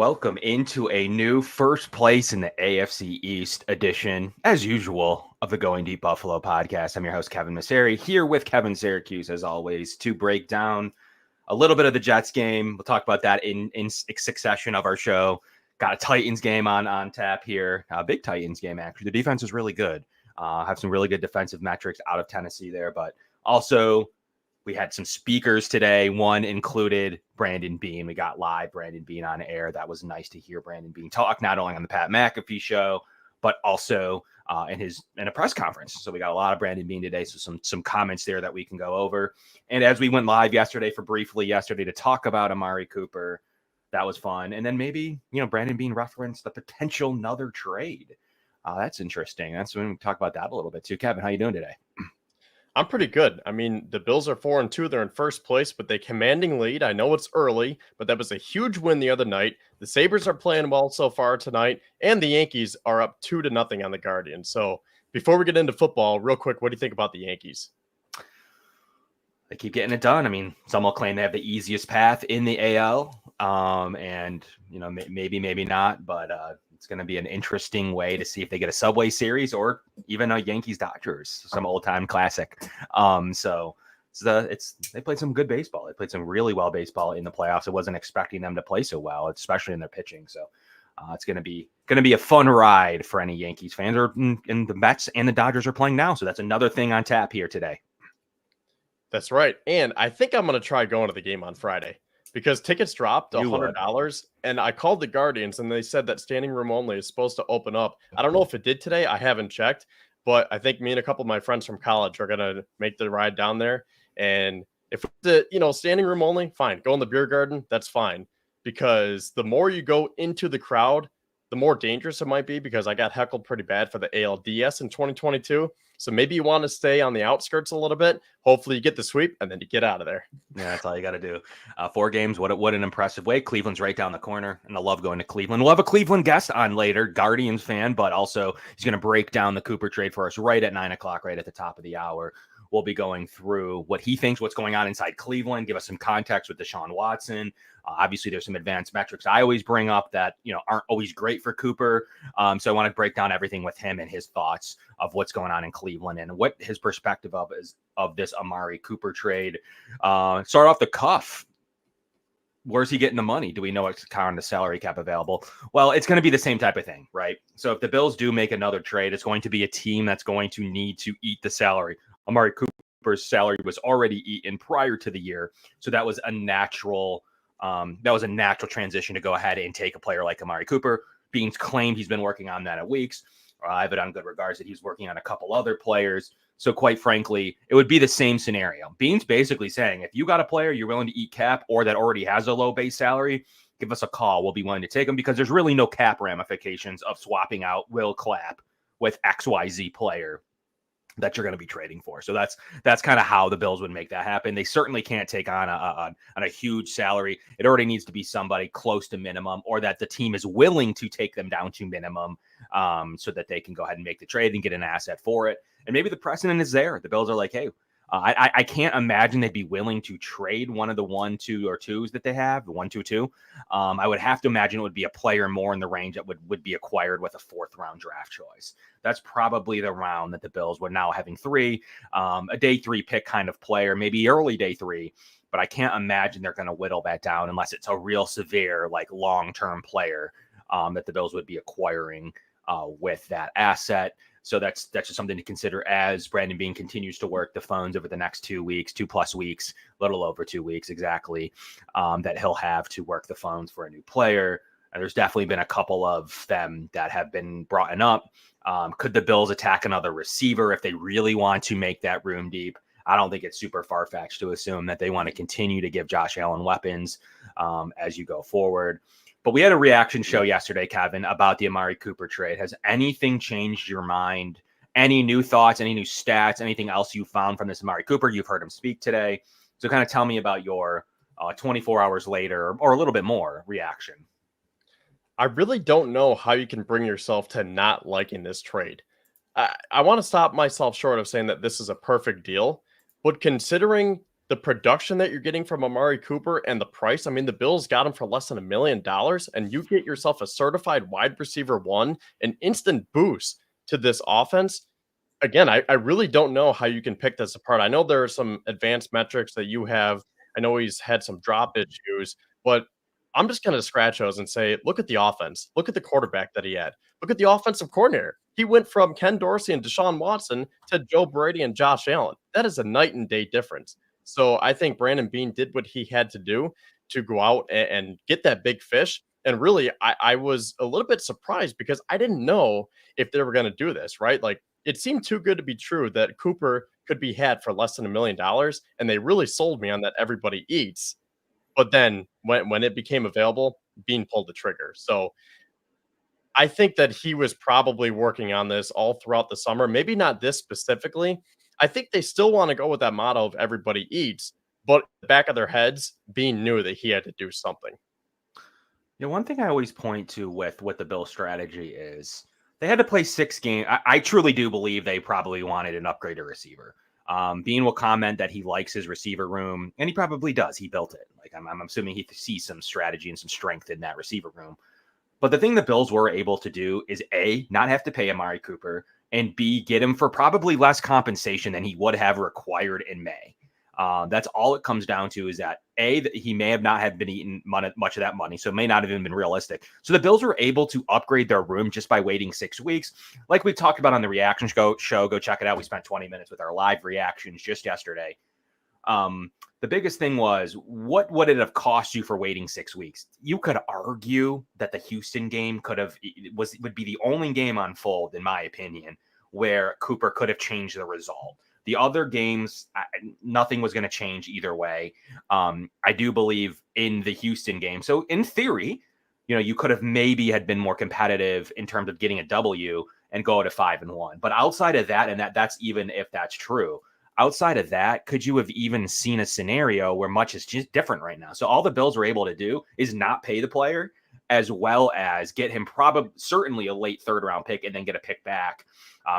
welcome into a new first place in the AFC East edition, as usual, of the Going Deep Buffalo podcast. I'm your host, Kevin Massare, here with Kevin Siracuse, as always, to break down a little bit of the Jets game. We'll talk about that in succession of our show. Got a Titans game on tap here. A big Titans game, actually. The defense is really good. Have some really good defensive metrics out of Tennessee there, but also we had some speakers today. One included Brandon Beane. We got live Brandon Beane on air. That was nice to hear Brandon Beane talk, not only on the Pat McAfee show, but also in a press conference. So we got a lot of Brandon Beane today. So some comments there that we can go over. And as we went live yesterday to talk about Amari Cooper, that was fun. And then maybe, Brandon Beane referenced the potential another trade. That's interesting. That's when we talk about that a little bit too. Kevin, how you doing today? I'm pretty good. I mean, the Bills are 4-2. They're in first place, but they commanding lead. I know it's early, but that was a huge win the other night. The Sabres are playing well so far tonight, and the Yankees are up 2-0 on the Guardians. So before we get into football, real quick, what do you think about the Yankees? They keep getting it done. I mean, some will claim they have the easiest path in the AL, and maybe not, but it's going to be an interesting way to see if they get a Subway Series or even a Yankees-Dodgers, some old-time classic. They played some good baseball. They played some really well baseball in the playoffs. I wasn't expecting them to play so well, especially in their pitching. So it's going to be a fun ride for any Yankees fans. And the Mets and the Dodgers are playing now, so that's another thing on tap here today. That's right. And I think I'm going to try going to the game on Friday because tickets dropped $100. And I called the Guardians and they said that standing room only is supposed to open up. I don't know if it did today. I haven't checked, but I think me and a couple of my friends from college are going to make the ride down there. And if the, standing room only, fine. Go in the beer garden. That's fine. Because the more you go into the crowd, the more dangerous it might be, because I got heckled pretty bad for the ALDS in 2022. So maybe you want to stay on the outskirts a little bit. Hopefully you get the sweep and then you get out of there. Yeah, that's all you got to do. 4 games. What an impressive way. Cleveland's right down the corner, and I love going to Cleveland. We'll have a Cleveland guest on later, Guardians fan, but also he's going to break down the Cooper trade for us right at 9:00, right at the top of the hour. We'll be going through what he thinks, what's going on inside Cleveland, give us some context with Deshaun Watson. Obviously, there's some advanced metrics I always bring up that aren't always great for Cooper. So I want to break down everything with him and his thoughts of what's going on in Cleveland and what his perspective of this Amari Cooper trade. Start off the cuff. Where's he getting the money? Do we know what's on the salary cap available? Well, it's going to be the same type of thing, right? So if the Bills do make another trade, it's going to be a team that's going to need to eat the salary. Amari Cooper's salary was already eaten prior to the year, so that was a natural transition to go ahead and take a player like Amari Cooper. Beans claimed he's been working on that at weeks. I have it on good regards that he's working on a couple other players. So quite frankly, it would be the same scenario. Beans basically saying, if you got a player you're willing to eat cap or that already has a low base salary, give us a call. We'll be willing to take them, because there's really no cap ramifications of swapping out Will Clapp with XYZ player that you're going to be trading for. So that's kind of how the Bills would make that happen. They certainly can't take on a huge salary. It already needs to be somebody close to minimum, or that the team is willing to take them down to minimum, so that they can go ahead and make the trade and get an asset for it. And maybe the precedent is there. The Bills are like, hey, I can't imagine they'd be willing to trade one of the 1, 2, or 2s that they have, the 1, 2, 2. I would have to imagine it would be a player more in the range that would be acquired with a 4th round draft choice. That's probably the round that the Bills would now having 3, a day 3 pick kind of player, maybe early day 3. But I can't imagine they're going to whittle that down unless it's a real severe, like long-term player that the Bills would be acquiring with that asset. So that's just something to consider as Brandon Beane continues to work the phones over the next 2 weeks, 2+ weeks, a little over 2 weeks exactly, that he'll have to work the phones for a new player. And there's definitely been a couple of them that have been brought up. Could the Bills attack another receiver if they really want to make that room deep? I don't think it's super far-fetched to assume that they want to continue to give Josh Allen weapons as you go forward. But we had a reaction show yesterday, Kevin, about the Amari Cooper trade. Has anything changed your mind? Any new thoughts, any new stats, anything else you found from this Amari Cooper? You've heard him speak today. So kind of tell me about your 24 hours later or a little bit more reaction. I really don't know how you can bring yourself to not liking this trade. I want to stop myself short of saying that this is a perfect deal, but considering the production that you're getting from Amari Cooper and the price, I mean, the Bills got him for less than $1 million, and you get yourself a certified wide receiver one, an instant boost to this offense. Again, I really don't know how you can pick this apart. I know there are some advanced metrics that you have. I know he's had some drop issues, but I'm just going to scratch those and say, look at the offense. Look at the quarterback that he had. Look at the offensive coordinator. He went from Ken Dorsey and Deshaun Watson to Joe Brady and Josh Allen. That is a night and day difference. So I think Brandon Beane did what he had to do to go out and get that big fish. And really, I was a little bit surprised because I didn't know if they were going to do this, right? Like, it seemed too good to be true that Cooper could be had for less than $1 million. And they really sold me on that everybody eats. But then when it became available, Beane pulled the trigger. So I think that he was probably working on this all throughout the summer. Maybe not this specifically. I think they still want to go with that motto of everybody eats. But in the back of their heads, Beane knew that he had to do something. One thing I always point to with what the Bills' strategy is, they had to play 6 games. I truly do believe they probably wanted an upgraded receiver. Beane will comment that he likes his receiver room, and he probably does. He built it. Like I'm assuming he sees some strategy and some strength in that receiver room. But the thing the Bills were able to do is A, not have to pay Amari Cooper, and B, get him for probably less compensation than he would have required in May. That's all it comes down to, is that A, that he may have not have been eating much of that money, so it may not have even been realistic. So the Bills were able to upgrade their room just by waiting 6 weeks. Like we talked about on the reaction show, go check it out. We spent 20 minutes with our live reactions just yesterday. The biggest thing was, what would it have cost you for waiting 6 weeks? You could argue that the Houston game would be the only game on fold, in my opinion, where Cooper could have changed the result. The other games, nothing was going to change either way. I do believe in the Houston game. So in theory, you could have maybe had been more competitive in terms of getting a W and go to 5-1. But outside of that, and that's even if that's true, outside of that, could you have even seen a scenario where much is just different right now? So all the Bills were able to do is not pay the player, as well as get him certainly a late 3rd round pick and then get a pick back,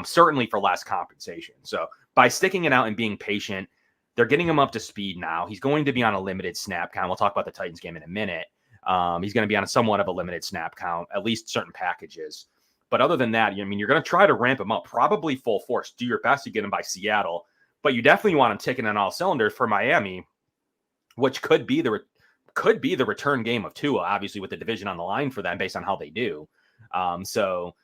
certainly for less compensation. So by sticking it out and being patient, they're getting him up to speed now. He's going to be on a limited snap count. We'll talk about the Titans game in a minute. He's going to be on somewhat of a limited snap count, at least certain packages. But other than that, you're going to try to ramp him up, probably full force. Do your best to get him by Seattle. But you definitely want him ticking on all cylinders for Miami, which could be the return game of Tua, obviously, with the division on the line for them based on how they do. So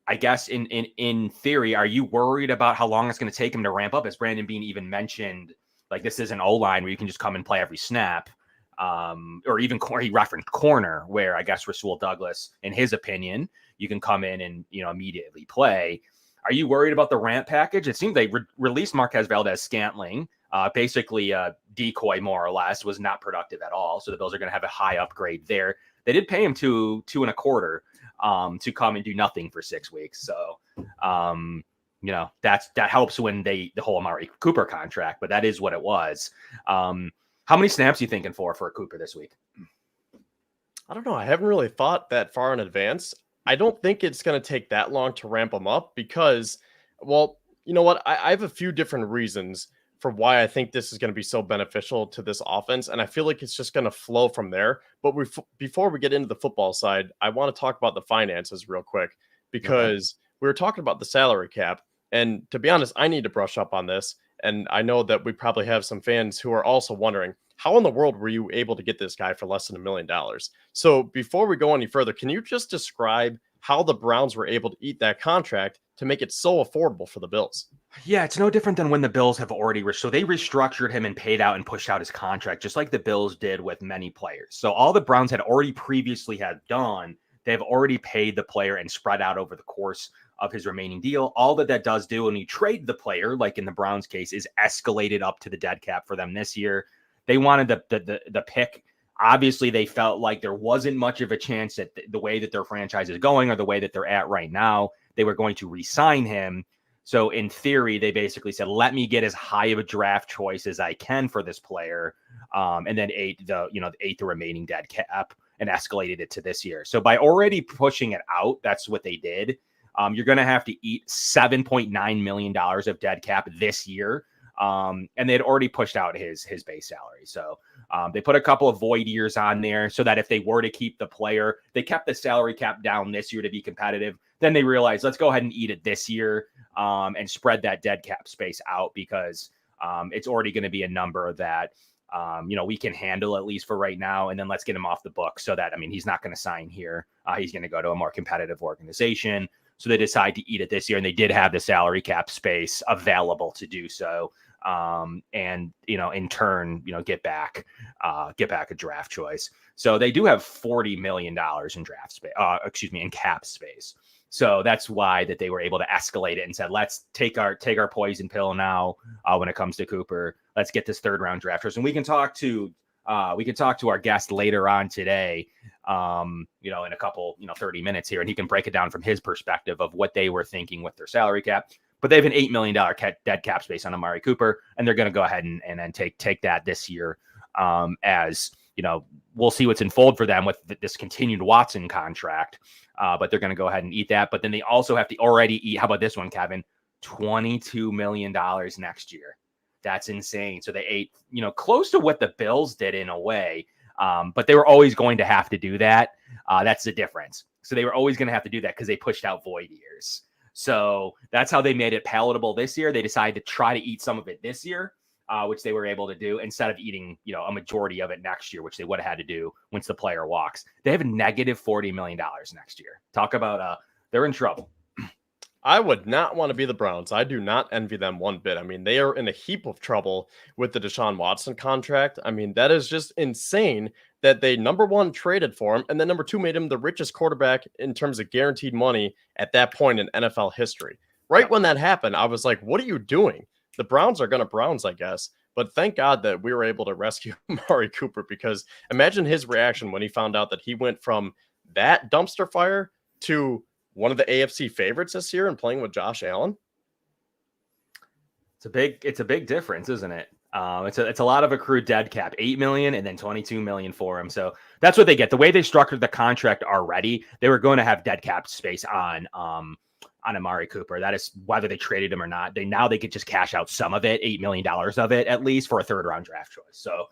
I guess in theory, are you worried about how long it's going to take him to ramp up? As Brandon Beane even mentioned, like, this is an O-line where you can just come and play every snap. Or even he referenced corner, where I guess Rasul Douglas, in his opinion, you can come in and immediately play. Are you worried about the ramp package? It seemed they released Marquez Valdez-Scantling, basically a decoy more or less, was not productive at all. So the Bills are going to have a high upgrade there. They did pay him $2.25 to come and do nothing for 6 weeks. So, that helps when the whole Amari Cooper contract, but that is what it was. How many snaps are you thinking for Cooper this week? I don't know. I haven't really thought that far in advance. I don't think it's going to take that long to ramp them up because, well, you know what? I have a few different reasons for why I think this is going to be so beneficial to this offense. And I feel like it's just going to flow from there. But before we get into the football side, I want to talk about the finances real quick because we were talking about the salary cap. And to be honest, I need to brush up on this. And I know that we probably have some fans who are also wondering, how in the world were you able to get this guy for less than $1 million? So before we go any further, can you just describe how the Browns were able to eat that contract to make it so affordable for the Bills? Yeah, it's no different than when the Bills have already so they restructured him and paid out and pushed out his contract, just like the Bills did with many players. So all the Browns had already previously had done, they've already paid the player and spread out over the course of his remaining deal. All that does do when you trade the player, like in the Browns case, is escalated up to the dead cap for them this year. They wanted the pick. Obviously, they felt like there wasn't much of a chance that the way that their franchise is going or the way that they're at right now, they were going to re-sign him. So in theory, they basically said, let me get as high of a draft choice as I can for this player. And then ate the remaining dead cap and escalated it to this year. So by already pushing it out, that's what they did. You're going to have to eat $7.9 million of dead cap this year. And they had already pushed out his base salary. So they put a couple of void years on there so that if they were to keep the player, they kept the salary cap down this year to be competitive. Then they realized, let's go ahead and eat it this year and spread that dead cap space out because it's already going to be a number that, we can handle at least for right now. And then let's get him off the book so that, he's not going to sign here. He's going to go to a more competitive organization. So they decide to eat it this year, and they did have the salary cap space available to do so. And in turn, get back a draft choice. So they do have $40 million in draft space, in cap space. So that's why that they were able to escalate it and said, let's take our poison pill now when it comes to Cooper. Let's get this third round draft choice. And we can talk to our guest later on today, in a couple, 30 minutes here, and he can break it down from his perspective of what they were thinking with their salary cap. But they have an $8 million dead cap space on Amari Cooper, and they're going to go ahead and then take that this year as, we'll see what's unfold for them with this continued Watson contract. But they're going to go ahead and eat that. But then they also have to already eat, how about this one, Kevin? $22 million next year. That's insane. So they ate, close to what the Bills did in a way. But they were always going to have to do that. That's the difference. So they were always going to have to do that because they pushed out void years. So that's how they made it palatable this year. They decided to try to eat some of it this year, which they were able to do instead of eating, a majority of it next year, which they would have had to do once the player walks. They have a negative $40 million next year. Talk about they're in trouble. I would not want to be the Browns. I do not envy them one bit. They are in a heap of trouble with the Deshaun Watson contract. That is just insane that they, number one, traded for him, and then number two, made him the richest quarterback in terms of guaranteed money at that point in NFL history. Right when that happened, I was like, what are you doing? The Browns are going to Browns, I guess. But thank God that we were able to rescue Amari Cooper, because imagine his reaction when he found out that he went from that dumpster fire to one of the AFC favorites this year and playing with Josh Allen. It's a big difference, isn't it? It's a lot of accrued dead cap, $8 million and then $22 million for him. So that's what they get. The way they structured the contract already, they were going to have dead cap space on Amari Cooper. That is whether they traded him or not. They could just cash out some of it, $8 million of it at least, for a third round draft choice. So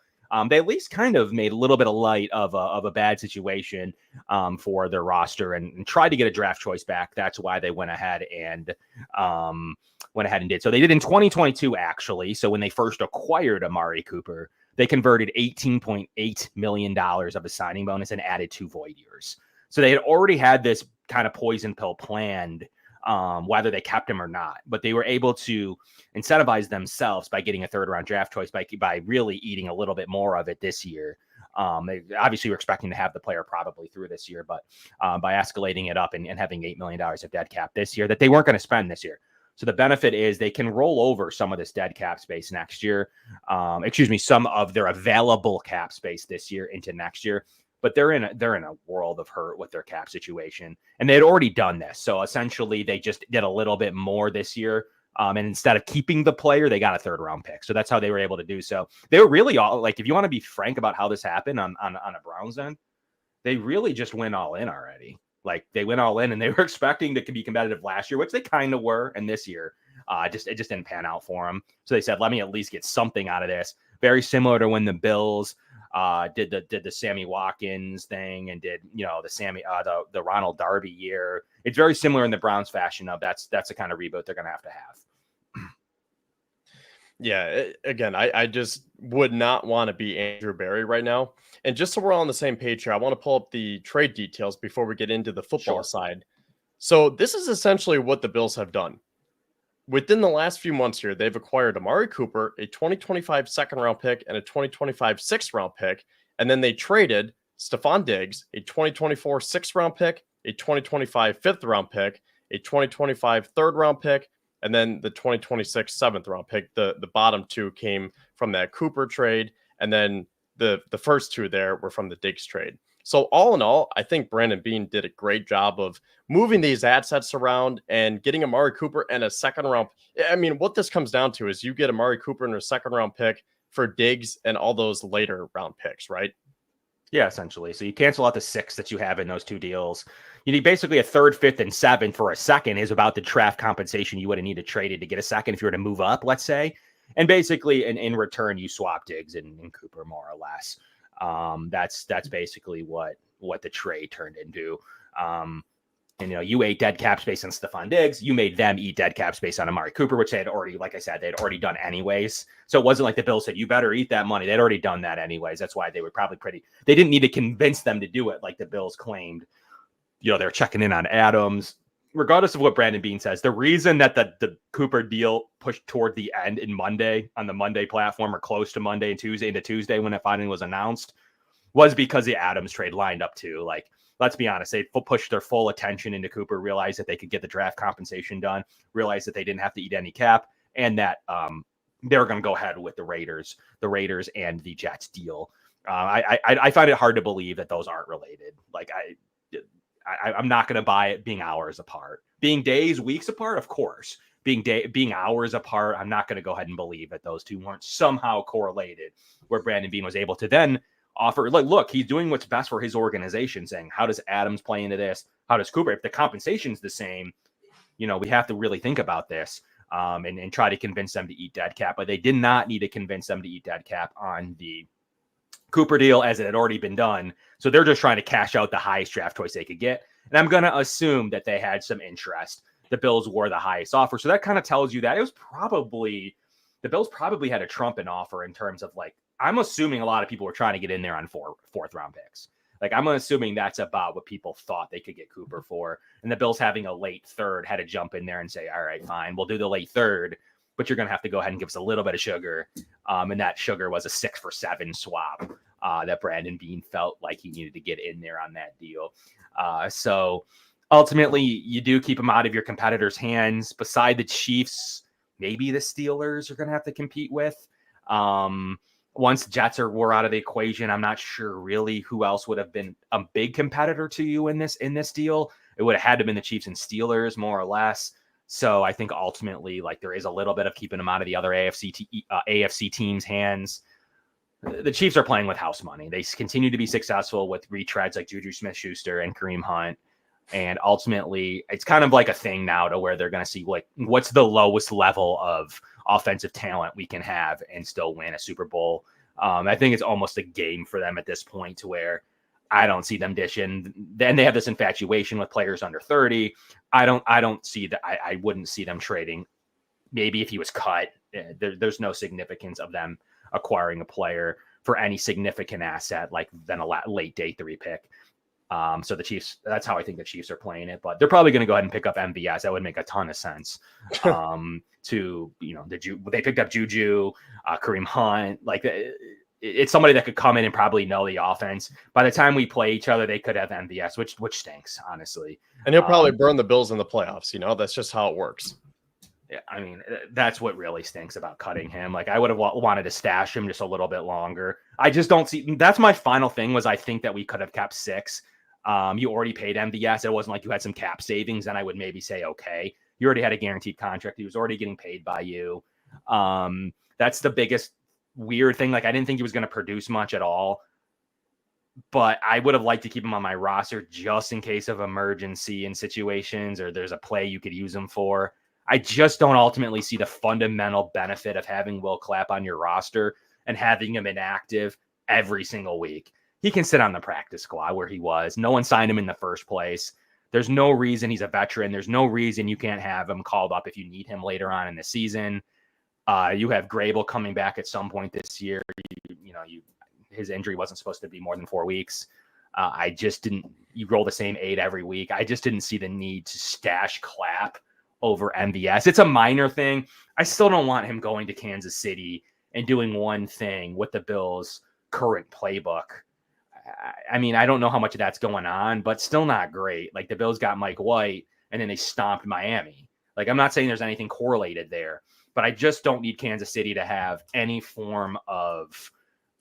they at least kind of made a little bit of light of a bad situation for their roster and tried to get a draft choice back. That's why they went ahead and did. So they did in 2022, actually. So when they first acquired Amari Cooper, they converted $18.8 million of a signing bonus and added 2 void years. So they had already had this kind of poison pill planned, whether they kept him or not. But they were able to incentivize themselves by getting a third round draft choice by really eating a little bit more of it this year. They obviously were expecting to have the player probably through this year, but by escalating it up and having $8 million of dead cap this year that they weren't going to spend this year. So the benefit is they can roll over some of this dead cap space next year. Some of their available cap space this year into next year. But they're in a world of hurt with their cap situation, and they had already done this. So essentially, they just did a little bit more this year. And instead of keeping the player, they got a third round pick. So that's how they were able to do so. They were really all if you want to be frank about how this happened on a Browns end, they really just went all in already. They went all in, and they were expecting to be competitive last year, which they kind of were, and this year, it just didn't pan out for them. So they said, let me at least get something out of this. Very similar to when the Bills did the Sammy Watkins thing and did the Ronald Darby year. It's very similar in the Browns fashion of that's the kind of reboot they're going to have. Yeah, again, I just would not want to be Andrew Berry right now. And just so we're all on the same page here, I want to pull up the trade details before we get into the football side. So this is essentially what the Bills have done. Within the last few months here, they've acquired Amari Cooper, a 2025 second-round pick, and a 2025 sixth-round pick. And then they traded Stephon Diggs, a 2024 sixth-round pick, a 2025 fifth-round pick, a 2025 third-round pick, and then the 2026 seventh-round pick. The bottom two came from that Cooper trade, and then the first two there were from the Diggs trade. So all in all, I think Brandon Beane did a great job of moving these assets around and getting Amari Cooper and a second round. What this comes down to is you get Amari Cooper and a second round pick for Diggs and all those later round picks, right? Yeah, essentially. So you cancel out the 6 that you have in those 2 deals. You need basically a 3rd, 5th, and 7th for a second is about the draft compensation you would have needed traded to get a second if you were to move up, let's say. And basically, in return, you swap Diggs and Cooper more or less. That's basically what the trade turned into. And, you ate dead cap space on Stephon Diggs. You made them eat dead cap space on Amari Cooper, which they had already, like I said, they'd already done anyways. So it wasn't like the Bills said, you better eat that money. They'd already done that anyways. That's why they were probably they didn't need to convince them to do it like the Bills claimed. They're checking in on Adams. Regardless of what Brandon Beane says, the reason that the Cooper deal pushed toward the end on the Monday platform or close to Monday and Tuesday into Tuesday when it finally was announced was because the Adams trade lined up too. Like, let's be honest, they pushed their full attention into Cooper, realized that they could get the draft compensation done, realized that they didn't have to eat any cap, and that they were going to go ahead with the Raiders and the Jets deal. I find it hard to believe that those aren't related. Like, I'm not going to buy it being hours apart. Being days, weeks apart, of course. Being hours apart, I'm not going to go ahead and believe that those two weren't somehow correlated, where Brandon Beane was able to then offer, like, look, he's doing what's best for his organization, saying, how does Adams play into this? How does Cooper? If the compensation's the same, we have to really think about this and try to convince them to eat dead cap. But they did not need to convince them to eat dead cap on the Cooper deal, as it had already been done. So they're just trying to cash out the highest draft choice they could get. And I'm going to assume that they had some interest. The Bills were the highest offer. So that kind of tells you that the Bills probably had a trumping offer in terms of, like, I'm assuming a lot of people were trying to get in there on fourth round picks. Like, I'm assuming that's about what people thought they could get Cooper for. And the Bills having a late third had to jump in there and say, all right, fine, we'll do the late third, but you're going to have to go ahead and give us a little bit of sugar. And that sugar was a 6-for-7 swap that Brandon Beane felt like he needed to get in there on that deal. So ultimately, you do keep him out of your competitors' hands. Beside the Chiefs, maybe the Steelers are going to have to compete with. Once Jets were out of the equation, I'm not sure really who else would have been a big competitor to you in this deal. It would have had to have been the Chiefs and Steelers, more or less. So I think ultimately, like, there is a little bit of keeping them out of the other AFC teams' hands. The Chiefs are playing with house money. They continue to be successful with retreads like Juju Smith-Schuster and Kareem Hunt. And ultimately, it's kind of like a thing now to where they're going to see, like, what's the lowest level of offensive talent we can have and still win a Super Bowl. I think it's almost a game for them at this point, to where I don't see them dishing. Then they have this infatuation with players under 30. I don't see that. I wouldn't see them trading. Maybe if he was cut, there's no significance of them acquiring a player for any significant asset, like then a late day 3 pick. So the Chiefs, that's how I think the Chiefs are playing it, but they're probably going to go ahead and pick up MVS. That would make a ton of sense. They picked up Juju, Kareem Hunt. Like, it's somebody that could come in and probably know the offense. By the time we play each other, they could have MVS, which stinks, honestly. And he'll probably burn the Bills in the playoffs. That's just how it works. Yeah, I mean, that's what really stinks about cutting him. Like, I would have wanted to stash him just a little bit longer. I just don't see. That's my final thing, was I think that we could have kept 6. You already paid MVS. It wasn't like you had some cap savings, and I would maybe say, okay, you already had a guaranteed contract. He was already getting paid by you. That's the biggest weird thing. Like, I didn't think he was going to produce much at all, but I would have liked to keep him on my roster just in case of emergency in situations, or there's a play you could use him for. I just don't ultimately see the fundamental benefit of having Will Clapp on your roster and having him inactive every single week. He can sit on the practice squad where he was. No one signed him in the first place. There's no reason he's a veteran. There's no reason you can't have him called up if you need him later on in the season. You have Grable coming back at some point this year. His injury wasn't supposed to be more than 4 weeks. You roll the same 8 every week. I just didn't see the need to stash Clapp over MVS. It's a minor thing. I still don't want him going to Kansas City and doing one thing with the Bills' current playbook. I mean, I don't know how much of that's going on, but still not great. Like, the Bills got Mike White, and then they stomped Miami. Like, I'm not saying there's anything correlated there, but I just don't need Kansas City to have any form of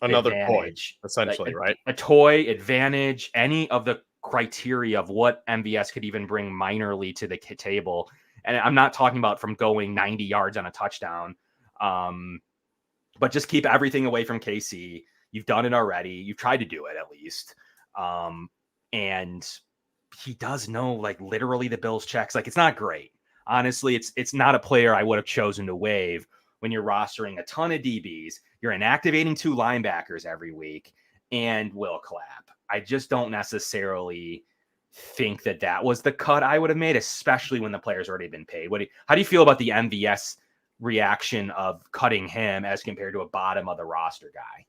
another advantage, toy, essentially, right? A toy advantage, any of the criteria of what MVS could even bring minorly to the table. And I'm not talking about from going 90 yards on a touchdown, but just keep everything away from KC. You've done it already. You've tried to do it at least. And he does know, like, literally the Bills checks. Like, it's not great. Honestly, it's not a player I would have chosen to waive, when you're rostering a ton of DBs, you're inactivating 2 linebackers every week, and Will Clapp. I just don't necessarily think that was the cut I would have made, especially when the player's already been paid. How do you feel about the MVS reaction of cutting him as compared to a bottom of the roster guy?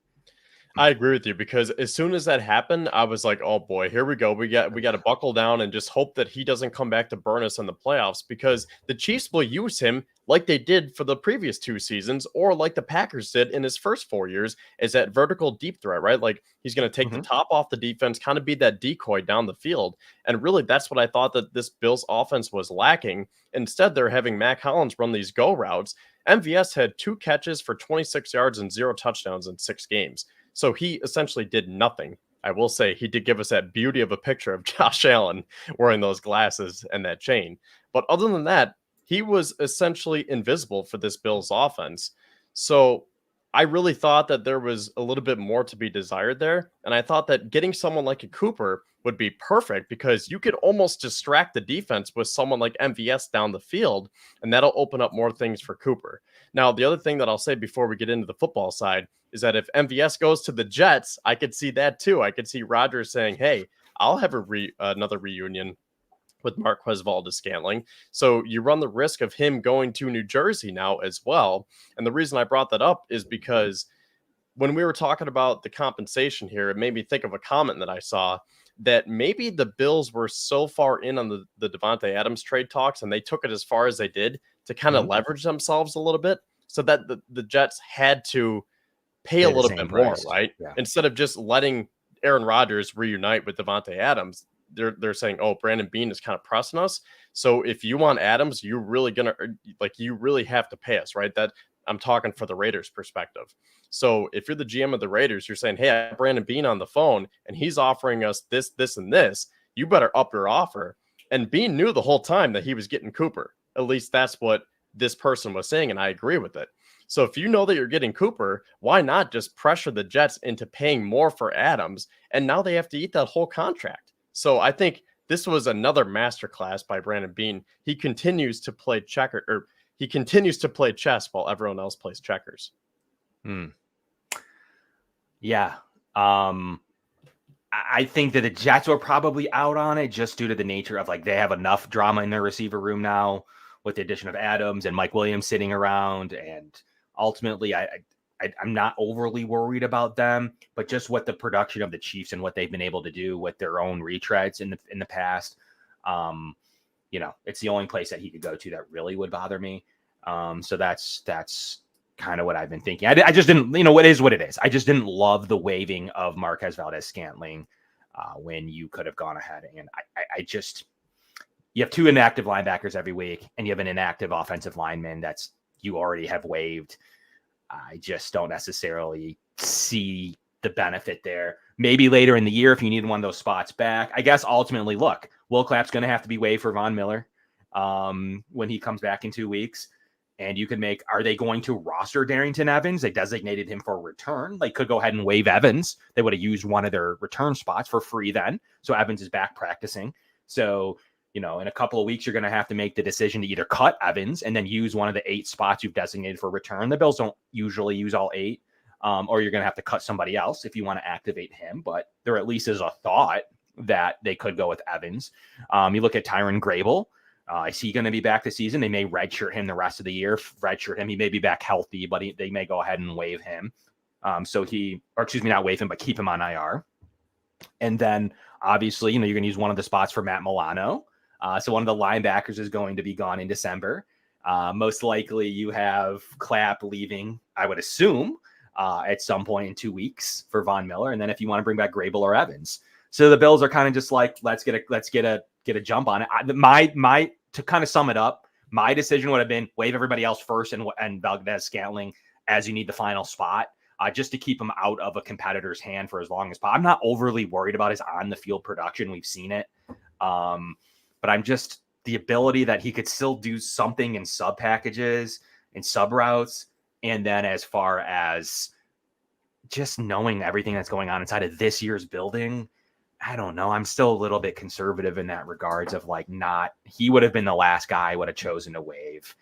I agree with you, because as soon as that happened, I was like, oh boy, here we go. We got to buckle down and just hope that he doesn't come back to burn us in the playoffs, because the Chiefs will use him like they did for the previous 2 seasons, or like the Packers did in his first 4 years, as that vertical deep threat, right? Like he's going to take the top off the defense, kind of be that decoy down the field. And really, that's what I thought that this Bills offense was lacking. Instead, they're having Mac Hollins run these go routes. MVS had 2 catches for 26 yards and 0 touchdowns in 6 games. So he essentially did nothing. I will say he did give us that beauty of a picture of Josh Allen wearing those glasses and that chain. But other than that, he was essentially invisible for this Bills offense. So I really thought that there was a little bit more to be desired there. And I thought that getting someone like a Cooper would be perfect, because you could almost distract the defense with someone like MVS down the field, and that'll open up more things for Cooper. Now, the other thing that I'll say before we get into the football side is that if MVS goes to the Jets, I could see that too. I could see Rodgers saying, hey, I'll have another reunion with Marquez Valdes-Scantling. So you run the risk of him going to New Jersey now as well. And the reason I brought that up is because when we were talking about the compensation here, it made me think of a comment that I saw, that maybe the Bills were so far in on the Devontae Adams trade talks, and they took it as far as they did to kind of leverage themselves a little bit, so that the Jets had to pay a little bit more, right? Yeah. Instead of just letting Aaron Rodgers reunite with Devontae Adams, they're saying, oh, Brandon Beane is kind of pressing us. So if you want Adams, you really have to pay us, right? That I'm talking for the Raiders perspective. So if you're the GM of the Raiders, you're saying, hey, I have Brandon Beane on the phone and he's offering us this, this, and this. You better up your offer. And Beane knew the whole time that he was getting Cooper. At least that's what this person was saying, and I agree with it. So if you know that you're getting Cooper, why not just pressure the Jets into paying more for Adams? And now they have to eat that whole contract. So I think this was another masterclass by Brandon Beane. He continues to play chess while everyone else plays checkers. Yeah. I think that the Jets were probably out on it just due to the nature of, like, they have enough drama in their receiver room now with the addition of Adams and Mike Williams sitting around. And ultimately, I'm not overly worried about them, but just what the production of the Chiefs and what they've been able to do with their own retreads in the past, it's the only place that he could go to that really would bother me. So that's kind of what I've been thinking. I just didn't, what is what it is. I just didn't love the waiving of Marquez Valdes-Scantling when you could have gone ahead. And you have 2 inactive linebackers every week, and you have an inactive offensive lineman you already have waived. I just don't necessarily see the benefit there. Maybe later in the year, if you need one of those spots back. I guess ultimately, look, Will Clapp's going to have to be waived for Von Miller when he comes back in 2 weeks. And you could are they going to roster Darrington Evans? They designated him for a return. They could go ahead and waive Evans. They would have used one of their return spots for free then. So Evans is back practicing. So, in a couple of weeks, you're going to have to make the decision to either cut Evans and then use one of the 8 spots you've designated for return. The Bills don't usually use all 8, or you're going to have to cut somebody else if you want to activate him. But there at least is a thought that they could go with Evans. You look at Tyron Grable. Is he going to be back this season? They may redshirt him the rest of the year. Redshirt him. He may be back healthy, but they may go ahead and waive him. Not waive him, but keep him on IR. And then obviously, you're going to use one of the spots for Matt Milano. So one of the linebackers is going to be gone in December. Most likely you have Clapp leaving, I would assume, at some point in 2 weeks for Von Miller. And then if you want to bring back Grable or Evans. So the Bills are kind of just like, let's get a jump on it. To kind of sum it up, my decision would have been waive everybody else first and Valdes-Scantling as you need the final spot, just to keep him out of a competitor's hand for as long as possible. I'm not overly worried about his on the field production. We've seen it. But I'm just the ability that he could still do something in sub packages and sub routes. And then as far as just knowing everything that's going on inside of this year's building, I don't know. I'm still a little bit conservative in that regards of he would have been the last guy I would have chosen to waive.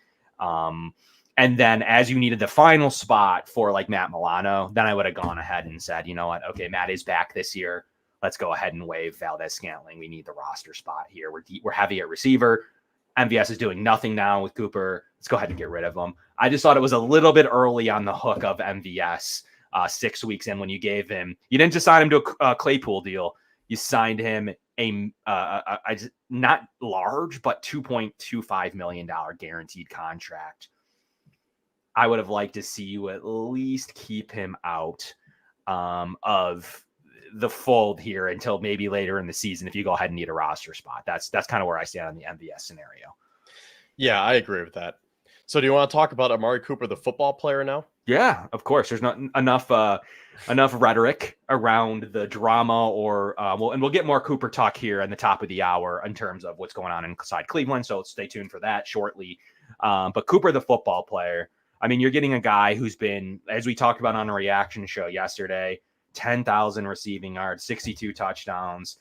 And then as you needed the final spot for like Matt Milano, then I would have gone ahead and said, you know what? Okay, Matt is back this year. Let's go ahead and waive Valdez-Scantling. We need the roster spot here. We're heavy at receiver. MVS is doing nothing now with Cooper. Let's go ahead and get rid of him. I just thought it was a little bit early on the hook of MVS 6 weeks in when you gave him. You didn't just sign him to a Claypool deal. You signed him a not large, but $2.25 million guaranteed contract. I would have liked to see you at least keep him out of the fold here until maybe later in the season if you go ahead and need a roster spot. That's kind of where I stand on the MVS scenario. Yeah, I agree with that. So do you want to talk about Amari Cooper, the football player now? Yeah, of course. There's not enough rhetoric around the drama and we'll get more Cooper talk here in the top of the hour in terms of what's going on inside Cleveland. So stay tuned for that shortly. But Cooper, the football player, I mean, you're getting a guy who's been, as we talked about on a reaction show yesterday, 10,000 receiving yards, 62 touchdowns,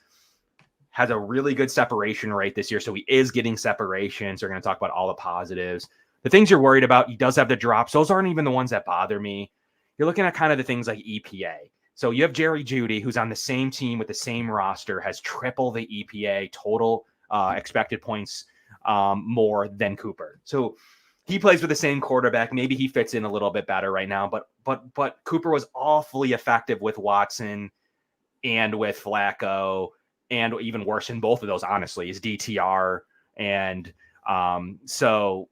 has a really good separation rate this year. So he is getting separation. So we're going to talk about all the positives. The things you're worried about, he does have the drops. Those aren't even the ones that bother me. You're looking at kind of the things like EPA. So you have Jerry Jeudy, who's on the same team with the same roster, has triple the EPA total expected points more than Cooper. So he plays with the same quarterback. Maybe he fits in a little bit better right now, but Cooper was awfully effective with Watson and with Flacco, and even worse in both of those, honestly, is DTR. And so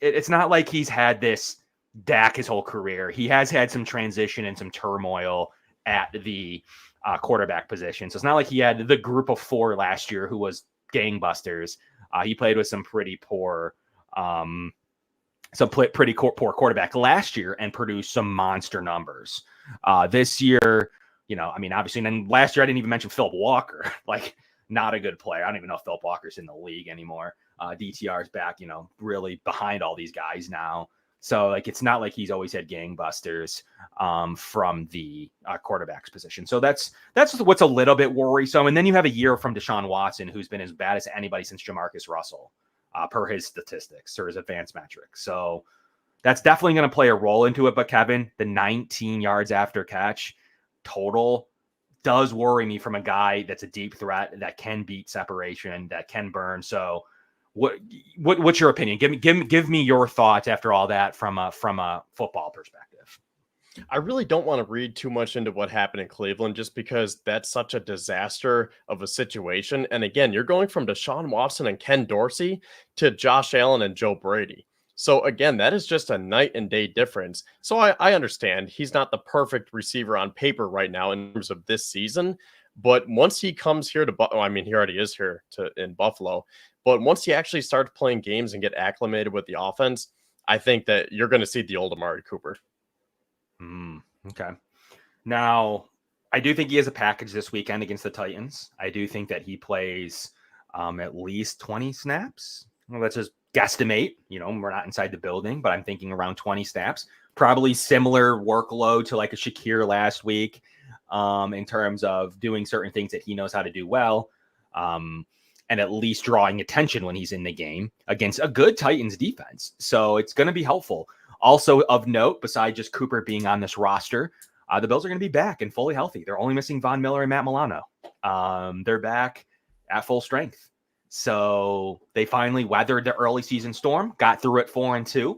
it's not like he's had this Dak his whole career. He has had some transition and some turmoil at the quarterback position. So it's not like he had the group of four last year who was gangbusters. He played with some pretty poor poor quarterback last year and produced some monster numbers. This year, I mean, obviously, and then last year I didn't even mention Philip Walker, like not a good player. I don't even know if Philip Walker's in the league anymore. DTR is back, really behind all these guys now. So like, it's not like he's always had gangbusters from the quarterback's position. So that's what's a little bit worrisome. And then you have a year from Deshaun Watson, who's been as bad as anybody since Jamarcus Russell. Per his statistics or his advanced metrics. So that's definitely going to play a role into it. But Kevin, the 19 yards after catch total does worry me from a guy that's a deep threat that can beat separation, that can burn. So what's your opinion? Give me your thoughts after all that from a football perspective. I really don't want to read too much into what happened in Cleveland just because that's such a disaster of a situation. And again, you're going from Deshaun Watson and Ken Dorsey to Josh Allen and Joe Brady. So again, that is just a night and day difference. So I understand he's not the perfect receiver on paper right now in terms of this season. But once he comes here he already is here in Buffalo. But once he actually starts playing games and get acclimated with the offense, I think that you're going to see the old Amari Cooper. Okay. Now, I do think he has a package this weekend against the Titans. I do think that he plays at least 20 snaps. Well, let's just guesstimate. We're not inside the building, but I'm thinking around 20 snaps. Probably similar workload to like a Shakir last week in terms of doing certain things that he knows how to do well and at least drawing attention when he's in the game against a good Titans defense. So it's going to be helpful. Also of note, besides just Cooper being on this roster, the Bills are going to be back and fully healthy. They're only missing Von Miller and Matt Milano. They're back at full strength. So they finally weathered the early season storm, got through it 4-2,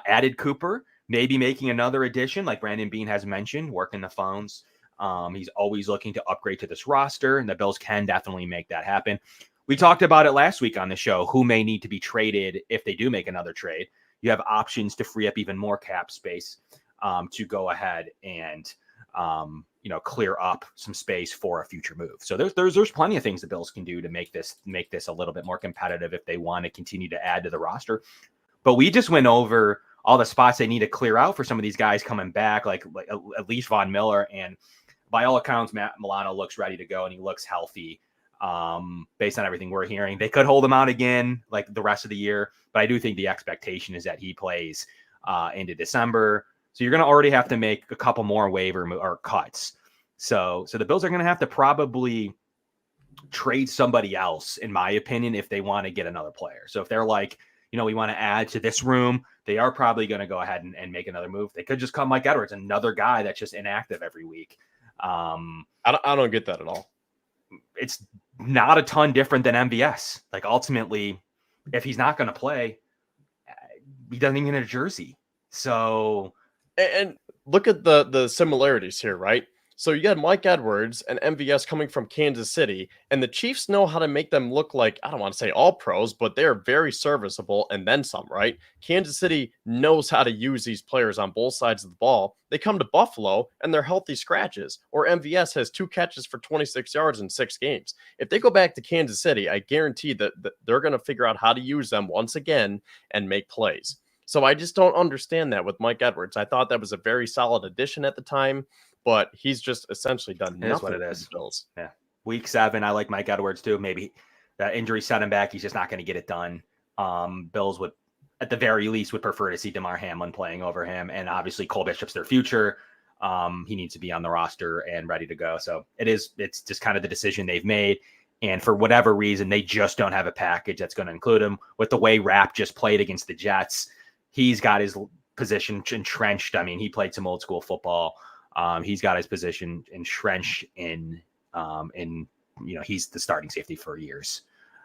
added Cooper, maybe making another addition like Brandon Beane has mentioned, working the phones. He's always looking to upgrade to this roster, and the Bills can definitely make that happen. We talked about it last week on the show, who may need to be traded if they do make another trade. You have options to free up even more cap space to go ahead and, clear up some space for a future move. So there's plenty of things the Bills can do to make this a little bit more competitive if they want to continue to add to the roster. But we just went over all the spots they need to clear out for some of these guys coming back, like at least Von Miller. And by all accounts, Matt Milano looks ready to go and he looks healthy. Based on everything we're hearing, they could hold him out again like the rest of the year, but I do think the expectation is that he plays into December. So you're going to already have to make a couple more waiver or cuts. So the Bills are going to have to probably trade somebody else, in my opinion, if they want to get another player. So if they're like, we want to add to this room, they are probably going to go ahead and make another move. They could just cut Mike Edwards, another guy that's just inactive every week. I don't get that at all. It's not a ton different than MVS. Like, ultimately, if he's not going to play, he doesn't even get a jersey. So, and look at the similarities here, right? So you got Mike Edwards and MVS coming from Kansas City, and the Chiefs know how to make them look like, I don't want to say all pros, but they're very serviceable and then some, right? Kansas City knows how to use these players on both sides of the ball. They come to Buffalo and they're healthy scratches, or MVS has 2 catches for 26 yards in 6 games. If they go back to Kansas City, I guarantee that they're going to figure out how to use them once again and make plays. So I just don't understand that with Mike Edwards. I thought that was a very solid addition at the time, but he's just essentially done nothing. It is what it is. For the Bills. Yeah. Week 7, I like Mike Edwards too. Maybe that injury set him back. He's just not going to get it done. Bills would, at the very least, would prefer to see DeMar Hamlin playing over him. And obviously Cole Bishop's their future. He needs to be on the roster and ready to go. So it's just kind of the decision they've made. And for whatever reason, they just don't have a package that's going to include him. With the way Rapp just played against the Jets, he's got his position entrenched. I mean, he played some old school football. He's got his position entrenched in he's the starting safety for years,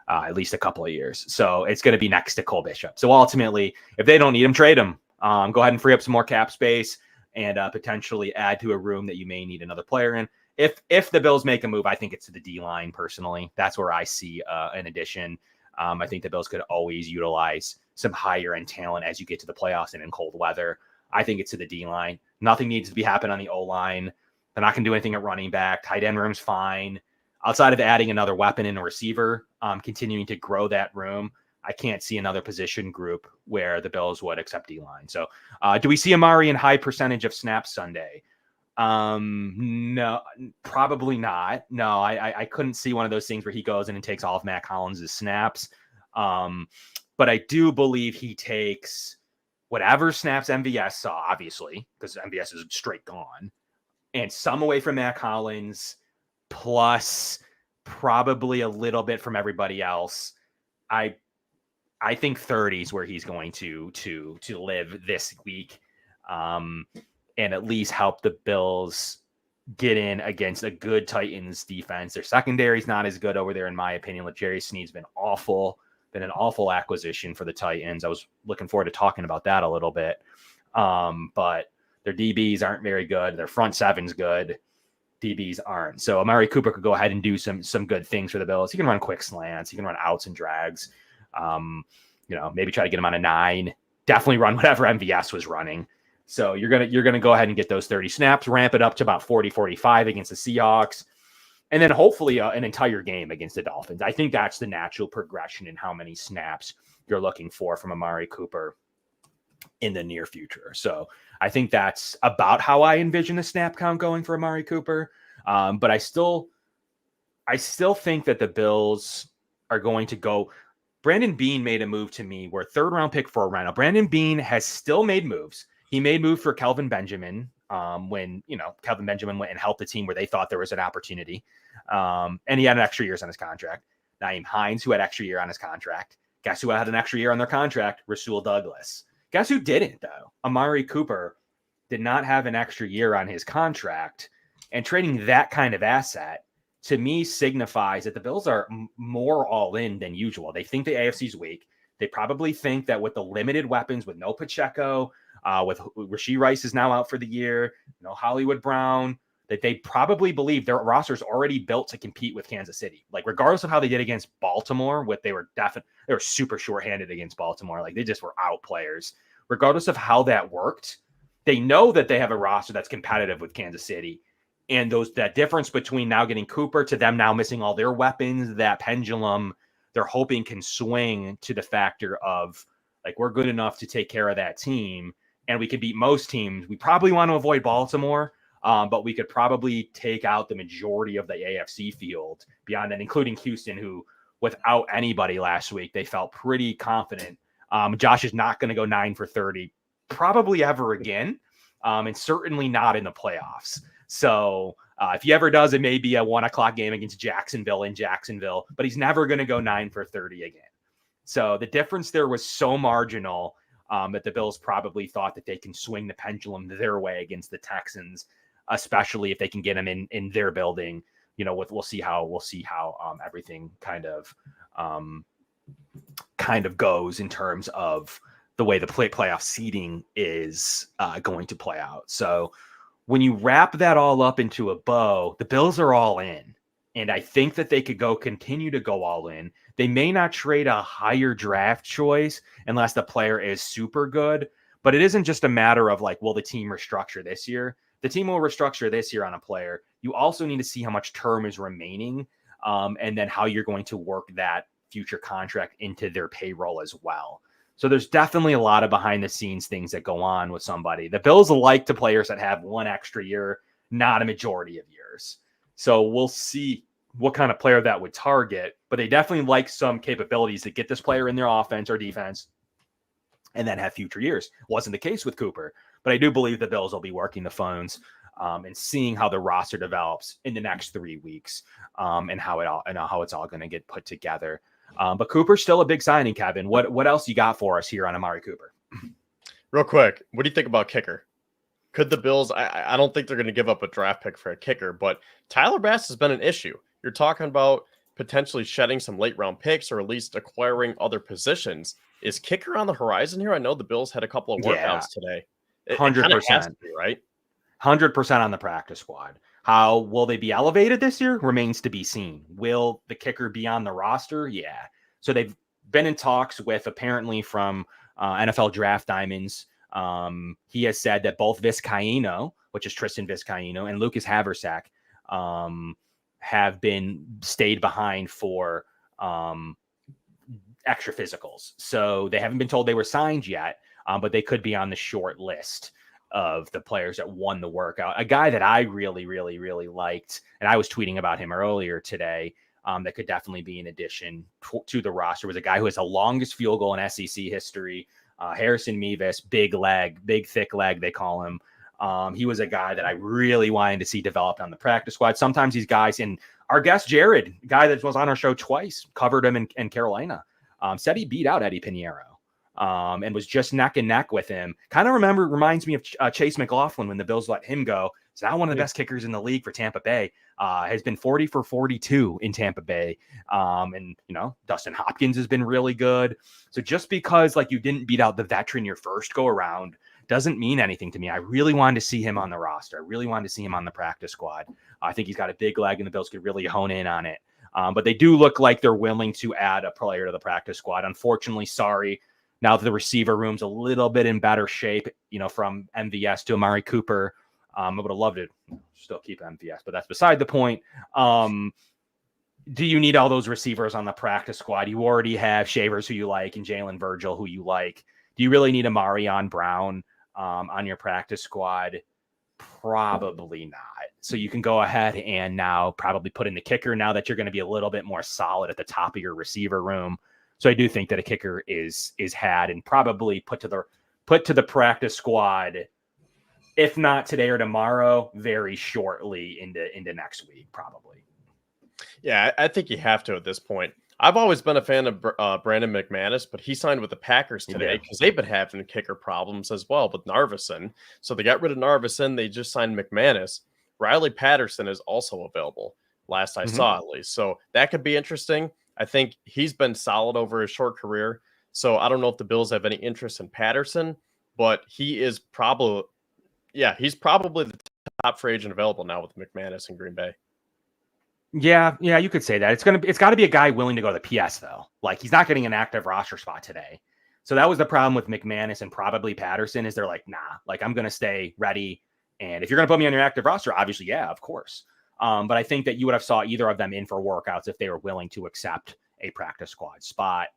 at least a couple of years. So it's going to be next to Cole Bishop. So ultimately, if they don't need him, trade him. Go ahead and free up some more cap space and potentially add to a room that you may need another player in. If the Bills make a move, I think it's to the D-line personally. That's where I see an addition. I think the Bills could always utilize some higher end talent as you get to the playoffs and in cold weather. I think it's to the D-line. Nothing needs to be happening on the O-line. They're not going to do anything at running back. Tight end room's fine. Outside of adding another weapon in a receiver, continuing to grow that room, I can't see another position group where the Bills would accept D-line. So do we see Amari in high percentage of snaps Sunday? No, probably not. No, I couldn't see one of those things where he goes in and takes all of Matt Collins' snaps. But I do believe he takes whatever snaps MVS saw, obviously, because MVS is straight gone, and some away from Matt Collins, plus probably a little bit from everybody else. I think 30 is where he's going to live this week, and at least help the Bills get in against a good Titans defense. Their secondary is not as good over there, in my opinion. Jerry Sneed's been awful. Been an awful acquisition for the Titans. I was looking forward to talking about that a little bit. But their DBs aren't very good. Their front seven's good. DBs aren't. So Amari Cooper could go ahead and do some good things for the Bills. He can run quick slants. He can run outs and drags. Maybe try to get him on a 9. Definitely run whatever MVS was running. So you're gonna go ahead and get those 30 snaps, ramp it up to about 40, 45 against the Seahawks. And then hopefully an entire game against the Dolphins. I think that's the natural progression in how many snaps you're looking for from Amari Cooper in the near future. So I think that's about how I envision the snap count going for Amari Cooper. But I still think that the Bills are going to go. Brandon Beane made a move to me where 3rd round pick for a Rhino. Brandon Beane has still made moves. He made moves for Kelvin Benjamin. When Kelvin Benjamin went and helped the team where they thought there was an opportunity. And he had an extra years on his contract. Nyheim Hines, who had extra year on his contract. Guess who had an extra year on their contract? Rasul Douglas. Guess who didn't, though? Amari Cooper did not have an extra year on his contract. And trading that kind of asset, to me, signifies that the Bills are more all in than usual. They think the AFC's weak. They probably think that with the limited weapons, with no Pacheco, with Rashee Rice is now out for the year, Hollywood Brown, that they probably believe their roster's already built to compete with Kansas City. Like, regardless of how they did against Baltimore, they were super shorthanded against Baltimore. Like, they just were out players. Regardless of how that worked, they know that they have a roster that's competitive with Kansas City. And that difference between now getting Cooper to them now missing all their weapons, that pendulum, they're hoping can swing to the factor of, like, we're good enough to take care of that team. And we could beat most teams. We probably want to avoid Baltimore, but we could probably take out the majority of the AFC field beyond that, including Houston, who, without anybody last week, they felt pretty confident. Josh is not going to go 9 for 30 probably ever again, and certainly not in the playoffs. So if he ever does, it may be a 1:00 game against Jacksonville in Jacksonville, but he's never going to go 9 for 30 again. So the difference there was so marginal that the Bills probably thought that they can swing the pendulum their way against the Texans, especially if they can get them in their building. We'll see how everything kind of goes in terms of the way the playoff seeding is going to play out. So when you wrap that all up into a bow, the Bills are all in. And I think that they could continue to go all in. They may not trade a higher draft choice unless the player is super good. But it isn't just a matter of like, will the team restructure this year? The team will restructure this year on a player. You also need to see how much term is remaining, and then how you're going to work that future contract into their payroll as well. So there's definitely a lot of behind the scenes things that go on with somebody. The Bills like to players that have one extra year, not a majority of years. So we'll see what kind of player that would target, but they definitely like some capabilities to get this player in their offense or defense and then have future years. Wasn't the case with Cooper, but I do believe the Bills will be working the phones and seeing how the roster develops in the next 3 weeks, and how it's all going to get put together. But Cooper's still a big signing, Kevin. What else you got for us here on Amari Cooper? Real quick, what do you think about kicker? Could the Bills, I don't think they're going to give up a draft pick for a kicker, but Tyler Bass has been an issue. You're talking about potentially shedding some late round picks or at least acquiring other positions. Is kicker on the horizon here? I know the Bills had a couple of workouts today. 100%. Right? 100% on the practice squad. How will they be elevated this year? Remains to be seen. Will the kicker be on the roster? Yeah. So they've been in talks with, apparently from NFL Draft Diamonds. He has said that both Vizcaino, which is Tristan Vizcaino, and Lucas Haversack have stayed behind for extra physicals. So they haven't been told they were signed yet, but they could be on the short list of the players that won the workout. A guy that I really, really, really liked, and I was tweeting about him earlier today, that could definitely be an addition to the roster, was a guy who has the longest field goal in SEC history. Harrison Mevis, big thick leg, they call him. He was a guy that I really wanted to see developed on the practice squad. Sometimes these guys, and our guest Jared, guy that was on our show twice, covered him in Carolina, said he beat out Eddie Pinheiro, and was just neck and neck with him. Kind of reminds me of Chase McLaughlin when the Bills let him go. He's now one of the best kickers in the league for Tampa Bay. Has been 40 for 42 in Tampa Bay. And Dustin Hopkins has been really good. So just because you didn't beat out the veteran your first go around doesn't mean anything to me. I really wanted to see him on the roster. I really wanted to see him on the practice squad. I think he's got a big leg and the Bills could really hone in on it. But they do look like they're willing to add a player to the practice squad. Unfortunately, sorry, now that the receiver room's a little bit in better shape, from MVS to Amari Cooper, I would have loved it. Still keep MVS, but that's beside the point. Do you need all those receivers on the practice squad? You already have Shavers, who you like, and Jalen Virgil, who you like. Do you really need Amari Brown on your practice squad? Probably not. So you can go ahead and now probably put in the kicker now that you're going to be a little bit more solid at the top of your receiver room. So I do think that a kicker is had and probably put to the practice squad, if not today or tomorrow, very shortly into next week, probably. Yeah, I think you have to at this point. I've always been a fan of Brandon McManus, but he signed with the Packers today because they've been having kicker problems as well with Narveson. So they got rid of Narveson. They just signed McManus. Riley Patterson is also available, last I saw at least. So that could be interesting. I think he's been solid over his short career. So I don't know if the Bills have any interest in Patterson, but he is probably the top free agent available now with McManus in Green Bay. Yeah, you could say that. It's got to be a guy willing to go to the PS though. He's not getting an active roster spot today. So that was the problem with McManus and probably Patterson is they're like, nah, I'm going to stay ready. And if you're going to put me on your active roster, obviously, yeah, of course. But I think that you would have saw either of them in for workouts if they were willing to accept a practice squad spot.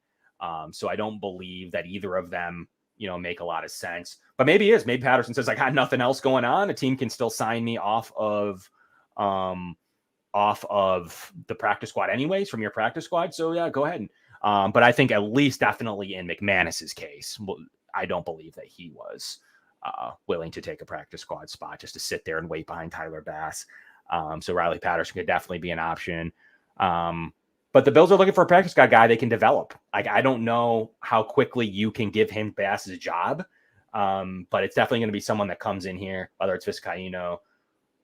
So I don't believe that either of them, make a lot of sense. But maybe Patterson says, I got nothing else going on. A team can still sign me off of the practice squad anyways from your practice squad. So yeah, go ahead. But I think at least definitely in McManus's case, I don't believe that he was willing to take a practice squad spot just to sit there and wait behind Tyler Bass. So Riley Patterson could definitely be an option. But But the Bills are looking for a practice squad guy they can develop. Like, I don't know how quickly you can give him Bass's job, but it's definitely going to be someone that comes in here, whether it's Vizcaino,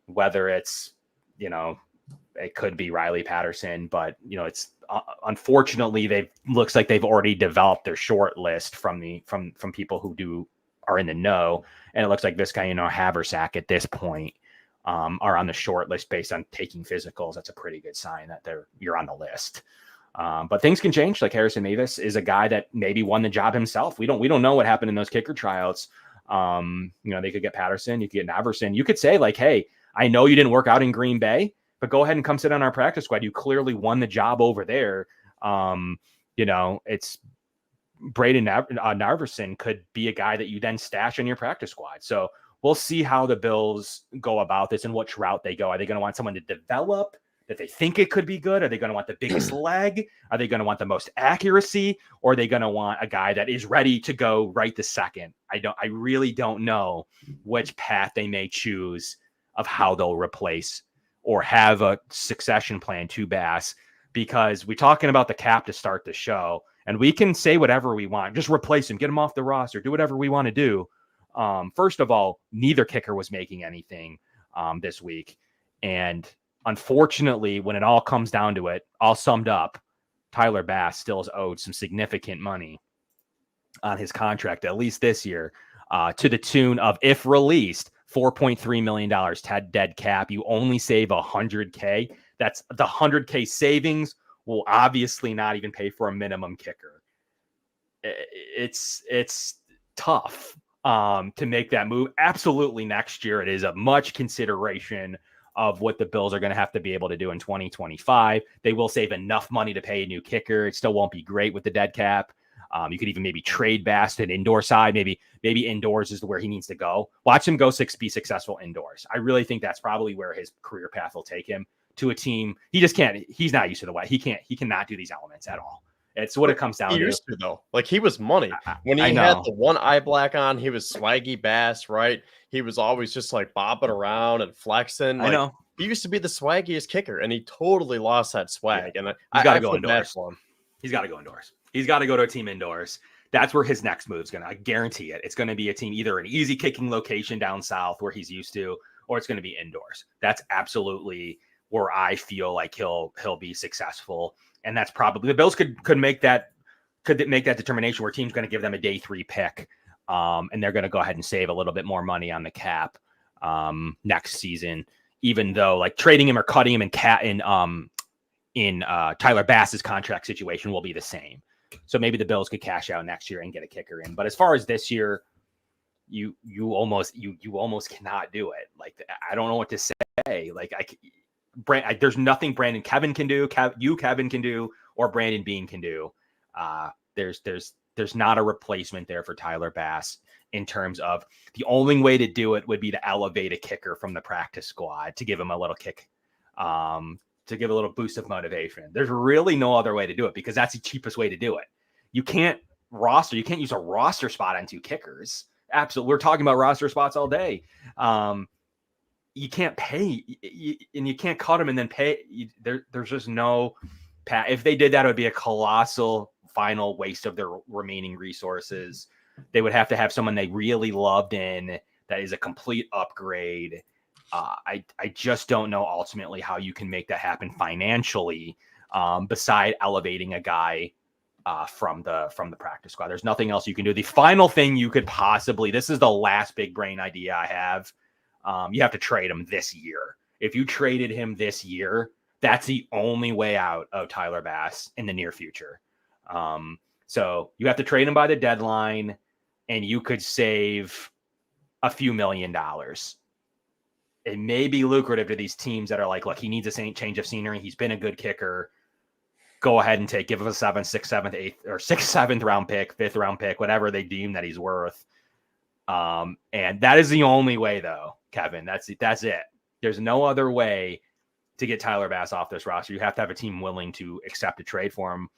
whether it's, it could be Riley Patterson, but it's unfortunately looks like they've already developed their short list from people who are in the know, and it looks like Vizcaino, Haversack at this point are on the short list based on taking physicals. That's a pretty good sign that you're on the list. But things can change. Like Harrison Mavis is a guy that maybe won the job himself. We don't know what happened in those kicker tryouts. They could get Patterson, you could get Naverson. You could say like, hey, I know you didn't work out in Green Bay, but go ahead and come sit on our practice squad. You clearly won the job over there. It's Braden Naverson could be a guy that you then stash in your practice squad. So we'll see how the Bills go about this and which route they go. Are they going to want someone to develop that they think it could be good? Are they going to want the biggest leg? Are they going to want the most accuracy? Or are they going to want a guy that is ready to go right this second? I really don't know which path they may choose of how they'll replace or have a succession plan to Bass, because we're talking about the cap to start the show, and we can say whatever we want. Just replace him, get him off the roster, do whatever we want to do. First of all, neither kicker was making anything this week. And unfortunately, when it all comes down to it, all summed up, Tyler Bass still is owed some significant money on his contract, at least this year, to the tune of, if released, $4.3 million dead cap. You only save $100K. That's the $100K savings will obviously not even pay for a minimum kicker. It's tough to make that move. Absolutely, next year it is a much consideration of what the Bills are going to have to be able to do in 2025. They will save enough money to pay a new kicker. It still won't be great with the dead cap. You could even maybe trade Bass to an indoor side. Maybe indoors is where he needs to go. Watch him be successful indoors. I really think that's probably where his career path will take him, to a team. He just can't. He's not used to the way. He cannot do these elements at all. It's what it comes down to. He used to, though. Like, he was money. When he had the one eye black on, he was swaggy Bass, right? He was always just like bopping around and flexing. Like, I know. He used to be the swaggiest kicker, and he totally lost that swag. Yeah. And he's got to go indoors. He's got to go indoors. He's got to go to a team indoors. That's where his next move is going to, I guarantee it. It's going to be a team, either an easy kicking location down south where he's used to, or it's going to be indoors. That's absolutely where I feel like he'll be successful. And that's probably, the Bills could make that determination where team's going to give them a day 3 pick. And they're going to go ahead and save a little bit more money on the cap next season, even though like trading him or cutting him in Tyler Bass's contract situation will be the same. So maybe the Bills could cash out next year and get a kicker in. But as far as this year, you almost cannot do it. Like, I don't know what to say. Like, there's nothing Kevin can do, Kevin can do, or Brandon Beane can do. There's not a replacement there for Tyler Bass, in terms of the only way to do it would be to elevate a kicker from the practice squad to give him a little kick, to give a little boost of motivation. There's really no other way to do it, because that's the cheapest way to do it. You can't use a roster spot on 2 kickers. Absolutely. We're talking about roster spots all day. You can't pay, and you can't cut them and then pay. There's just no path. If they did that, it would be a colossal final waste of their remaining resources. They would have to have someone they really loved in that is a complete upgrade. I just don't know ultimately how you can make that happen financially, beside elevating a guy from the practice squad. There's nothing else you can do. The final thing you could possibly, this is the last big brain idea I have. You have to trade him this year. If you traded him this year, that's the only way out of Tyler Bass in the near future. So you have to trade him by the deadline, and you could save a few $1 million. It may be lucrative to these teams that are like, look, he needs a change of scenery. He's been a good kicker. Go ahead and give him a 7th, 6th, 7th, 8th, or 6th, 7th round pick, 5th round pick, whatever they deem that he's worth. And that is the only way, though, Kevin. That's it. There's no other way to get Tyler Bass off this roster. You have to have a team willing to accept a trade for him.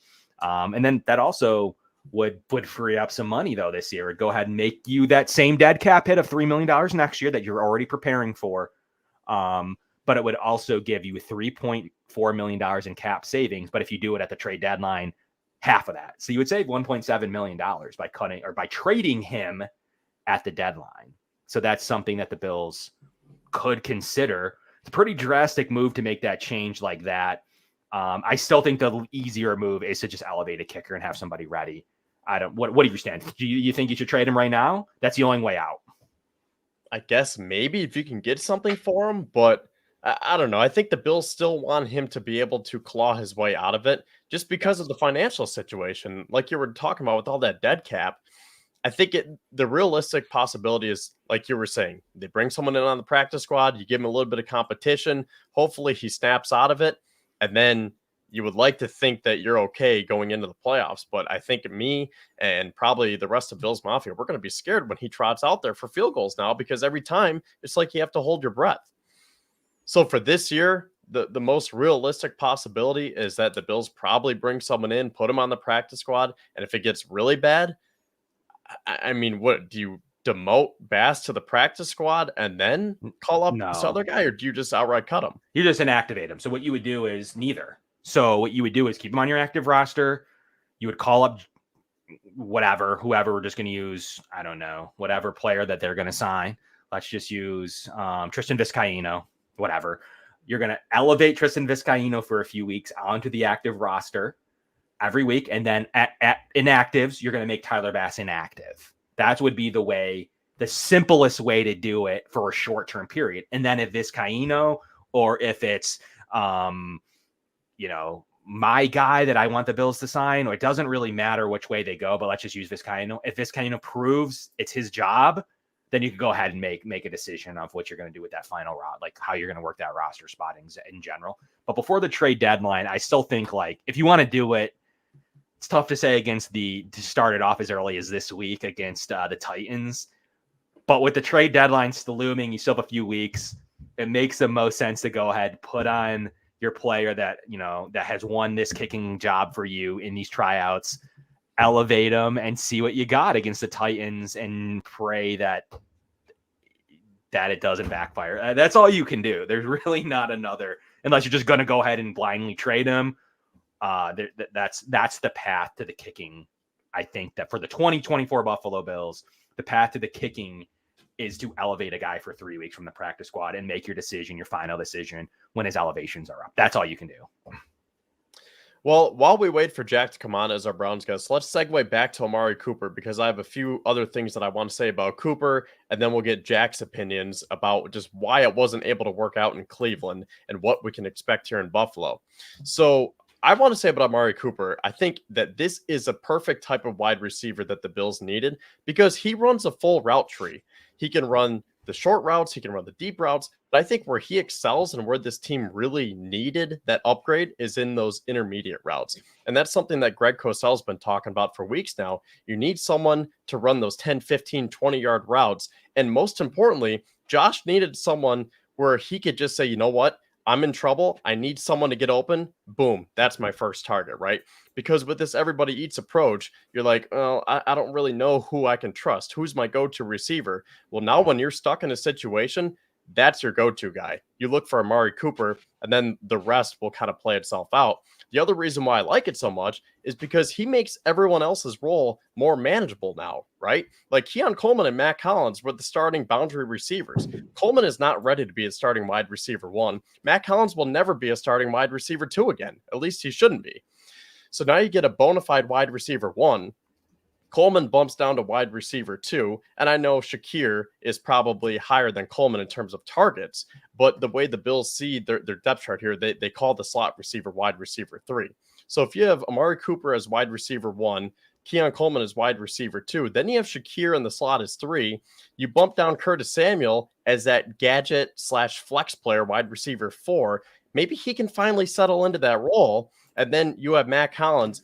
And then that also would free up some money, though, this year. It'd go ahead and make you that same dead cap hit of $3 million next year that you're already preparing for. But it would also give you $4 million in cap savings. But if you do it at the trade deadline, half of that. So you would save $1.7 million by cutting or by trading him at the deadline. So that's something that the Bills could consider. It's a pretty drastic move to make that change like that. I still think the easier move is to just elevate a kicker and have somebody ready. What do you stand? Do you think you should trade him right now? That's the only way out. I guess maybe if you can get something for him, but I don't know. I think the Bills still want him to be able to claw his way out of it just because of the financial situation. Like you were talking about with all that dead cap, I think the realistic possibility is, like you were saying, they bring someone in on the practice squad, you give him a little bit of competition, hopefully he snaps out of it, and then you would like to think that you're okay going into the playoffs. But I think me and probably the rest of Bills Mafia, we're going to be scared when he trots out there for field goals now, because every time it's like you have to hold your breath. So for this year, the most realistic possibility is that the Bills probably bring someone in, put him on the practice squad, and if it gets really bad, I mean, what do you demote Bass to the practice squad and then call up this other guy, or do you just outright cut him? You just inactivate him. So what you would do is neither. So what you would do is keep him on your active roster. You would call up whoever we're just going to use. I don't know, whatever player that they're going to sign. Let's just use Tristan Vizcaino, whatever. You're going to elevate Tristan Vizcaino for a few weeks onto the active roster every week. And then at inactives, you're going to make Tyler Bass inactive. That would be the simplest way to do it for a short-term period. And then if Vizcaino, or if it's, my guy that I want the Bills to sign, or it doesn't really matter which way they go, but let's just use Vizcaino. If Vizcaino proves it's his job, then you can go ahead and make a decision of what you're going to do with that final route, like how you're going to work that roster spotting in general. But before the trade deadline, I still think, like, if you want to do it, it's tough to say to start it off as early as this week against the Titans. But with the trade deadline still looming, you still have a few weeks. It makes the most sense to go ahead, put on your player that has won this kicking job for you in these tryouts, elevate them, and see what you got against the Titans, and pray that it doesn't backfire. That's all you can do. There's really not another, unless you're just going to go ahead and blindly trade him. That's the path to the kicking. I think that for the 2024 Buffalo Bills, the path to the kicking is to elevate a guy for 3 weeks from the practice squad and make your final decision when his elevations are up. That's all you can do. Well, while we wait for Jack to come on as our Browns guest, let's segue back to Amari Cooper, because I have a few other things that I want to say about Cooper, and then we'll get Jack's opinions about just why it wasn't able to work out in Cleveland and what we can expect here in Buffalo. So I want to say about Amari Cooper, I think that this is a perfect type of wide receiver that the Bills needed, because he runs a full route tree. He can run the short routes, he can run the deep routes, but I think where he excels and where this team really needed that upgrade is in those intermediate routes. And that's something that Greg Cosell's been talking about for weeks now. You need someone to run those 10, 15, 20-yard routes. And most importantly, Josh needed someone where he could just say, you know what? I'm in trouble. I need someone to get open. Boom. That's my first target, right? Because with this everybody eats approach, you're like, oh, I don't really know who I can trust. Who's my go-to receiver? Well, now when you're stuck in a situation, that's your go-to guy. You look for Amari Cooper, and then the rest will kind of play itself out. The other reason why I like it so much is because he makes everyone else's role more manageable now, right? Like Keon Coleman and Matt Collins were the starting boundary receivers. Coleman is not ready to be a starting wide receiver 1. Matt Collins will never be a starting wide receiver 2 again. At least he shouldn't be. So now you get a bona fide wide receiver 1. Coleman bumps down to wide receiver 2, and I know Shakir is probably higher than Coleman in terms of targets, but the way the Bills see their depth chart here, they call the slot receiver wide receiver 3. So if you have Amari Cooper as wide receiver 1, Keon Coleman as wide receiver 2, then you have Shakir in the slot as 3, you bump down Curtis Samuel as that gadget / flex player wide receiver 4, maybe he can finally settle into that role, and then you have Matt Collins,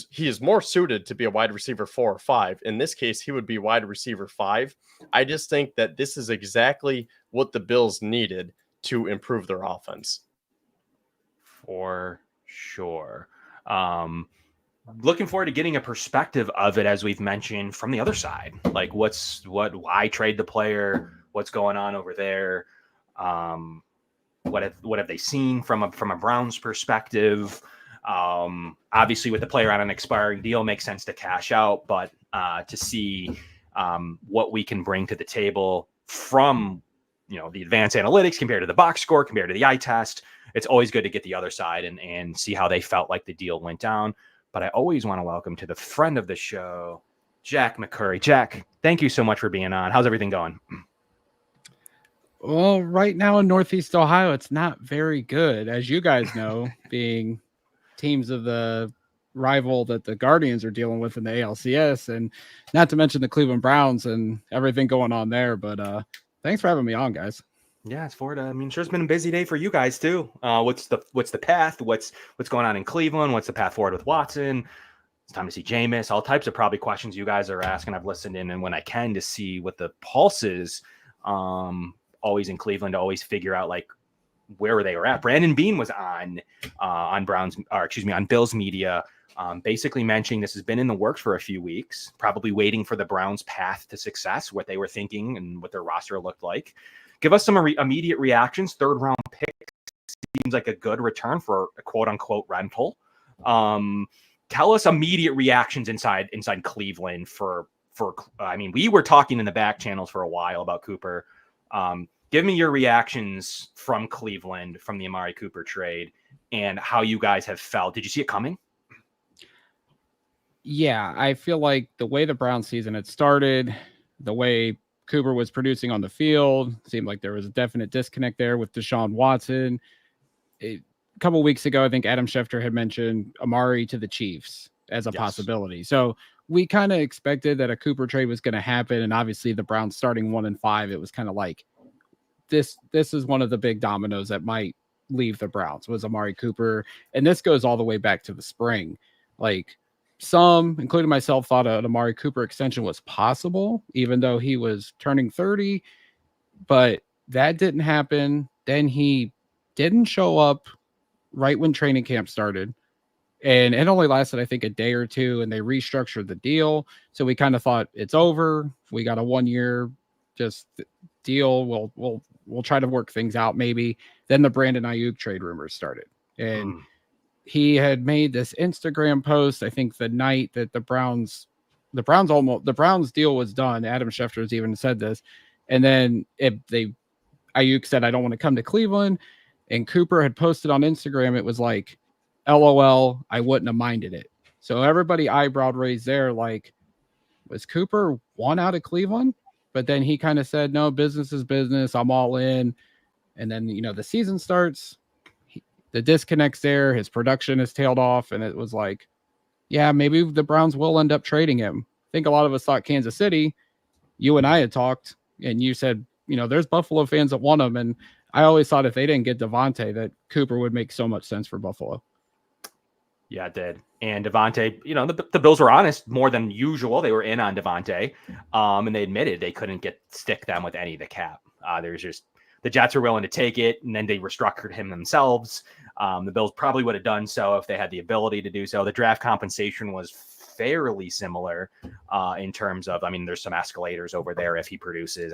he is more suited to be a wide receiver 4 or 5. In this case, he would be wide receiver 5. I just think that this is exactly what the Bills needed to improve their offense. For sure. Looking forward to getting a perspective of it, as we've mentioned, from the other side. Like why trade the player? What's going on over there? What have they seen from a Browns perspective? Obviously, with the player on an expiring deal, makes sense to cash out, but to see what we can bring to the table from the advanced analytics compared to the box score, compared to the eye test, it's always good to get the other side and see how they felt like the deal went down. But I always want to welcome to the friend of the show, Jack McCurry. Jack, thank you so much for being on. How's everything going? Well, right now in Northeast Ohio, it's not very good, as you guys know, being teams of the rival that the Guardians are dealing with in the ALCS, and not to mention the Cleveland Browns and everything going on there. But thanks for having me on, guys. Yeah, it's forward. I mean, sure, it's been a busy day for you guys too. What's the path? What's going on in Cleveland? What's the path forward with Watson? It's time to see Jameis. All types of probably questions you guys are asking. I've listened in, and when I can, to see what the pulse is. Always in Cleveland to always figure out like where they were at. Brandon Beane was on Bills media, basically mentioning this has been in the works for a few weeks, probably waiting for the Browns' path to success, what they were thinking and what their roster looked like. Give us some immediate reactions. 3rd round pick seems like a good return for a quote unquote rental. Tell us immediate reactions inside Cleveland for I mean, we were talking in the back channels for a while about Cooper. Give me your reactions from Cleveland, from the Amari Cooper trade, and how you guys have felt. Did you see it coming? Yeah, I feel like the way the Browns season had started, the way Cooper was producing on the field, seemed like there was a definite disconnect there with Deshaun Watson. A couple of weeks ago, I think Adam Schefter had mentioned Amari to the Chiefs as a possibility. So we kind of expected that a Cooper trade was going to happen. And obviously the Browns starting 1-5, it was kind of like, this is one of the big dominoes that might leave the Browns, was Amari Cooper. And this goes all the way back to the spring. Like, some, including myself, thought an Amari Cooper extension was possible, even though he was turning 30, but that didn't happen. Then he didn't show up right when training camp started, and it only lasted, I think, a day or two, and they restructured the deal. So we kind of thought it's over. We got a 1-year just deal. We'll try to work things out maybe. Then the Brandon Ayuk trade rumors started, and he had made this Instagram post, I think the night that the Browns deal was done. Adam Schefter's even said this. And then Ayuk said, I don't want to come to Cleveland. And Cooper had posted on Instagram, it was like, LOL, I wouldn't have minded it. So everybody eyebrow raised there, like, was Cooper one out of Cleveland? But then he kind of said, no, business is business. I'm all in. And then, the season starts. The disconnect's there. His production has tailed off. And it was like, yeah, maybe the Browns will end up trading him. I think a lot of us thought Kansas City. You and I had talked, and you said, there's Buffalo fans that want him. And I always thought if they didn't get Devontae, that Cooper would make so much sense for Buffalo. Yeah, it did. And Devontae, the Bills were honest more than usual. They were in on Devontae, and they admitted they couldn't stick them with any of the cap. There's just the Jets were willing to take it, and then they restructured him themselves. The Bills probably would have done so if they had the ability to do so. The draft compensation was fairly similar in terms of, there's some escalators over there if he produces.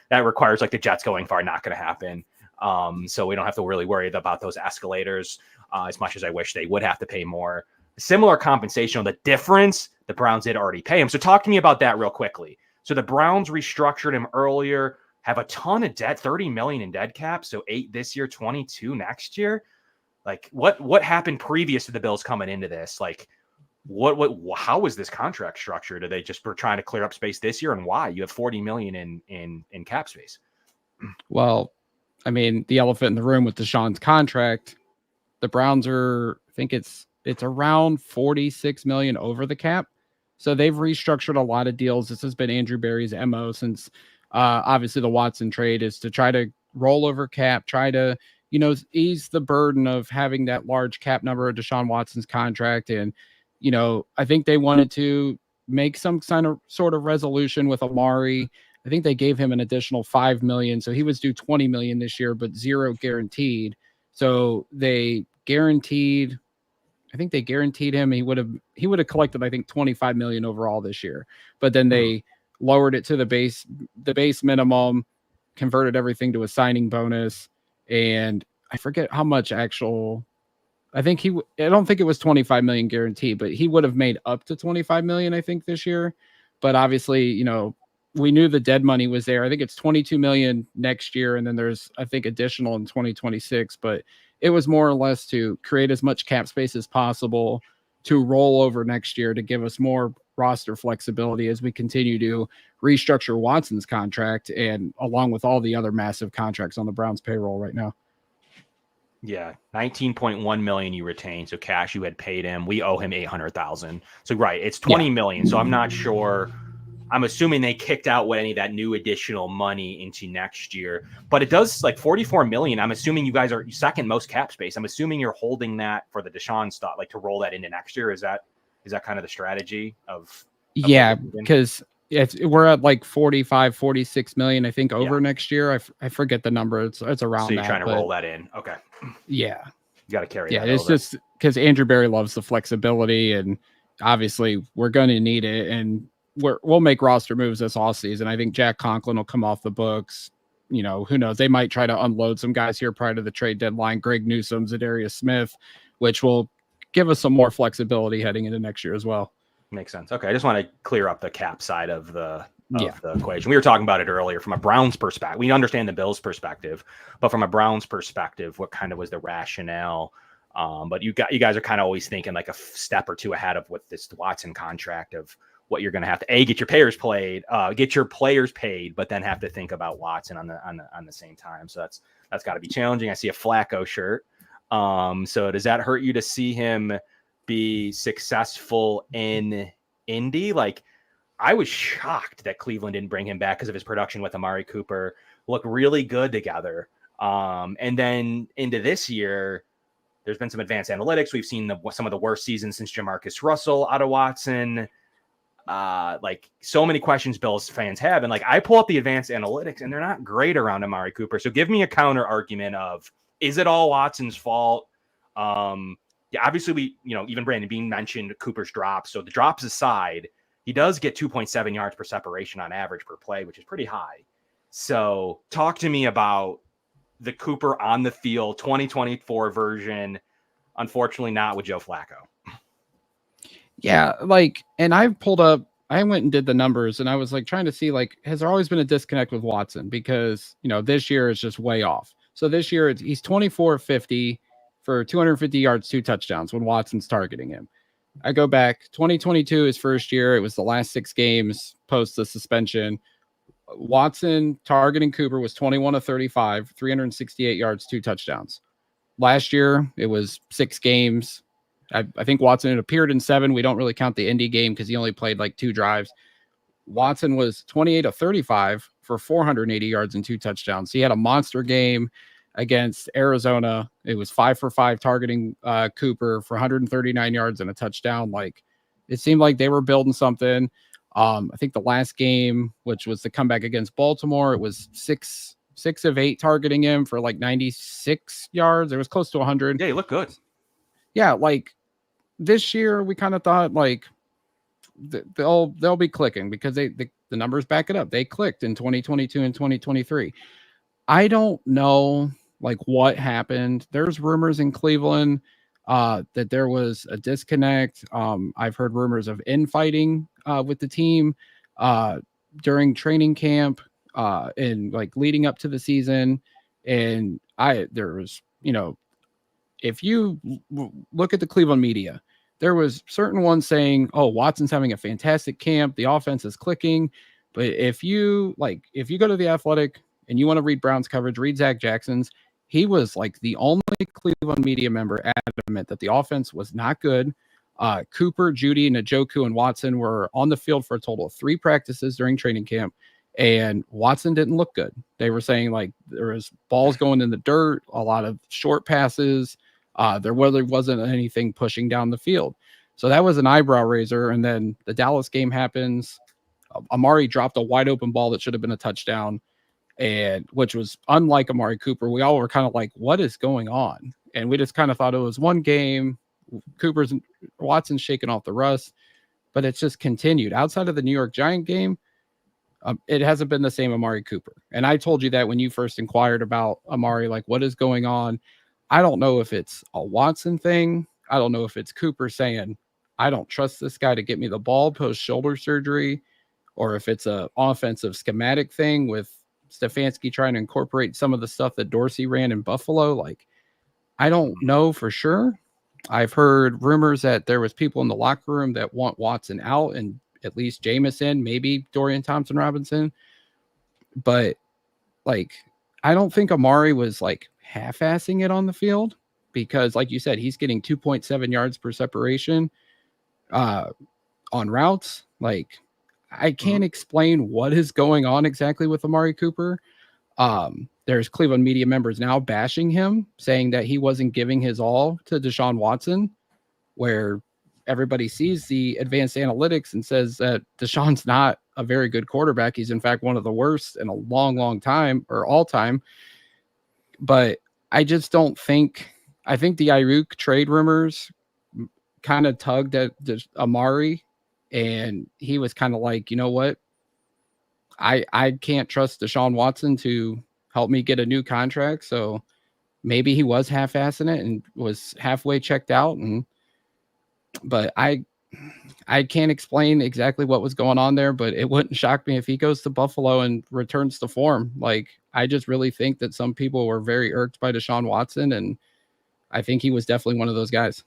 That requires like the Jets going far, not going to happen. So we don't have to really worry about those escalators as much as I wish they would have to pay more. Similar compensation. The difference, the Browns did already pay him. So talk to me about that real quickly. So the Browns restructured him earlier, have a ton of debt, $30 million in dead cap. So 8 this year, 22 next year. Like what happened previous to the Bills coming into this? Like how was this contract structured? Are they just were trying to clear up space this year, and why? You have $40 million in cap space. Well, the elephant in the room with Deshaun's contract, the Browns are, I think it's around $46 million over the cap. So they've restructured a lot of deals. This has been Andrew Berry's MO since obviously the Watson trade, is to try to roll over cap, try to, ease the burden of having that large cap number of Deshaun Watson's contract. And, I think they wanted to make some sort of resolution with Amari. I think they gave him an additional $5 million. So he was due $20 million this year, but $0 guaranteed. So they guaranteed him. He would have collected, I think, $25 million overall this year. But then they lowered it to the base minimum, converted everything to a signing bonus. and I forget how much actual. I don't think it was 25 million guaranteed, but he would have made up to 25 million, I think, this year. But obviously, we knew the dead money was there. I think it's 22 million next year. And then there's, I think, additional in 2026, but it was more or less to create as much cap space as possible to roll over next year to give us more roster flexibility as we continue to restructure Watson's contract and along with all the other massive contracts on the Browns payroll right now. Yeah, 19.1 million you retained. So cash you had paid him. We owe him 800,000. So right, it's 20 million. So I'm not sure. I'm assuming they kicked out any of that new additional money into next year. But it does like 44 million. I'm assuming you guys are second most cap space. I'm assuming you're holding that for the Deshaun stuff, like to roll that into next year. Is that kind of the strategy of yeah, because we're at like 45, 46 million, I think, over next year. I forget the number. It's around. So you're that, trying to roll that in. Okay. Yeah. You got to carry that. Yeah, it's over. Just because Andrew Berry loves the flexibility, and obviously we're going to need it. And we'll make roster moves this offseason. I think Jack Conklin will come off the books. Who knows? They might try to unload some guys here prior to the trade deadline. Greg Newsome, Zadarius Smith, which will give us some more flexibility heading into next year as well. Makes sense. Okay. I just want to clear up the cap side of the equation. We were talking about it earlier from a Browns perspective. We understand the Bills perspective, but from a Browns perspective, what kind of was the rationale? But you guys are kind of always thinking like a step or two ahead of what this Watson contract of what you're going to have to get your players paid, but then have to think about Watson on the same time. So that's got to be challenging. I see a Flacco shirt. So does that hurt you to see him be successful in Indy? Like, I was shocked that Cleveland didn't bring him back because of his production with Amari Cooper. Look really good together. And then into this year, there's been some advanced analytics. We've seen some of the worst seasons since Jamarcus Russell out of Watson. Like so many questions Bills fans have. And like, I pull up the advanced analytics and they're not great around Amari Cooper. So give me a counter argument of, is it all Watson's fault? Yeah, obviously we, even Brandon Bean mentioned Cooper's drops. So the drops aside, he does get 2.7 yards per separation on average per play, which is pretty high. So talk to me about the Cooper on the field 2024 version. Unfortunately, not with Joe Flacco. Yeah, and I went and did the numbers and I was like trying to see, like, has there always been a disconnect with Watson? Because, this year is just way off. So this year he's 24-50 for 250 yards, 2 touchdowns when Watson's targeting him. I go back 2022, his first year. It was the last 6 games post the suspension. Watson targeting Cooper was 21-35, 368 yards, 2 touchdowns. Last year, it was 6 games. I think Watson had appeared in 7. We don't really count the Indy game because he only played like 2 drives. Watson was 28-35 for 480 yards and 2 touchdowns. He had a monster game against Arizona. It was 5 for 5 targeting Cooper for 139 yards and a touchdown. Like, it seemed like they were building something. I think the last game, which was the comeback against Baltimore, it was 6 of 8 targeting him for like 96 yards. It was close to 100. Yeah, he looked good. Yeah, like this year we kind of thought like they'll be clicking because the numbers back it up. They clicked in 2022 and 2023. I don't know like what happened. There's rumors in Cleveland that there was a disconnect. I've heard rumors of infighting with the team during training camp and like leading up to the season. And there was, if you look at the Cleveland media, there was certain ones saying, oh, Watson's having a fantastic camp. The offense is clicking. But if you go to The Athletic and you want to read Browns coverage, read Zach Jackson's. He was like the only Cleveland media member adamant that the offense was not good. Cooper, Judy, Njoku, and Watson were on the field for a total of 3 practices during training camp, and Watson didn't look good. They were saying like there was balls going in the dirt, a lot of short passes. There really wasn't anything pushing down the field. So that was an eyebrow raiser. And then the Dallas game happens. Amari dropped a wide open ball that should have been a touchdown, and which was unlike Amari Cooper. We all were kind of like, what is going on? And we just kind of thought it was one game. Watson's shaking off the rust, but it's just continued. Outside of the New York Giant game, it hasn't been the same Amari Cooper. And I told you that when you first inquired about Amari, like what is going on. I don't know if it's a Watson thing. I don't know if it's Cooper saying, I don't trust this guy to get me the ball post shoulder surgery, or if it's a offensive schematic thing with Stefanski trying to incorporate some of the stuff that Dorsey ran in Buffalo. Like, I don't know for sure. I've heard rumors that there was people in the locker room that want Watson out and at least Jameson, maybe Dorian Thompson-Robinson. But like, I don't think Amari was like half-assing it on the field because like you said, he's getting 2.7 yards per separation on routes. Like, I can't explain what is going on exactly with Amari Cooper. There's Cleveland media members now bashing him, saying that he wasn't giving his all to Deshaun Watson, where everybody sees the advanced analytics and says that Deshaun's not a very good quarterback. He's in fact one of the worst in a long, long time or all time. But I just don't think, I think the Ayuk trade rumors kind of tugged at Amari, and he was kind of like, you know what? I can't trust Deshaun Watson to help me get a new contract. So maybe he was half-assing it and was halfway checked out. But I can't explain exactly what was going on there, but it wouldn't shock me if he goes to Buffalo and returns to form. Like, I just really think that some people were very irked by Deshaun Watson, and I think he was definitely one of those guys.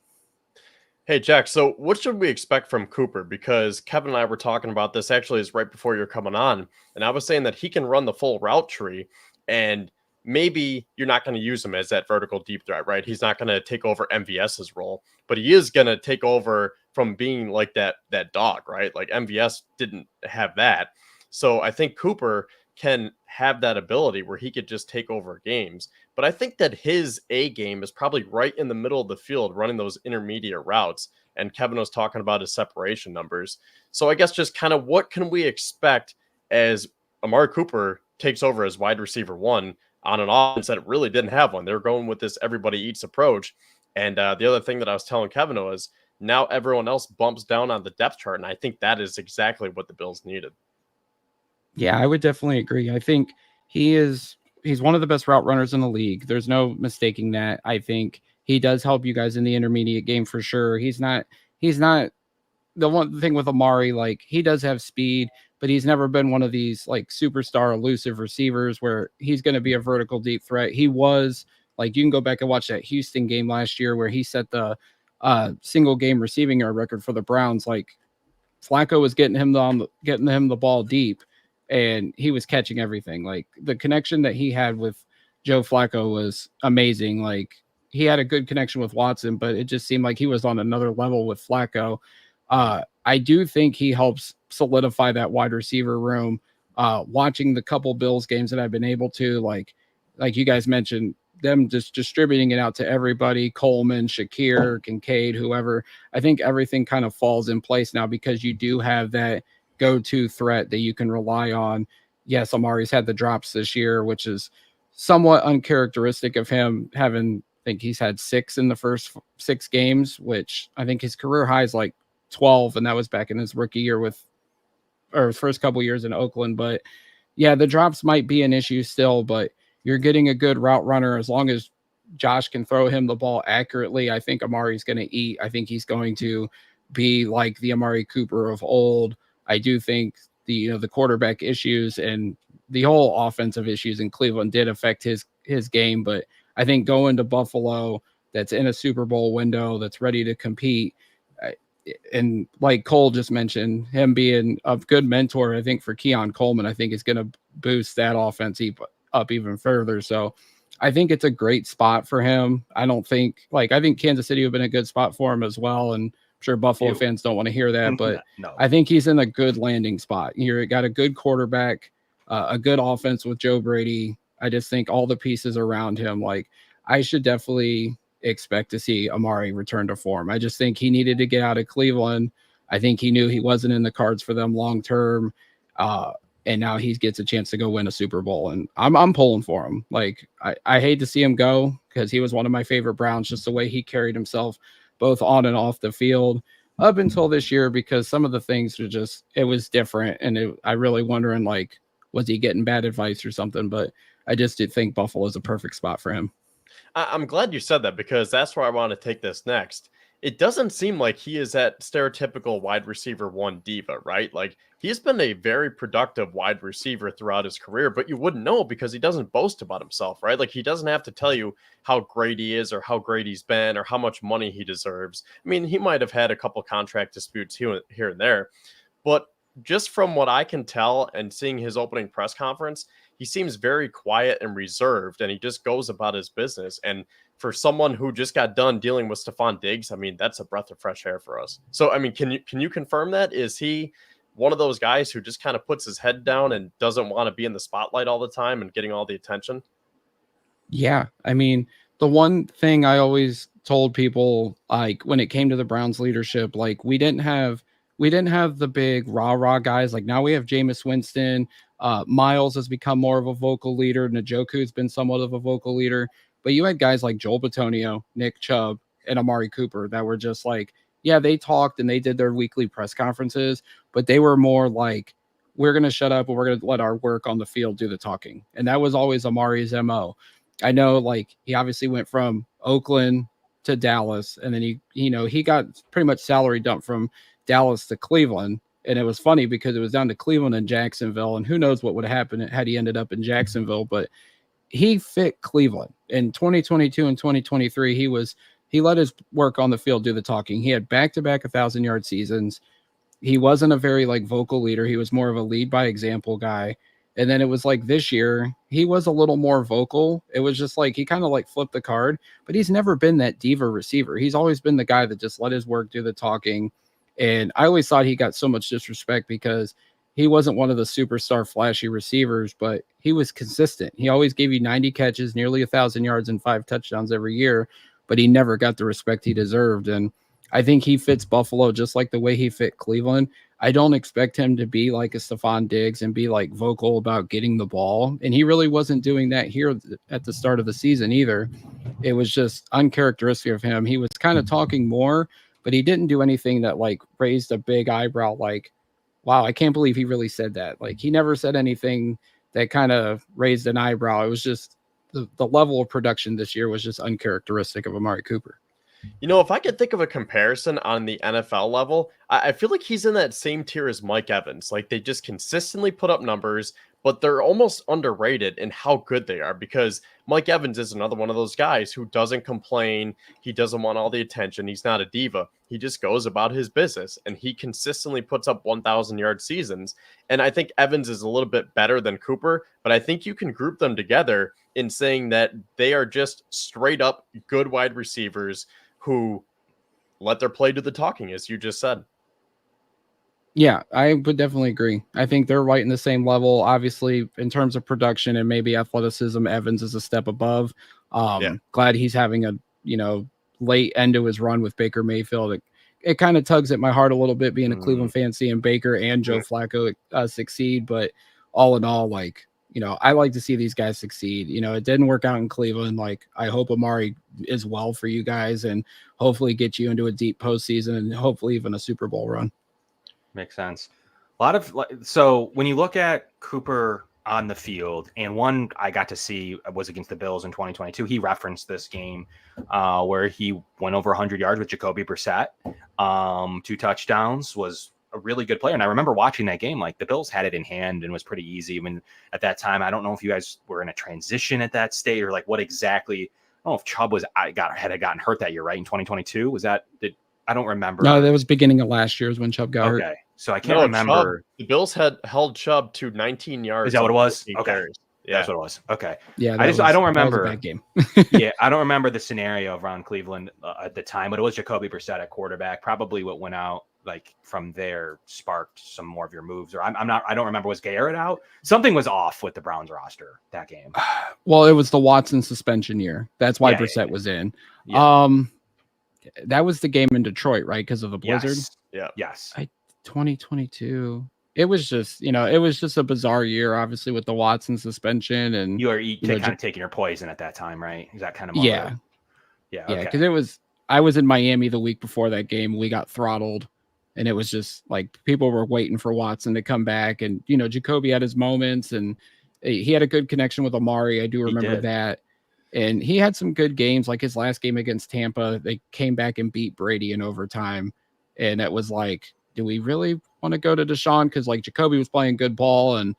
Hey, Jack, so what should we expect from Cooper? Because Kevin and I were talking about this actually is right before you're coming on. And I was saying that he can run the full route tree, and maybe you're not going to use him as that vertical deep threat, right? He's not going to take over MVS's role, but he is going to take over from being like that dog, right? Like MVS didn't have that. So I think Cooper can have that ability where he could just take over games. But I think that his A game is probably right in the middle of the field running those intermediate routes. And Kevin was talking about his separation numbers. So I guess just kind of what can we expect as Amari Cooper takes over as wide receiver one on an offense that really didn't have one? They're going with this everybody eats approach. And the other thing that I was telling Kevin was now everyone else bumps down on the depth chart. And I think that is exactly what the Bills needed. Yeah, I would definitely agree. I think he's one of the best route runners in the league. There's no mistaking that. I think he does help you guys in the intermediate game for sure. He's not the one thing with Amari, like he does have speed, but he's never been one of these like superstar elusive receivers where he's going to be a vertical deep threat. He was like, you can go back and watch that Houston game last year where he set the single game receiving yard record for the Browns. Like Flacco was getting him the ball deep, and he was catching everything. Like the connection that he had with Joe Flacco was amazing. Like he had a good connection with Watson, but it just seemed like he was on another level with Flacco. I do think he helps solidify that wide receiver room. Watching the couple Bills games that I've been able to, like you guys mentioned, them just distributing it out to everybody, Coleman, Shakir, Kincaid, whoever. I think everything kind of falls in place now because you do have that go-to threat that you can rely on. Yes, Amari's had the drops this year, which is somewhat uncharacteristic of him having, I think he's had 6 in the first 6 games, which I think his career high is like 12. And that was back in his rookie year or his first couple years in Oakland. But yeah, the drops might be an issue still, but you're getting a good route runner. As long as Josh can throw him the ball accurately, I think Amari's going to eat. I think he's going to be like the Amari Cooper of old. I do think the quarterback issues and the whole offensive issues in Cleveland did affect his game. But I think going to Buffalo, that's in a Super Bowl window, that's ready to compete, and like Cole just mentioned, him being a good mentor, I think for Keon Coleman, I think is going to boost that offense up even further. So I think it's a great spot for him. I think Kansas City would have been a good spot for him as well. And I'm sure Buffalo fans don't want to hear that, but no. I think he's in a good landing spot. You got a good quarterback, a good offense with Joe Brady. I just think all the pieces around him, like I should definitely expect to see Amari return to form. I just think he needed to get out of Cleveland. I think he knew he wasn't in the cards for them long term. And now he gets a chance to go win a Super Bowl. And I'm pulling for him. Like I hate to see him go because he was one of my favorite Browns, just the way he carried himself both on and off the field up until this year, because some of the things were just, it was different. And I really wondering, like, was he getting bad advice or something? But I just did think Buffalo is a perfect spot for him. I'm glad you said that, because that's where I want to take this next. It doesn't seem like he is that stereotypical wide receiver one diva, right? Like, he's been a very productive wide receiver throughout his career, but you wouldn't know because he doesn't boast about himself, right? Like, he doesn't have to tell you how great he is or how great he's been or how much money he deserves. I mean, he might have had a couple contract disputes here and there, but just from what I can tell and seeing his opening press conference, he seems very quiet and reserved, and he just goes about his business. And for someone who just got done dealing with Stephon Diggs, I mean, that's a breath of fresh air for us. So, I mean, can you confirm that? Is he one of those guys who just kind of puts his head down and doesn't want to be in the spotlight all the time and getting all the attention? Yeah. I mean, the one thing I always told people, like when it came to the Browns leadership, like we didn't have the big rah-rah guys. Like now we have Jameis Winston. Miles has become more of a vocal leader. Njoku's been somewhat of a vocal leader. But you had guys like Joel Bitonio, Nick Chubb, and Amari Cooper that were just like, yeah, they talked and they did their weekly press conferences, but they were more like, we're going to shut up and we're going to let our work on the field do the talking. And that was always Amari's MO. I know, like, he obviously went from Oakland to Dallas, and then he got pretty much salary dumped from Dallas to Cleveland. And it was funny because it was down to Cleveland and Jacksonville, and who knows what would have happened had he ended up in Jacksonville. But he fit Cleveland in 2022 and 2023. He let his work on the field do the talking. He had back-to-back 1,000-yard seasons. He wasn't a very like vocal leader. He was more of a lead by example guy. And then it was like this year, he was a little more vocal. It was just like he kind of like flipped the card, but he's never been that diva receiver. He's always been the guy that just let his work do the talking. And I always thought he got so much disrespect because he wasn't one of the superstar flashy receivers, but he was consistent. He always gave you 90 catches, nearly 1,000 yards and 5 touchdowns every year, but he never got the respect he deserved. And I think he fits Buffalo just like the way he fit Cleveland. I don't expect him to be like a Stephon Diggs and be like vocal about getting the ball. And he really wasn't doing that here at the start of the season either. It was just uncharacteristic of him. He was kind of talking more, but he didn't do anything that like raised a big eyebrow. Like, wow, I can't believe he really said that. Like, he never said anything that kind of raised an eyebrow. It was just the level of production this year was just uncharacteristic of Amari Cooper. You know, if I could think of a comparison on the NFL level, I feel like he's in that same tier as Mike Evans. Like, they just consistently put up numbers, but they're almost underrated in how good they are, because Mike Evans is another one of those guys who doesn't complain. He doesn't want all the attention. He's not a diva. He just goes about his business, and he consistently puts up 1,000-yard seasons. And I think Evans is a little bit better than Cooper, but I think you can group them together in saying that they are just straight up good wide receivers who let their play do the talking, as you just said. Yeah, I would definitely agree. I think they're right in the same level. Obviously, in terms of production and maybe athleticism, Evans is a step above. Glad he's having a late end to his run with Baker Mayfield. It kind of tugs at my heart a little bit being a Cleveland fan, seeing Baker and Joe Flacco succeed. But all in all, like, I like to see these guys succeed. It didn't work out in Cleveland. Like, I hope Amari is well for you guys and hopefully get you into a deep postseason and hopefully even a Super Bowl run. Makes sense. So when you look at Cooper on the field, and one I got to see was against the Bills in 2022. He referenced this game where he went over 100 yards with Jacoby Brissett, 2 touchdowns, was a really good player. And I remember watching that game, like the Bills had it in hand and was pretty easy. I mean, at that time, I don't know if you guys were in a transition at that state or like what exactly. I don't know if Chubb had gotten hurt that year, right? In 2022, I don't remember. No, that was beginning of last year is when Chubb got hurt. Okay, so I can't remember. The Bills had held Chubb to 19 yards. Is that what it was? Okay, carries. Yeah, that's what it was. Okay, yeah. I don't remember. That was a bad game. Yeah, I don't remember the scenario around Cleveland at the time, but it was Jacoby Brissett at quarterback. Probably what went out like from there sparked some more of your moves. Or I don't remember. Was Garrett out? Something was off with the Browns roster that game. Well, it was the Watson suspension year. That's why Brissett was in. Yeah. That was the game in Detroit, right? Because of the blizzard. Yes. 2022. It was just, it was just a bizarre year, obviously, with the Watson suspension, and you were kind of taking your poison at that time, right? Is that kind of yeah, okay. Because I was in Miami the week before that game. We got throttled, And it was just like people were waiting for Watson to come back. And, Jacoby had his moments and he had a good connection with Amari. I do remember that. And he had some good games, like his last game against Tampa. They came back and beat Brady in overtime. And it was like, do we really want to go to Deshaun? Because like Jacoby was playing good ball. And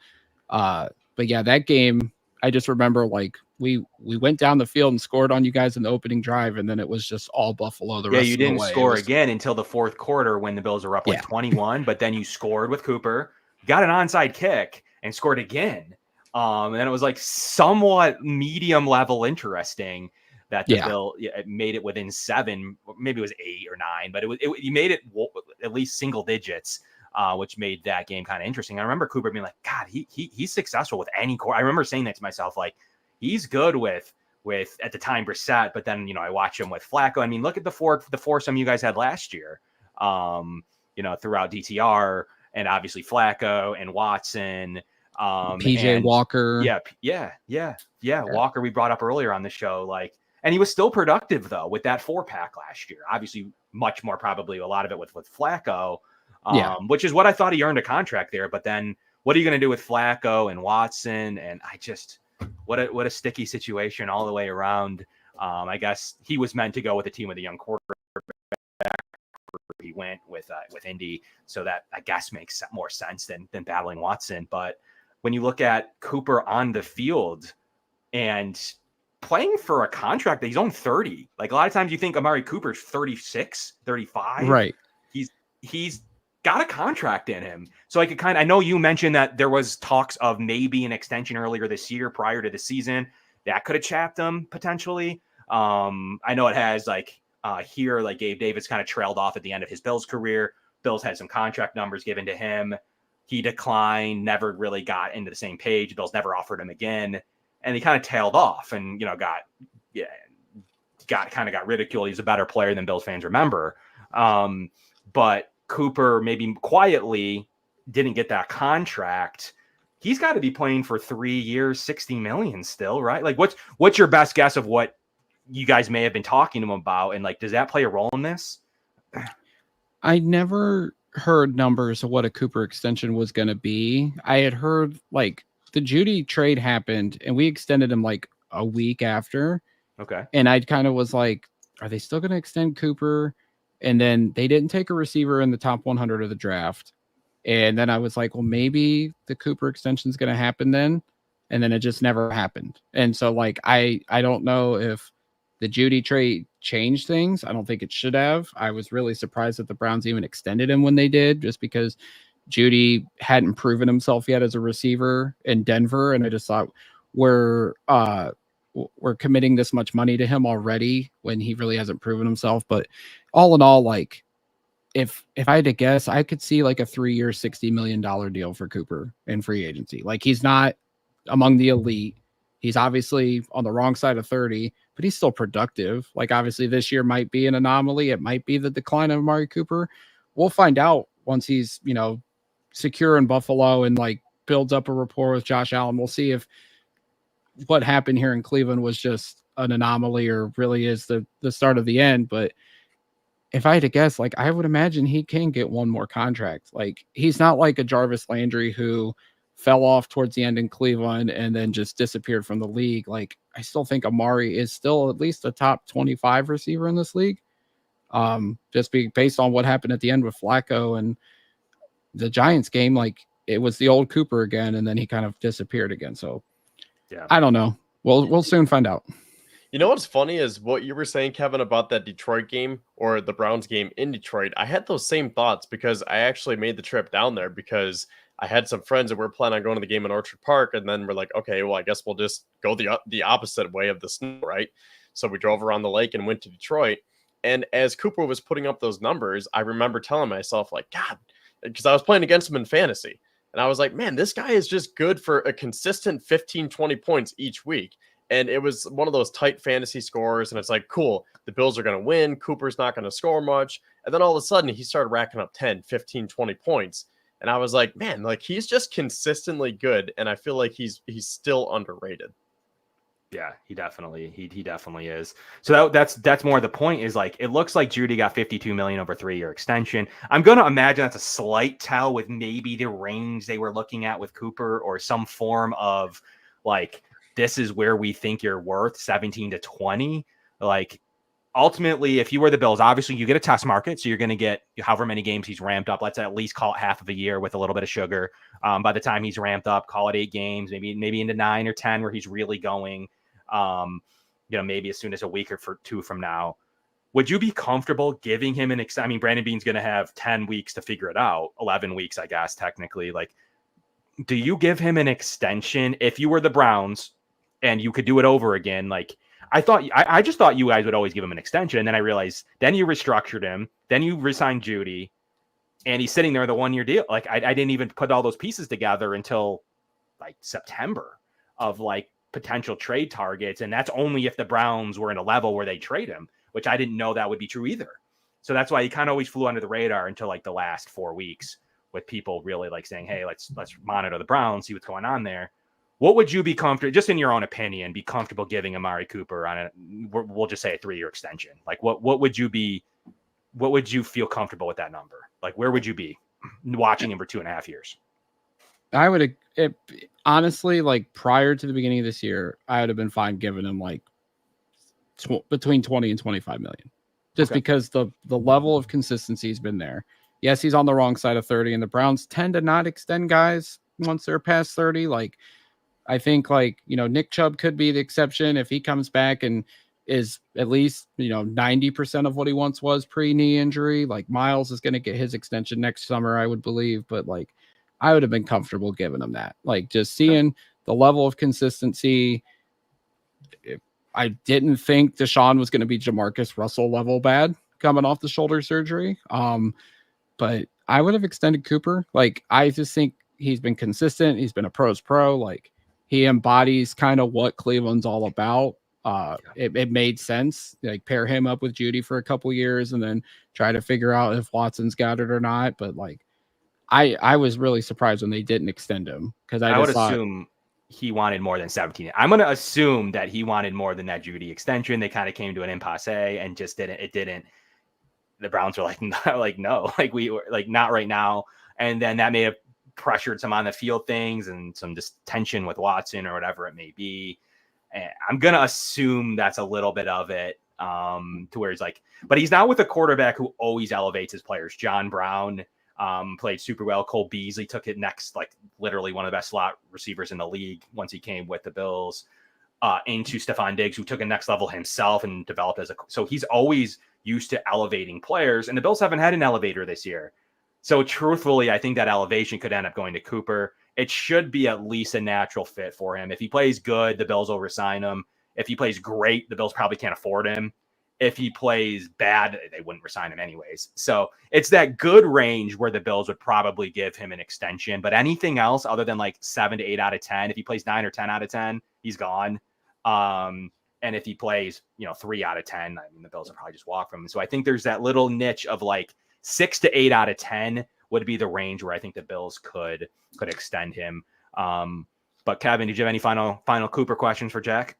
but yeah, that game, I just remember like we went down the field and scored on you guys in the opening drive, and then it was just all Buffalo the rest of the way. Yeah, you didn't score again until the fourth quarter when the Bills were up like 21, but then you scored with Cooper, got an onside kick, and scored again. And then it was like somewhat medium level interesting that the Bill made it within 7, maybe it was 8 or 9, but you made it at least single digits. Which made that game kind of interesting. I remember Cooper being like, God, he's successful with any core. I remember saying that to myself, like, he's good with at the time Brissett, but then, I watch him with Flacco. I mean, look at the foursome you guys had last year, throughout DTR and obviously Flacco and Watson. PJ Walker. Yeah. Walker, we brought up earlier on the show, like, and he was still productive though with that 4-pack last year. Obviously much more probably a lot of it with Flacco. Which is what I thought he earned a contract there. But then what are you going to do with Flacco and Watson? And I just, what a sticky situation all the way around. I guess he was meant to go with a team with a young quarterback. He went with Indy. So that I guess makes more sense than battling Watson. But when you look at Cooper on the field and playing for a contract that he's on 30, like a lot of times you think Amari Cooper's 36, 35. Right. He's got a contract in him. So I know you mentioned that there was talks of maybe an extension earlier this year prior to the season that could have chapped him potentially. I know it has here, like Gabe Davis kind of trailed off at the end of his Bills career. Bills had some contract numbers given to him. He declined, never really got into the same page. Bills never offered him again. And he kind of tailed off and, got ridiculed. He's a better player than Bills fans remember. But Cooper maybe quietly didn't get that contract. He's got to be playing for 3 years, $60 million still, right? Like what's your best guess of what you guys may have been talking to him about? And like, does that play a role in this? I never heard numbers of what a Cooper extension was going to be. I had heard like the Judy trade happened and we extended him like a week after. Okay. And I kind of was like, are they still going to extend Cooper? And then they didn't take a receiver in the top 100 of the draft. And then I was like, well, maybe the Cooper extension is going to happen then. And then it just never happened. And so like, I don't know if the Judy trade changed things. I don't think it should have. I was really surprised that the Browns even extended him when they did, just because Judy hadn't proven himself yet as a receiver in Denver. And I just thought we're committing this much money to him already when he really hasn't proven himself. But all in all, like if I had to guess, I could see like a 3-year, $60 million deal for Cooper in free agency. Like he's not among the elite. He's obviously on the wrong side of 30, but he's still productive. Like obviously this year might be an anomaly. It might be the decline of Amari Cooper. We'll find out once he's, secure in Buffalo and like builds up a rapport with Josh Allen. We'll see if what happened here in Cleveland was just an anomaly or really is the start of the end. But if I had to guess, like I would imagine he can get one more contract. Like he's not like a Jarvis Landry who fell off towards the end in Cleveland and then just disappeared from the league. Like I still think Amari is still at least a top 25 receiver in this league. Just based on what happened at the end with Flacco and the Giants game, like it was the old Cooper again, and then he kind of disappeared again. So yeah, I don't know. We'll soon find out. You know what's funny is what you were saying, Kevin, about that Detroit game or the Browns game in Detroit. I had those same thoughts because I actually made the trip down there because I had some friends that were planning on going to the game in Orchard Park, and then we're like, okay, well, I guess we'll just go the opposite way of the snow, right? So we drove around the lake and went to Detroit. And as Cooper was putting up those numbers, I remember telling myself, like, God, because I was playing against him in fantasy. And I was like, man, this guy is just good for a consistent 15, 20 points each week. And it was one of those tight fantasy scores. And it's like, cool, the Bills are going to win. Cooper's not going to score much. And then all of a sudden he started racking up 10, 15, 20 points. And I was like, man, like he's just consistently good. And I feel like he's still underrated. Yeah, he definitely is. So that's more the point is like it looks like Jeudy got $52 million over 3-year extension. I'm gonna imagine that's a slight tell with maybe the range they were looking at with Cooper or some form of like this is where we think you're worth 17 to 20. Like ultimately, if you were the Bills, obviously you get a test market, so you're going to get however many games he's ramped up. Let's at least call it half of a year with a little bit of sugar. By the time he's ramped up, call it 8 games, maybe into 9 or 10 where he's really going. Maybe as soon as a week or 2 from now. Would you be comfortable giving him I mean, Brandon Beane's going to have 10 weeks to figure it out, 11 weeks, I guess, technically. Like, do you give him an extension if you were the Browns and you could do it over again? Like, I just thought you guys would always give him an extension. And then I realized then you restructured him. Then you resigned Jeudy and he's sitting there with a 1-year deal. Like I didn't even put all those pieces together until like September of like potential trade targets. And that's only if the Browns were in a level where they trade him, which I didn't know that would be true either. So that's why he kind of always flew under the radar until like the last 4 weeks with people really like saying, hey, let's monitor the Browns, see what's going on there. What would you be comfortable, just in your own opinion, be comfortable giving Amari Cooper on we'll just say a 3-year extension? Like what would you feel comfortable with that number? Like where would you be watching him for 2.5 years? I would honestly, like prior to the beginning of this year, I would have been fine giving him like between 20 and 25 million, just because the level of consistency has been there. Yes, he's on the wrong side of 30, and the Browns tend to not extend guys once they're past 30. Like, I think Nick Chubb could be the exception if he comes back and is at least, 90% of what he once was pre-knee injury. Like Miles is going to get his extension next summer, I would believe. But like, I would have been comfortable giving him that. Like just seeing the level of consistency. I didn't think Deshaun was going to be Jamarcus Russell level bad coming off the shoulder surgery. But I would have extended Cooper. Like, I just think he's been consistent. He's been a pro's pro. Like, he embodies kind of what Cleveland's all about. It made sense. Like, pair him up with Jeudy for a couple years and then try to figure out if Watson's got it or not. But, like, I was really surprised when they didn't extend him because I would assume he wanted more than 17. I'm going to assume that he wanted more than that Jeudy extension. They kind of came to an impasse and just didn't. The Browns were like, no, like we were like, not right now. And then that may have pressured some on the field things and some just tension with Watson or whatever it may be. And I'm going to assume that's a little bit of it to where he's like, but he's not with a quarterback who always elevates his players. John Brown played super well. Cole Beasley took it next, like literally one of the best slot receivers in the league once he came with the Bills into Stephon Diggs, who took a next level himself and developed so he's always used to elevating players, and the Bills haven't had an elevator this year. So truthfully, I think that elevation could end up going to Cooper. It should be at least a natural fit for him. If he plays good, the Bills will resign him. If he plays great, the Bills probably can't afford him. If he plays bad, they wouldn't resign him anyways. So it's that good range where the Bills would probably give him an extension, but anything else other than like 7 to 8 out of 10, if he plays 9 or 10 out of 10, he's gone. And if he plays, 3 out of 10, I mean, the Bills will probably just walk from him. So I think there's that little niche of like 6 to 8 out of 10 would be the range where I think the Bills could extend him. But Kevin, did you have any final Cooper questions for Jack?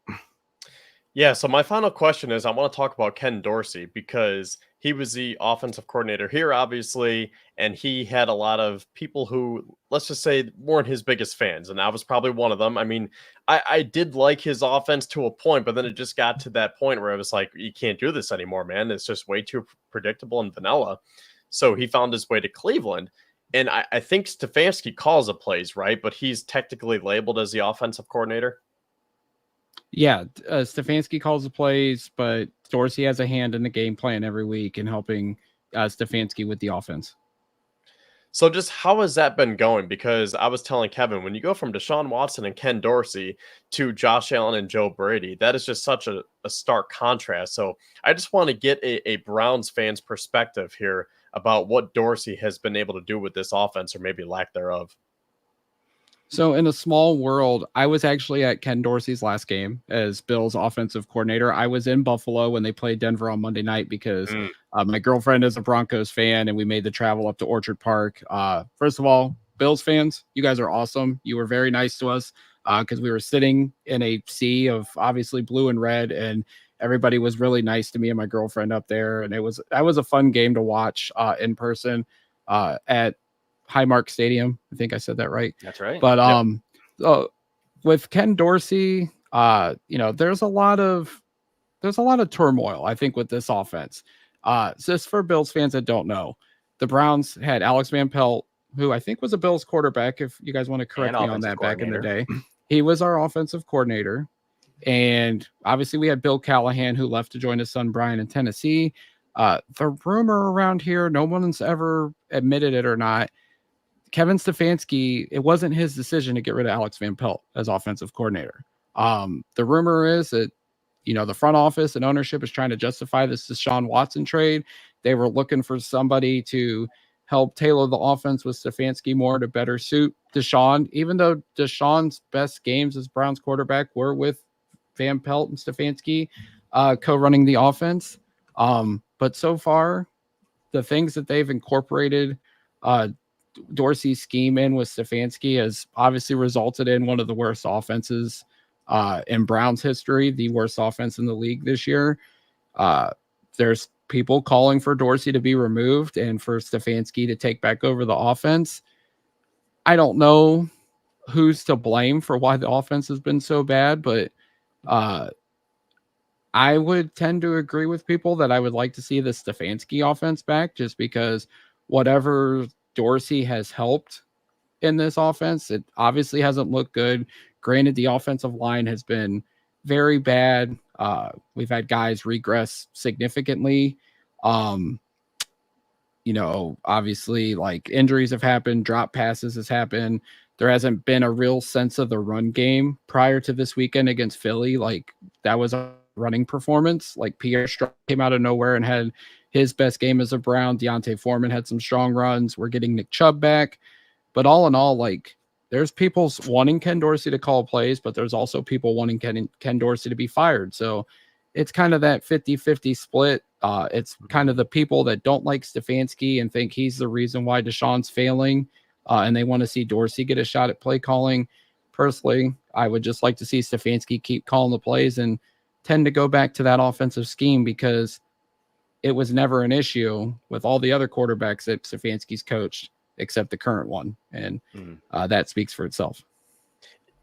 Yeah, so my final question is I want to talk about Ken Dorsey because he was the offensive coordinator here, obviously, and he had a lot of people who, let's just say, weren't his biggest fans, and I was probably one of them. I mean, I did like his offense to a point, but then it just got to that point where I was like, you can't do this anymore, man. It's just way too predictable and vanilla. So he found his way to Cleveland, and I think Stefanski calls the plays, right? But he's technically labeled as the offensive coordinator. Yeah, Stefanski calls the plays, but Dorsey has a hand in the game plan every week and helping Stefanski with the offense. So just how has that been going? Because I was telling Kevin, when you go from Deshaun Watson and Ken Dorsey to Josh Allen and Joe Brady, that is just such a stark contrast. So I just want to get a Browns fan's perspective here about what Dorsey has been able to do with this offense, or maybe lack thereof. So in a small world, I was actually at Ken Dorsey's last game as Bills offensive coordinator. I was in Buffalo when they played Denver on Monday night because my girlfriend is a Broncos fan and we made the travel up to Orchard Park. First of all, Bills fans, you guys are awesome. You were very nice to us. because we were sitting in a sea of obviously blue and red, and everybody was really nice to me and my girlfriend up there. And that was a fun game to watch in person at Highmark Stadium. I think I said that right. That's right. But with Ken Dorsey, there's a lot of turmoil, I think, with this offense. Just for Bills fans that don't know, the Browns had Alex Van Pelt, who I think was a Bills quarterback, if you guys want to correct me on that, back in the day. He was our offensive coordinator. And obviously we had Bill Callahan, who left to join his son Brian in Tennessee. The rumor around here, no one's ever admitted it or not, Kevin Stefanski, it wasn't his decision to get rid of Alex Van Pelt as offensive coordinator. The rumor is that, the front office and ownership is trying to justify this Deshaun Watson trade. They were looking for somebody to help tailor the offense with Stefanski more to better suit Deshaun, even though Deshaun's best games as Browns quarterback were with Van Pelt and Stefanski co-running the offense. But so far, the things that they've incorporated Dorsey's scheme in with Stefanski has obviously resulted in one of the worst offenses in Browns history, the worst offense in the league this year. There's people calling for Dorsey to be removed and for Stefanski to take back over the offense. I don't know who's to blame for why the offense has been so bad, but I would tend to agree with people that I would like to see the Stefanski offense back, just because whatever Dorsey has helped in this offense, it obviously hasn't looked good. Granted, the offensive line has been very bad. We've had guys regress significantly. Obviously, like, injuries have happened, drop passes has happened. There hasn't been a real sense of the run game prior to this weekend against Philly. Like, that was a running performance. Like, Pierre Strong came out of nowhere and had his best game as a Brown. Deontay Foreman had some strong runs. We're getting Nick Chubb back. But all in all, like, there's people wanting Ken Dorsey to call plays, but there's also people wanting Ken Dorsey to be fired. So it's kind of that 50-50 split. It's kind of the people that don't like Stefanski and think he's the reason why Deshaun's failing, and they want to see Dorsey get a shot at play calling. Personally, I would just like to see Stefanski keep calling the plays and tend to go back to that offensive scheme, because it was never an issue with all the other quarterbacks that Stefanski's coached, except the current one. And that speaks for itself.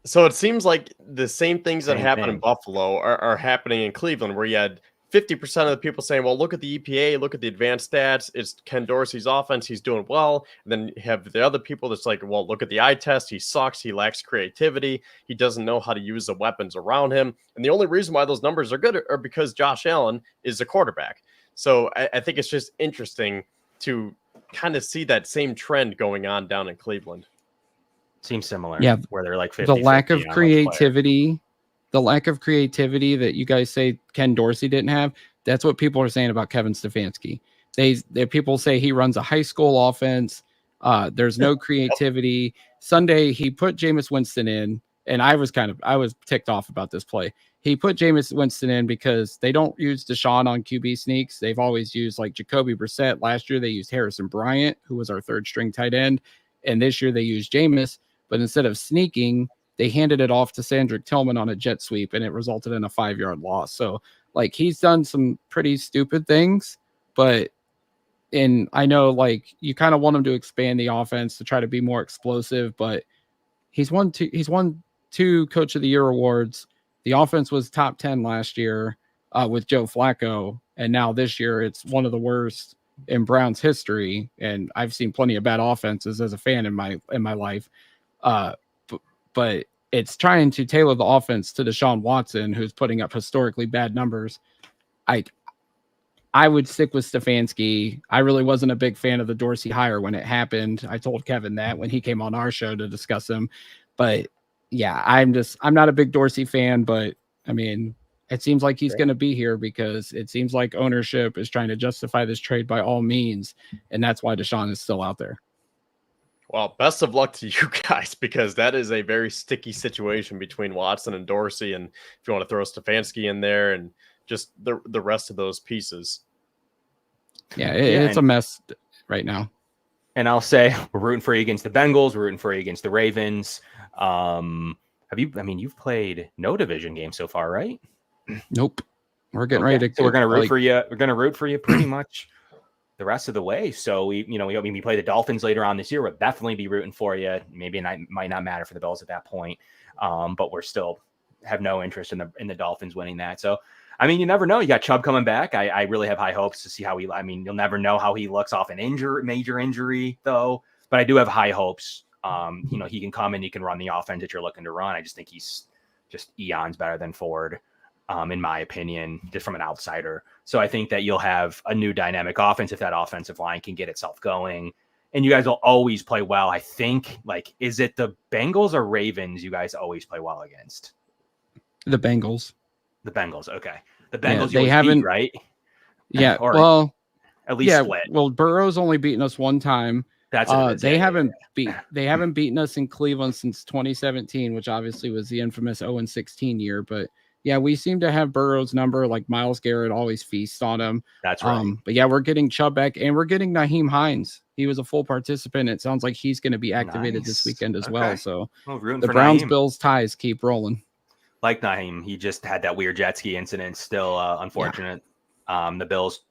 So it seems like the same things that happened in Buffalo are happening in Cleveland, where you had 50% of the people saying, well, look at the EPA, look at the advanced stats. It's Ken Dorsey's offense. He's doing well. And then you have the other people that's like, well, look at the eye test. He sucks. He lacks creativity. He doesn't know how to use the weapons around him. And the only reason why those numbers are good are because Josh Allen is a quarterback. So I think it's just interesting to kind of see that same trend going on down in Cleveland. Seems similar. Yeah. Where they're like 50-50 the lack of creativity that you guys say Ken Dorsey didn't have, that's what people are saying about Kevin Stefanski. People say he runs a high school offense. There's no creativity. Sunday, he put Jameis Winston in, and I was ticked off about this play. He put Jameis Winston in because they don't use Deshaun on QB sneaks. They've always used like Jacoby Brissett. Last year, they used Harrison Bryant, who was our third string tight end. And this year they used Jameis, but instead of sneaking, they handed it off to Sandrick Tillman on a jet sweep, and it resulted in a 5-yard loss. So, like, he's done some pretty stupid things, but I know, like, you kind of want him to expand the offense to try to be more explosive, but he's won two Coach of the Year awards. The offense was top 10 last year with Joe Flacco, and now this year it's one of the worst in Browns history. And I've seen plenty of bad offenses as a fan in my life. But it's trying to tailor the offense to Deshaun Watson, who's putting up historically bad numbers. I would stick with Stefanski. I really wasn't a big fan of the Dorsey hire when it happened. I told Kevin that when he came on our show to discuss him. But yeah, I'm not a big Dorsey fan, but I mean, it seems like he's going to be here because it seems like ownership is trying to justify this trade by all means. And that's why Deshaun is still out there. Well, best of luck to you guys, because that is a very sticky situation between Watson and Dorsey. And if you want to throw Stefanski in there and just the rest of those pieces. Yeah, it's a mess right now. And I'll say we're rooting for you against the Bengals. We're rooting for you against the Ravens. you've played no division game so far, right? Nope. We're getting ready to. So we're going to root for you. We're going to root for you pretty much the rest of the way. So we play the Dolphins later on this year. We'll definitely be rooting for you. Maybe it might not matter for the Bills at that point. But we're still have no interest in the Dolphins winning that. So, I mean, you never know. You got Chubb coming back. I really have high hopes to see how you'll never know how he looks off an major injury though. But I do have high hopes. He can come and he can run the offense that you're looking to run. I just think he's just eons better than Ford. In my opinion, just from an outsider. So I think that you'll have a new dynamic offense if that offensive line can get itself going. And you guys will always play well. I think, is it the Bengals or Ravens you guys always play well against? The Bengals. The Bengals, okay. The Bengals, they haven't, beat, right? Yeah, or at least split. Well, Burrow's only beaten us one time. That's they haven't beaten us in Cleveland since 2017, which obviously was the infamous 0-16 year, but yeah, we seem to have Burrow's number. Like Myles Garrett always feasts on him. That's right. But yeah, we're getting Chubb back, and we're getting Nyheim Hines. He was a full participant. It sounds like he's going to be activated this weekend as well. So the Browns Bills ties keep rolling. Like Nyheim, he just had that weird jet ski incident. Still unfortunate. Yeah. The Bills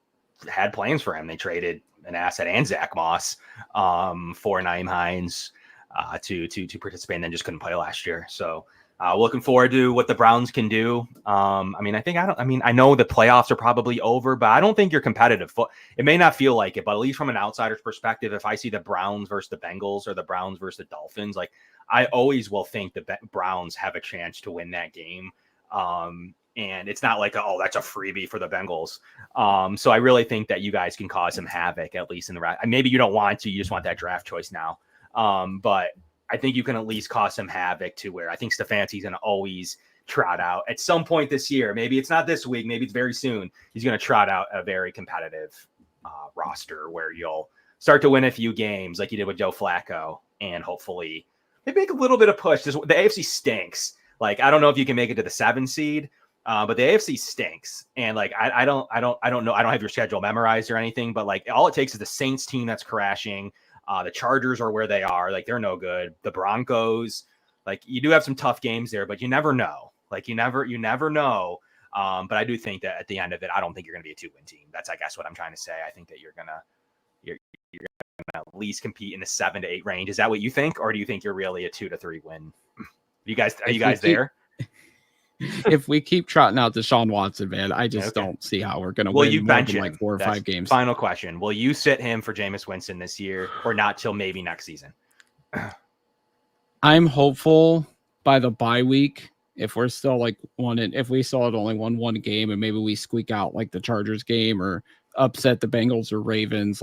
had plans for him. They traded an asset and Zach Moss for Nyheim Hines to participate, and then just couldn't play last year. So. Looking forward to what the Browns can do. I know the playoffs are probably over, but I don't think you're competitive. It may not feel like it, but at least from an outsider's perspective, if I see the Browns versus the Bengals or the Browns versus the Dolphins, I always will think the Browns have a chance to win that game. And it's not like, that's a freebie for the Bengals. So I really think that you guys can cause some havoc, at least in the maybe you don't want to, you just want that draft choice now. But I think you can at least cause some havoc to where I think Stefanski's going to always trot out at some point this year. Maybe it's not this week. Maybe it's very soon. He's going to trot out a very competitive roster where you'll start to win a few games like you did with Joe Flacco and hopefully maybe make a little bit of push. The AFC stinks. I don't know if you can make it to the 7 seed, but the AFC stinks. And I don't know. I don't have your schedule memorized or anything, but all it takes is the Saints team that's crashing. The Chargers are where they are. They're no good. The Broncos, you do have some tough games there, but you never know. You never know. But I do think that at the end of it, I don't think you're going to be a 2-win team. That's, I guess, what I'm trying to say. I think that you're gonna at least compete in the 7 to 8 range. Is that what you think, or do you think you're really a 2 to 3 win? Are you guys there? If we keep trotting out Deshaun Watson, man, I just don't see how we're going to win more than 4 or 5 games. Final question. Will you sit him for Jameis Winston this year or not till maybe next season? I'm hopeful by the bye week, if we're still if we still had only won 1 game and maybe we squeak out the Chargers game or upset the Bengals or Ravens,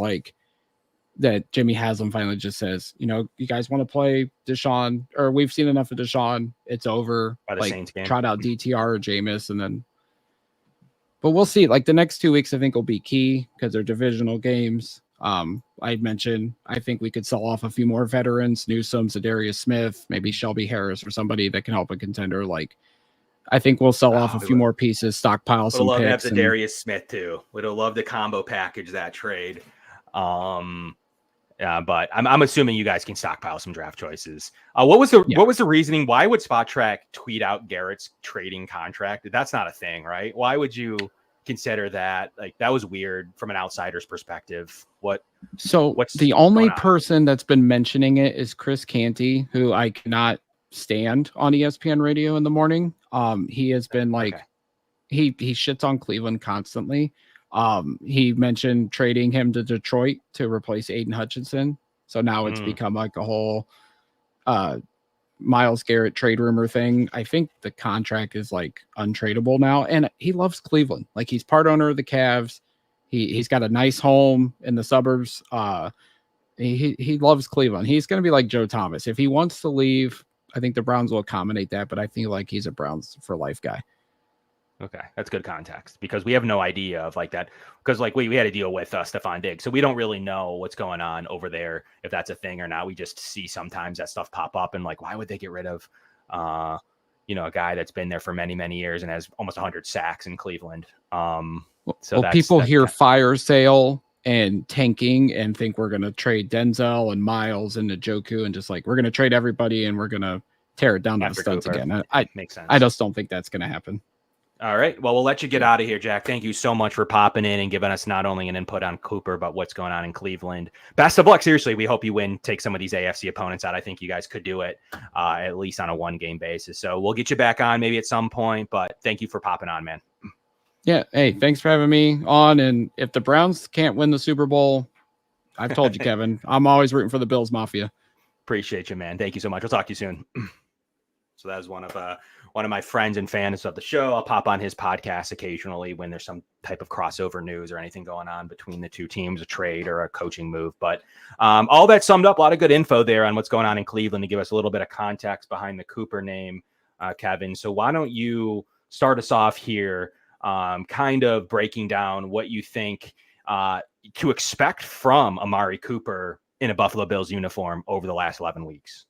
that Jimmy Haslam finally just says, you guys want to play Deshaun, or we've seen enough of Deshaun. It's over. By the Saints game. Trot out DTR or Jameis, and then. But we'll see. The next 2 weeks, I think will be key because they're divisional games. I'd mentioned I think we could sell off a few more veterans, Newsome, Zadarius Smith, maybe Shelby Harris or somebody that can help a contender. I think we'll sell off a few more pieces, stockpile some picks. Would love to have Zadarius Smith too. Would have loved to combo package that trade. But I'm assuming you guys can stockpile some draft choices. What was the reasoning? Why would Spot Track tweet out Garrett's trading contract? That's not a thing, right? Why would you consider that? That was weird from an outsider's perspective. What's the only person that's been mentioning it is Chris Canty, who I cannot stand on ESPN radio in the morning. He has been he shits on Cleveland constantly. He mentioned trading him to Detroit to replace Aiden Hutchinson. So now it's become a whole Myles Garrett trade rumor thing. I think the contract is untradeable now, and he loves Cleveland. He's part owner of the Cavs. He's got a nice home in the suburbs. He loves Cleveland. He's going to be like Joe Thomas. If he wants to leave, I think the Browns will accommodate that, but I feel he's a Browns for life guy. Okay, that's good context because we have no idea of that because we had to deal with Stephon Diggs, so we don't really know what's going on over there, if that's a thing or not. We just see sometimes that stuff pop up and why would they get rid of a guy that's been there for many years and has almost 100 sacks in Cleveland. People hear fire sale and tanking and think we're going to trade Denzel and Miles and Njoku and just we're going to trade everybody and we're going to tear it down to the After studs Cooper. again. Makes sense. I just don't think that's going to happen. All right. Well, we'll let you get out of here, Jack. Thank you so much for popping in and giving us not only an input on Cooper, but what's going on in Cleveland. Best of luck. Seriously, we hope you win, take some of these AFC opponents out. I think you guys could do it, at least on a one-game basis. So we'll get you back on maybe at some point, but thank you for popping on, man. Yeah. Hey, thanks for having me on. And if the Browns can't win the Super Bowl, I've told you, Kevin, I'm always rooting for the Bills Mafia. Appreciate you, man. Thank you so much. We'll talk to you soon. So that was one of my friends and fans of the show. I'll pop on his podcast occasionally when there's some type of crossover news or anything going on between the two teams, a trade or a coaching move. But all that summed up, a lot of good info there on what's going on in Cleveland to give us a little bit of context behind the Cooper name, Kevin. So why don't you start us off here, kind of breaking down what you think to expect from Amari Cooper in a Buffalo Bills uniform over the last 11 weeks?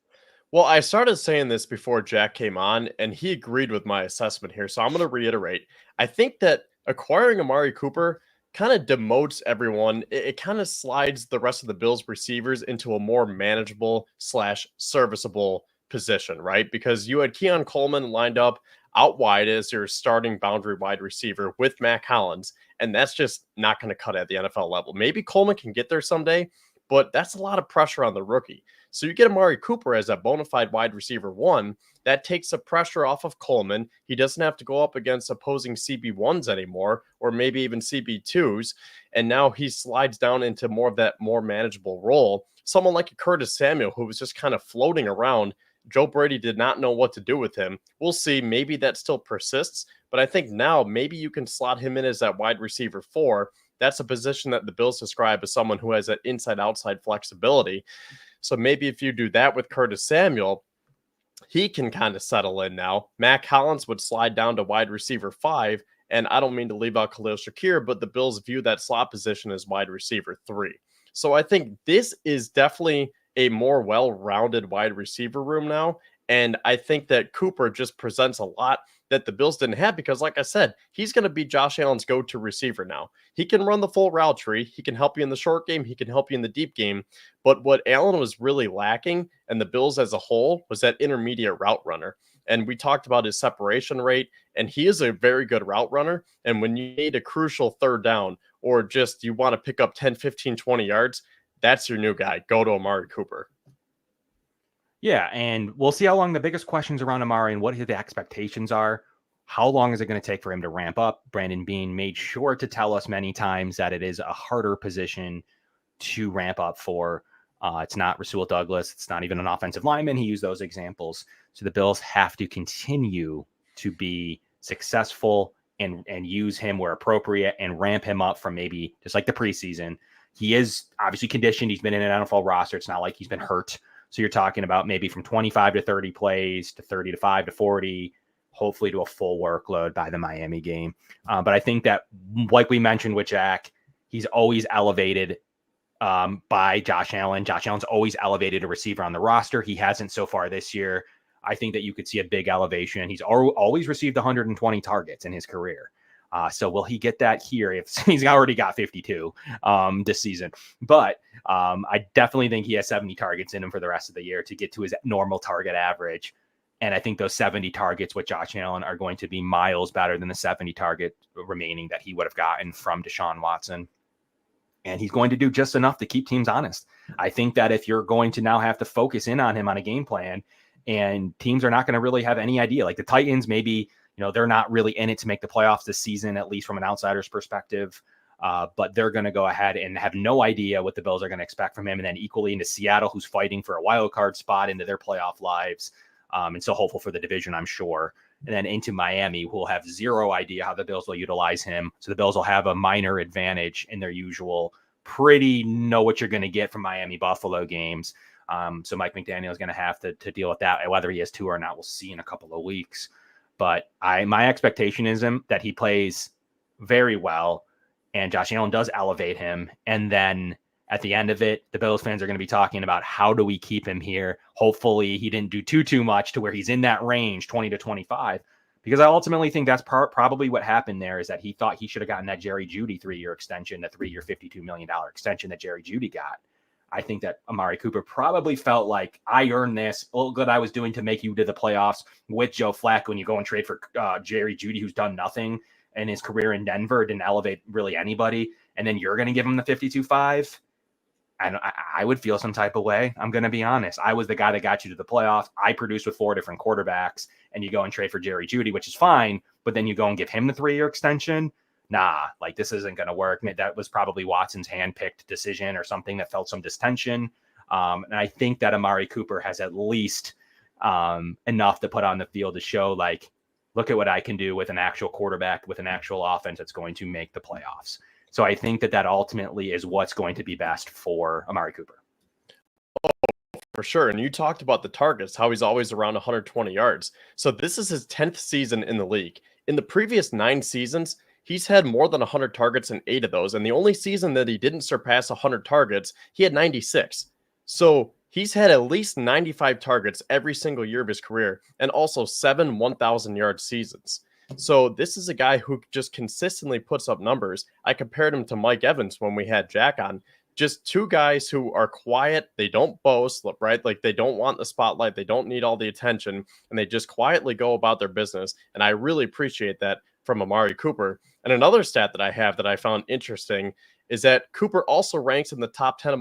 Well, I started saying this before Jack came on, and he agreed with my assessment here. So I'm going to reiterate. I think that acquiring Amari Cooper kind of demotes everyone. It kind of slides the rest of the Bills receivers into a more manageable / serviceable position, right? Because you had Keon Coleman lined up out wide as your starting boundary wide receiver with Matt Collins, and that's just not going to cut at the NFL level. Maybe Coleman can get there someday, but that's a lot of pressure on the rookie. So you get Amari Cooper as a bona fide wide receiver one. That takes the pressure off of Coleman. He doesn't have to go up against opposing CB1s anymore, or maybe even CB2s. And now he slides down into more of that more manageable role. Someone like a Curtis Samuel, who was just kind of floating around. Joe Brady did not know what to do with him. We'll see. Maybe that still persists. But I think now maybe you can slot him in as that wide receiver 4. That's a position that the Bills describe as someone who has that inside-outside flexibility. So maybe if you do that with Curtis Samuel, he can kind of settle in now. Matt Collins would slide down to wide receiver 5. And I don't mean to leave out Khalil Shakir, but the Bills view that slot position as wide receiver 3. So I think this is definitely a more well-rounded wide receiver room now. And I think that Cooper just presents a lot that the Bills didn't have because, like I said, he's going to be Josh Allen's go-to receiver now. He can run the full route tree. He can help you in the short game. He can help you in the deep game. But what Allen was really lacking, and the Bills as a whole, was that intermediate route runner. And we talked about his separation rate, and he is a very good route runner. And when you need a crucial third down or just you want to pick up 10, 15, 20 yards, that's your new guy. Go to Amari Cooper. Yeah, and we'll see how long the biggest questions around Amari and what the expectations are. How long is it going to take for him to ramp up? Brandon Beane made sure to tell us many times that it is a harder position to ramp up for. It's not Rasul Douglas. It's not even an offensive lineman. He used those examples. So the Bills have to continue to be successful and use him where appropriate and ramp him up from maybe just like the preseason. He is obviously conditioned. He's been in an NFL roster. It's not like he's been hurt. So you're talking about maybe from 25 to 30 plays to 30 to 5 to 40, hopefully to a full workload by the Miami game. But I think that, like we mentioned with Jack, he's always elevated by Josh Allen. Josh Allen's always elevated a receiver on the roster. He hasn't so far this year. I think that you could see a big elevation. He's always received 120 targets in his career. So will he get that here? If he's already got 52 this season, but I definitely think he has 70 targets in him for the rest of the year to get to his normal target average. And I think those 70 targets with Josh Allen are going to be miles better than the 70 target remaining that he would have gotten from Deshaun Watson. And he's going to do just enough to keep teams honest. I think that if you're going to now have to focus in on him on a game plan, and teams are not going to really have any idea, like the Titans, maybe, they're not really in it to make the playoffs this season, at least from an outsider's perspective. But they're going to go ahead and have no idea what the Bills are going to expect from him. And then equally into Seattle, who's fighting for a wild card spot into their playoff lives. And so hopeful for the division, I'm sure. And then into Miami, who will have zero idea how the Bills will utilize him. So the Bills will have a minor advantage in their usual pretty know what you're going to get from Miami Buffalo games. So Mike McDaniel is going to have to deal with that. Whether he has two or not, we'll see in a couple of weeks. But my expectation is that he plays very well and Josh Allen does elevate him. And then at the end of it, the Bills fans are going to be talking about how do we keep him here? Hopefully he didn't do too much to where he's in that range, 20 to 25, because I ultimately think that's probably what happened there is that he thought he should have gotten that Jerry Jeudy 3-year extension, the 3-year $52 million extension that Jerry Jeudy got. I think that Amari Cooper probably felt like, I earned this. Look what I was doing to make you to the playoffs with Joe Flacco, when you go and trade for Jerry Jeudy, who's done nothing in his career in Denver, didn't elevate really anybody, and then you're going to give him the 52-5. And I would feel some type of way. I'm going to be honest. I was the guy that got you to the playoffs. I produced with 4 different quarterbacks, and you go and trade for Jerry Jeudy, which is fine, but then you go and give him the 3-year extension. Nah, like, this isn't going to work. That was probably Watson's handpicked decision or something that felt some distension. And I think that Amari Cooper has at least enough to put on the field to show, like, look at what I can do with an actual quarterback, with an actual offense that's going to make the playoffs. So I think that ultimately is what's going to be best for Amari Cooper. Oh, for sure. And you talked about the targets, how he's always around 120 yards. So this is his 10th season in the league. In the previous 9 seasons, he's had more than 100 targets in 8 of those. And the only season that he didn't surpass 100 targets, he had 96. So he's had at least 95 targets every single year of his career, and also 7 1,000-yard seasons. So this is a guy who just consistently puts up numbers. I compared him to Mike Evans when we had Jack on. Just 2 guys who are quiet. They don't boast, right? Like, they don't want the spotlight. They don't need all the attention, and they just quietly go about their business. And I really appreciate that from Amari Cooper. And another stat that I have that I found interesting is that Cooper also ranks in the top 10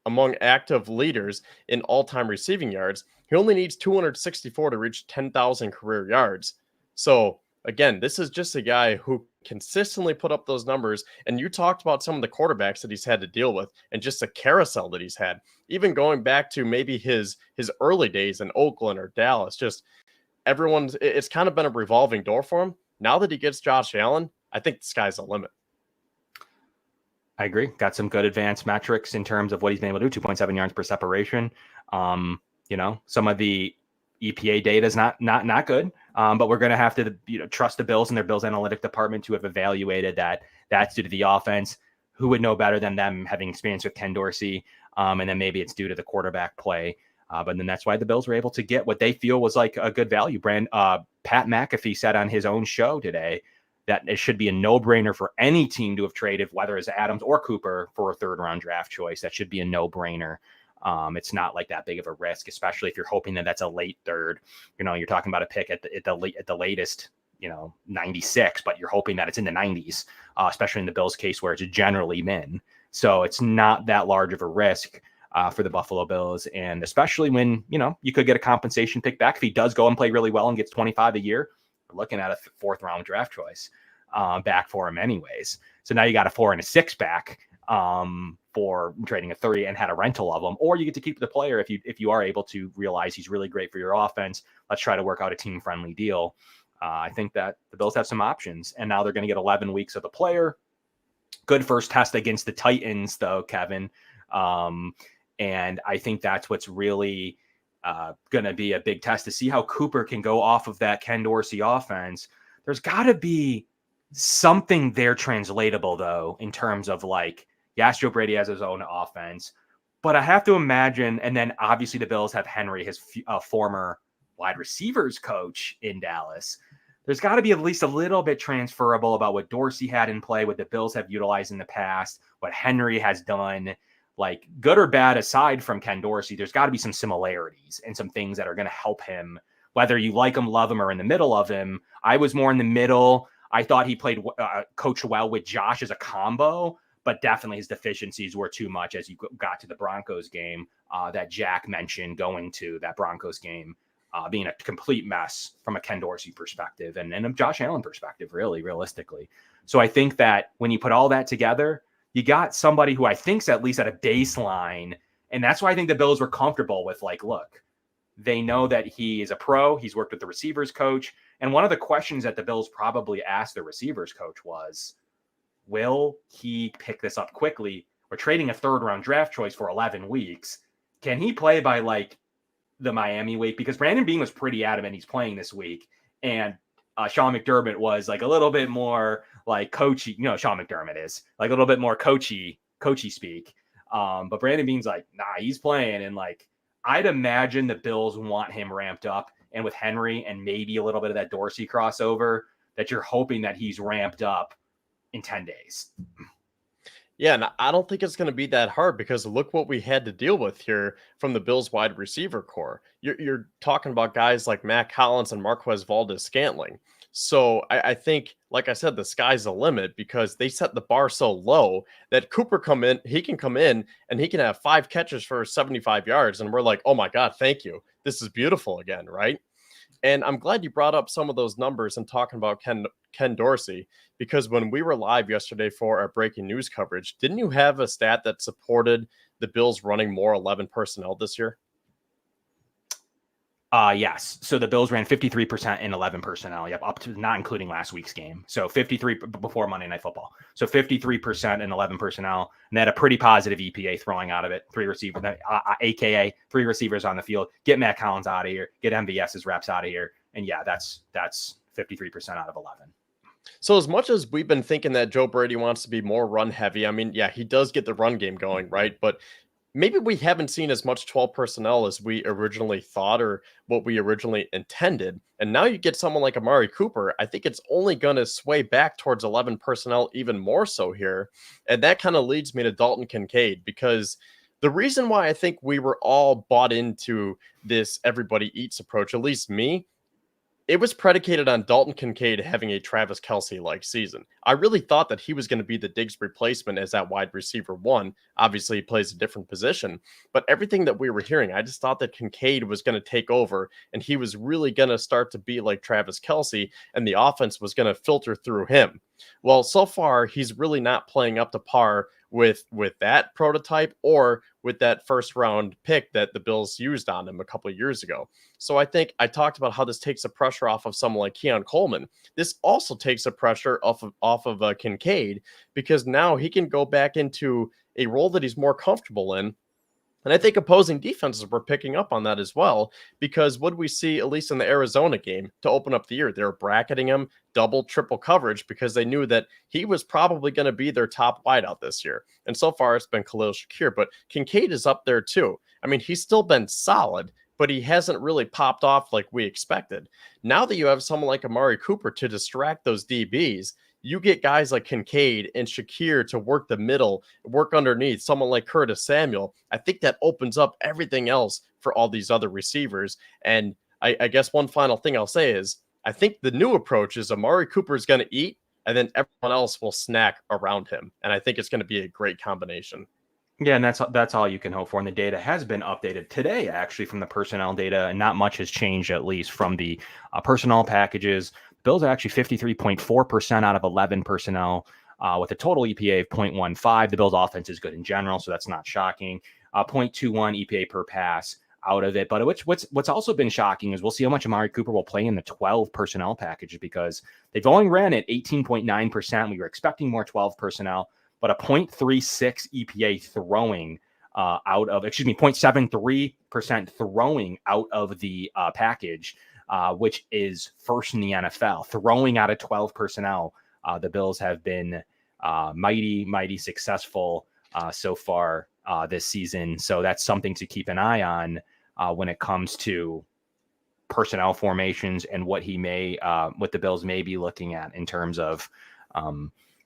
among active leaders in all-time receiving yards. He only needs 264 to reach 10,000 career yards. So again, this is just a guy who consistently put up those numbers. And you talked about some of the quarterbacks that he's had to deal with, and just the carousel that he's had, even going back to maybe his early days in Oakland or Dallas. Just it's kind of been a revolving door for him. Now that he gets Josh Allen, I think the sky's the limit. I agree. Got some good advanced metrics in terms of what he's been able to do. 2.7 yards per separation. Some of the EPA data is not good, but we're going to have to trust the Bills and their Bills analytic department to have evaluated that. That's due to the offense. Who would know better than them, having experience with Ken Dorsey? And then maybe it's due to the quarterback play. But then that's why the Bills were able to get what they feel was like a good value. Pat McAfee said on his own show today that it should be a no-brainer for any team to have traded, whether it's Adams or Cooper, for a 3rd-round draft choice. That should be a no-brainer. It's not like that big of a risk, especially if you're hoping that that's a late 3rd. You're talking about a pick at the latest, 96, but you're hoping that it's in the 90s, especially in the Bills' case where it's generally min. So it's not that large of a risk for the Buffalo Bills, and especially when you could get a compensation pick back if he does go and play really well and gets 25 a year. We're looking at a 4th-round draft choice back for him anyways. So now you got a 4 and a 6 back for trading a 30 and had a rental of them, or you get to keep the player if you are able to realize he's really great for your offense. Let's try to work out a team-friendly deal. I think that the Bills have some options, and now they're going to get 11 weeks of the player. Good first test against the Titans, though, Kevin. And I think that's what's really going to be a big test to see how Cooper can go off of that Ken Dorsey offense. There's got to be something there translatable, though, in terms of yes, Joe Brady has his own offense, but I have to imagine, and then obviously the Bills have Henry, his former wide receivers coach in Dallas. There's got to be at least a little bit transferable about what Dorsey had in play, what the Bills have utilized in the past, what Henry has done. Like, good or bad aside from Ken Dorsey, there's got to be some similarities and some things that are going to help him, whether you like him, love him, or in the middle of him. I was more in the middle. I thought he played coach well with Josh as a combo, but definitely his deficiencies were too much as you got to the Broncos game that Jack mentioned, going to that Broncos game being a complete mess from a Ken Dorsey perspective and a Josh Allen perspective, really, realistically. So I think that when you put all that together, you got somebody who I think's at least at a baseline. And that's why I think the Bills were comfortable with, look, they know that he is a pro. He's worked with the receivers coach. And one of the questions that the Bills probably asked the receivers coach was, will he pick this up quickly? We're trading a 3rd-round draft choice for 11 weeks. Can he play by the Miami week? Because Brandon Beane was pretty adamant he's playing this week. And Sean McDermott was a little bit more coachy. Sean McDermott is a little bit more coachy speak. But Brandon Beane's nah, he's playing. And I'd imagine the Bills want him ramped up. And with Henry and maybe a little bit of that Dorsey crossover, that you're hoping that he's ramped up in 10 days. Yeah, and I don't think it's going to be that hard because look what we had to deal with here from the Bills wide receiver core. You're talking about guys like Matt Collins and Marquez Valdez-Scantling. So I think, like I said, the sky's the limit because they set the bar so low that he can come in and he can have 5 catches for 75 yards. And we're like, oh my God, thank you. This is beautiful again, right? And I'm glad you brought up some of those numbers and talking about Ken Dorsey, because when we were live yesterday for our breaking news coverage, didn't you have a stat that supported the Bills running more 11 personnel this year? Yes. So the Bills ran 53% in 11 personnel. Yep. Up to not including last week's game. So 53 before Monday Night Football. So 53% in 11 personnel. And they had a pretty positive EPA throwing out of it. 3 receivers, AKA 3 receivers on the field. Get Matt Collins out of here. Get MVS's reps out of here. And yeah, that's 53% out of 11. So as much as we've been thinking that Joe Brady wants to be more run heavy, I mean, yeah, he does get the run game going, right? But maybe we haven't seen as much 12 personnel as we originally thought or what we originally intended. And now you get someone like Amari Cooper. I think it's only going to sway back towards 11 personnel even more so here. And that kind of leads me to Dalton Kincaid, because the reason why I think we were all bought into this everybody eats approach, at least me, it was predicated on Dalton Kincaid having a Travis Kelce-like season. I really thought that he was going to be the Diggs replacement as that wide receiver 1. Obviously, he plays a different position. But everything that we were hearing, I just thought that Kincaid was going to take over, and he was really going to start to be like Travis Kelce, and the offense was going to filter through him. Well, so far, he's really not playing up to par with that prototype or with that first round pick that the Bills used on him a couple of years ago. So I think I talked about how this takes the pressure off of someone like Keon Coleman. This also takes the pressure off of Kincaid, because now he can go back into a role that he's more comfortable in. And I think opposing defenses were picking up on that as well, because what we see, at least in the Arizona game, to open up the year, they were bracketing him double, triple coverage because they knew that he was probably going to be their top wideout this year. And so far, it's been Khalil Shakir, but Kincaid is up there too. I mean, he's still been solid, but he hasn't really popped off like we expected. Now that you have someone like Amari Cooper to distract those DBs, you get guys like Kincaid and Shakir to work the middle, work underneath, someone like Curtis Samuel. I think that opens up everything else for all these other receivers. And I guess one final thing I'll say is I think the new approach is Amari Cooper is going to eat, and then everyone else will snack around him. And I think it's going to be a great combination. Yeah, and that's all you can hope for. And the data has been updated today, actually, from the personnel data, and not much has changed, at least from the personnel packages. Bills are actually 53.4% out of 11 personnel with a total EPA of 0.15. The Bills offense is good in general, so that's not shocking. 0.21 EPA per pass out of it. But what's also been shocking is we'll see how much Amari Cooper will play in the 12 personnel package, because they've only ran at 18.9%. We were expecting more 12 personnel, but a 0.36 EPA throwing 0.73% throwing out of the package, which is first in the NFL. Throwing out of 12 personnel, the Bills have been mighty successful so far this season. So that's something to keep an eye on when it comes to personnel formations and what the Bills may be looking at in terms of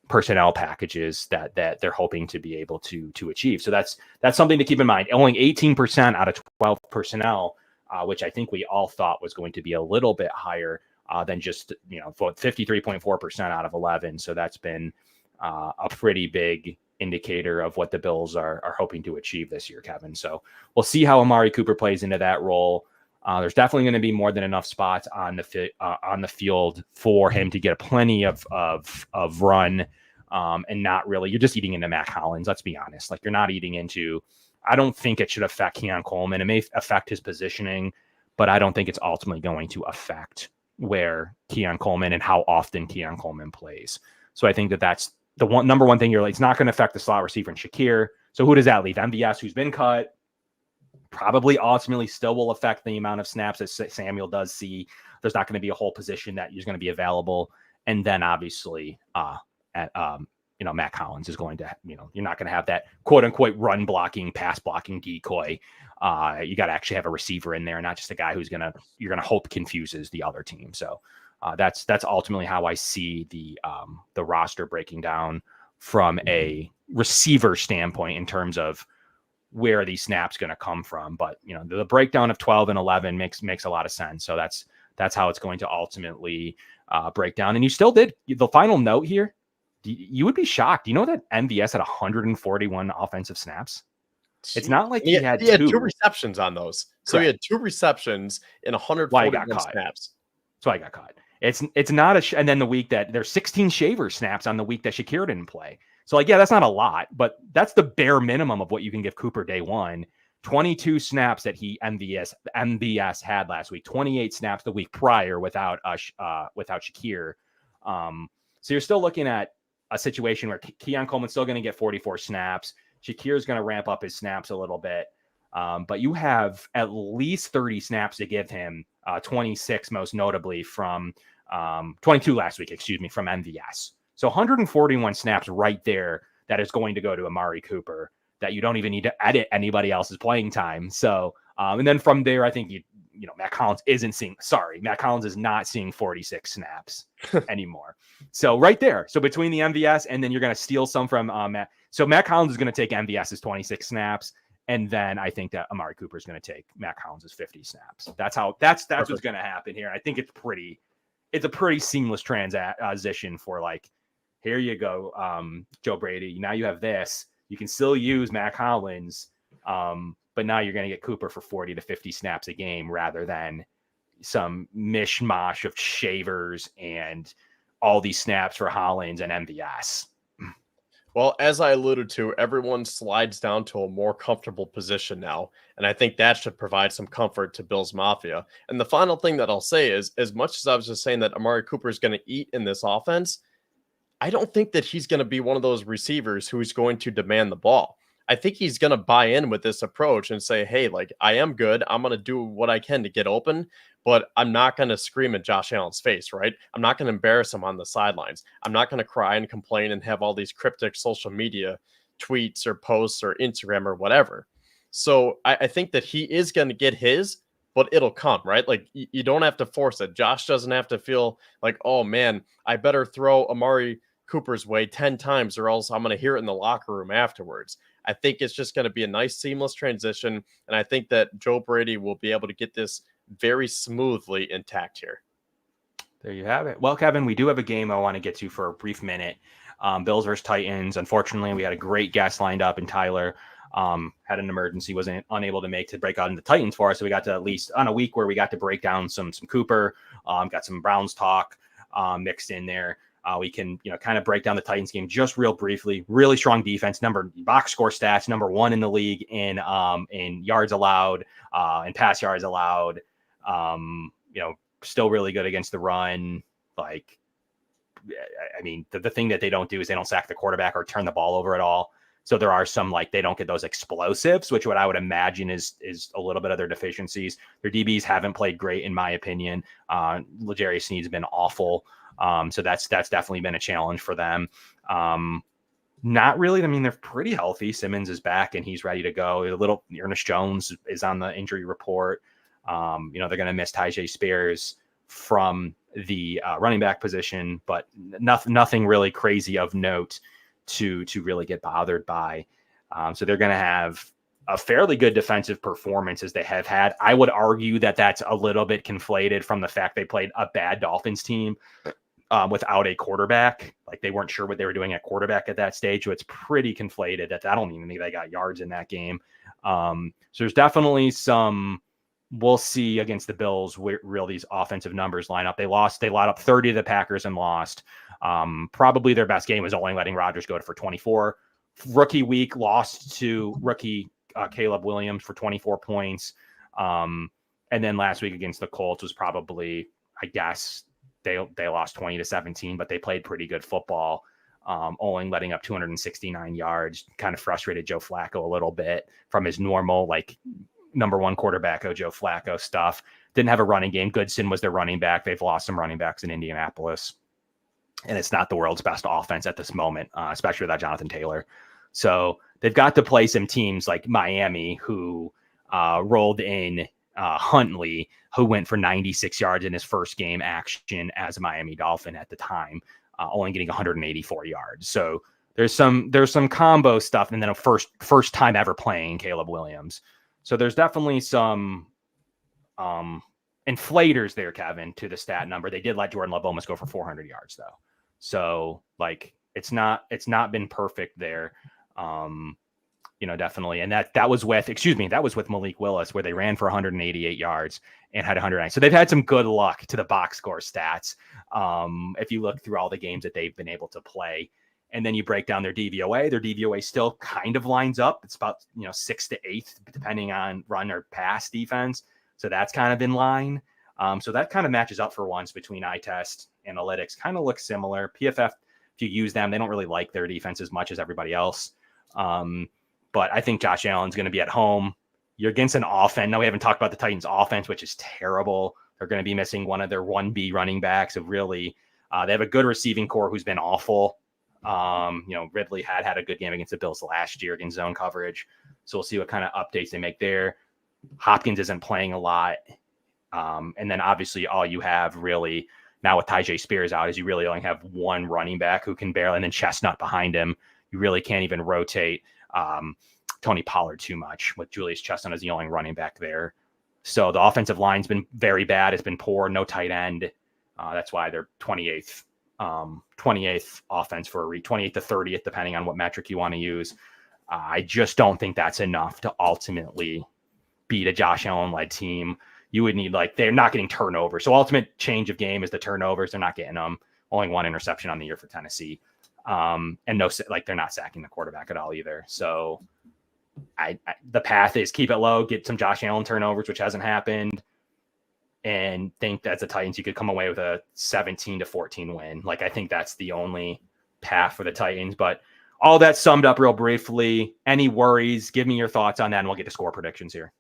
personnel packages that they're hoping to be able to achieve. So that's something to keep in mind. Only 18% out of 12 personnel, which I think we all thought was going to be a little bit higher than just 53.4% out of 11. So that's been a pretty big indicator of what the Bills are hoping to achieve this year, Kevin. So we'll see how Amari Cooper plays into that role. There's definitely going to be more than enough spots on the field for him to get plenty of run, and not really. You're just eating into Matt Collins. Let's be honest. Like, you're not eating into. I don't think it should affect Keon Coleman. It may affect his positioning, but I don't think it's ultimately going to affect where Keon Coleman and how often Keon Coleman plays. So I think that's the number one thing. It's not going to affect the slot receiver and Shakir. So who does that leave? MVS, who's been cut. Probably ultimately still will affect the amount of snaps that Samuel does see. There's not going to be a whole position that is going to be available. And then obviously Matt Collins is going to, you're not going to have that quote unquote run blocking, pass blocking decoy. You got to actually have a receiver in there, not just a guy you're going to hope confuses the other team. So that's ultimately how I see the roster breaking down from a receiver standpoint in terms of where are these snaps going to come from. But, the breakdown of 12 and 11 makes a lot of sense. So that's how it's going to ultimately break down. And you still did the final note here. You would be shocked. You know that MVS had 141 offensive snaps? It's not like he had 2 receptions on those. So Correct. he had 2 receptions in 141 snaps. So I got caught. It's not and then the week that there's 16 Shaver snaps on the week that Shakir didn't play. So that's not a lot, but that's the bare minimum of what you can give Cooper day one. 22 snaps that MVS had last week, 28 snaps the week prior without Shakir. So you're still looking at a situation where Keon Coleman's still going to get 44 snaps. Shakir's going to ramp up his snaps a little bit. But you have at least 30 snaps to give him, 26 most notably from 22 last week, from MVS. So 141 snaps right there that is going to go to Amari Cooper that you don't even need to edit anybody else's playing time. So, and then from there, I think Matt Collins Matt Collins is not seeing 46 snaps anymore. So right there. So between the MVS and then you're going to steal some from Matt. So Matt Collins is going to take MVS's 26 snaps. And then I think that Amari Cooper is going to take Matt Collins' 50 snaps. That's what's going to happen here. I think it's a pretty seamless transition for here you go, Joe Brady. Now you have this. You can still use Matt Collins, but now you're going to get Cooper for 40 to 50 snaps a game rather than some mishmash of Shavers and all these snaps for Hollins and MVS. Well, as I alluded to, everyone slides down to a more comfortable position now, and I think that should provide some comfort to Bills Mafia. And the final thing that I'll say is, as much as I was just saying that Amari Cooper is going to eat in this offense, I don't think that he's going to be one of those receivers who's going to demand the ball. I think he's going to buy in with this approach and say, hey, I am good. I'm going to do what I can to get open, but I'm not going to scream at Josh Allen's face, right? I'm not going to embarrass him on the sidelines. I'm not going to cry and complain and have all these cryptic social media tweets or posts or Instagram or whatever. So I think that he is going to get his, but it'll come, right? You don't have to force it. Josh doesn't have to feel like, oh man, I better throw Amari Cooper's way 10 times or else I'm going to hear it in the locker room afterwards. I think it's just going to be a nice seamless transition. And I think that Joe Brady will be able to get this very smoothly intact here. There you have it. Well, Kevin, we do have a game I want to get to for a brief minute. Bills versus Titans. Unfortunately, we had a great guest lined up, and Tyler had an emergency, wasn't unable to break out into Titans for us. So we got to at least on a week where we got to break down some Cooper, got some Browns talk mixed in there. We can, kind of break down the Titans game just real briefly. Really strong defense. Box score stats, number 1 in the league in yards allowed, and pass yards allowed. Still really good against the run. The thing that they don't do is they don't sack the quarterback or turn the ball over at all. So there are some they don't get those explosives, which what I would imagine is a little bit of their deficiencies. Their DBs haven't played great, in my opinion. L'Jarius Sneed's been awful. So that's definitely been a challenge for them. Not really. They're pretty healthy. Simmons is back and he's ready to go. Ernest Jones is on the injury report. They're going to miss Tyjae Spears from the running back position, but nothing really crazy of note to really get bothered by. So they're going to have a fairly good defensive performance as they have had. I would argue that that's a little bit conflated from the fact they played a bad Dolphins team without a quarterback. They weren't sure what they were doing at quarterback at that stage. So it's pretty conflated that I don't even think they got yards in that game. So there's definitely some, we'll see against the Bills where real these offensive numbers line up. They lined up 30 to the Packers and lost. Probably their best game was only letting Rodgers go for 24. Rookie week lost to rookie Caleb Williams for 24 points. And then last week against the Colts was probably, I guess, they lost 20-17, but they played pretty good football. Only letting up 269 yards, kind of frustrated Joe Flacco a little bit from his normal, number 1 quarterback, Joe Flacco stuff. Didn't have a running game. Goodson was their running back. They've lost some running backs in Indianapolis. And it's not the world's best offense at this moment, especially without Jonathan Taylor. So they've got to play some teams like Miami, who rolled in Huntley, who went for 96 yards in his first game action as a Miami Dolphin at the time, only getting 184 yards. So there's some combo stuff, and then a first time ever playing Caleb Williams. So there's definitely some inflators there, Kevin, to the stat number. They did let Jordan Love almost go for 400 yards though. So like it's not been perfect there. Definitely. And that was with Malik Willis, where they ran for 188 yards and had 109. So they've had some good luck to the box score stats. If you look through all the games that they've been able to play, and then you break down their DVOA still kind of lines up. It's about, 6th to 8th, depending on run or pass defense. So that's kind of in line. So that kind of matches up for once between eye test analytics, kind of looks similar. PFF, if you use them, they don't really like their defense as much as everybody else. But I think Josh Allen's going to be at home. You're against an offense. Now, we haven't talked about the Titans offense, which is terrible. They're going to be missing one of their 1B running backs. So really, they have a good receiving core who's been awful. Ridley had a good game against the Bills last year against zone coverage. So we'll see what kind of updates they make there. Hopkins isn't playing a lot. And then obviously all you have really now with Tyjae Spears out is you really only have one running back who can barely, and then Chestnut behind him. You really can't even rotate Tony Pollard too much with Julius Chestnut as the only running back there. So the offensive line's been very bad. It's been poor, no tight end. That's why they're 28th offense for 28th to 30th, depending on what metric you want to use. I just don't think that's enough to ultimately beat a Josh Allen-led team. You would need, they're not getting turnovers. So ultimate change of game is the turnovers. They're not getting them. Only one interception on the year for Tennessee. And they're not sacking the quarterback at all either. So the path is keep it low, get some Josh Allen turnovers, which hasn't happened, and think that the Titans, you could come away with a 17-14 win. I think that's the only path for the Titans. But all that summed up real briefly. Any worries? Give me your thoughts on that, and we'll get to score predictions here.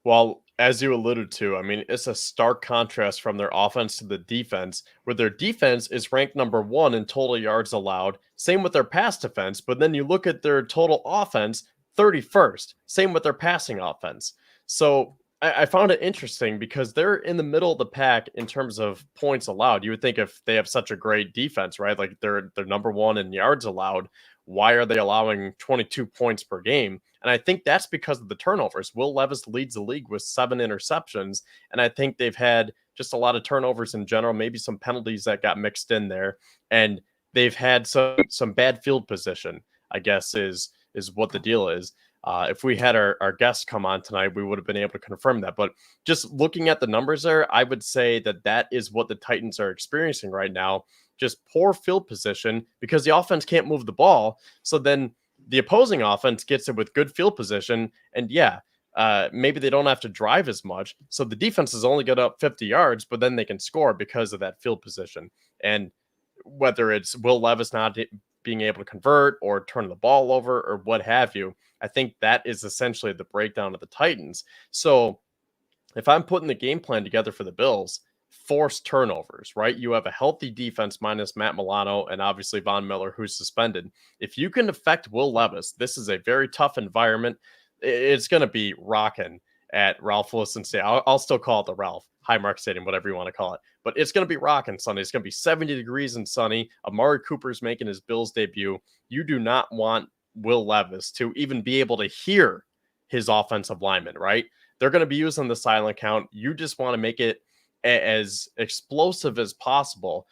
Well, as you alluded to, it's a stark contrast from their offense to the defense, where their defense is ranked number 1 in total yards allowed. Same with their pass defense. But then you look at their total offense, 31st. Same with their passing offense. So I found it interesting because they're in the middle of the pack in terms of points allowed. You would think if they have such a great defense, right? They're number 1 in yards allowed. Why are they allowing 22 points per game? And I think that's because of the turnovers. Will Levis leads the league with 7 interceptions. And I think they've had just a lot of turnovers in general, maybe some penalties that got mixed in there. And they've had some bad field position, I guess, is what the deal is. If we had our guests come on tonight, we would have been able to confirm that. But just looking at the numbers there, I would say that is what the Titans are experiencing right now. Just poor field position because the offense can't move the ball. So then the opposing offense gets it with good field position. And maybe they don't have to drive as much. So the defense is only got up 50 yards, but then they can score because of that field position. And whether it's Will Levis not being able to convert or turn the ball over or what have you, I think that is essentially the breakdown of the Titans. So if I'm putting the game plan together for the Bills, force turnovers, right? You have a healthy defense minus Matt Milano and obviously Von Miller, who's suspended. If you can affect Will Levis, this is a very tough environment. It's going to be rocking at Ralph Wilson Stadium. I'll still call it the Ralph Highmark Stadium, whatever you want to call it. But it's going to be rocking Sunday. It's going to be 70 degrees and sunny. Amari Cooper's making his Bills debut. You do not want Will Levis to even be able to hear his offensive lineman, right? They're going to be using the silent count. You just want to make it as explosive as possible.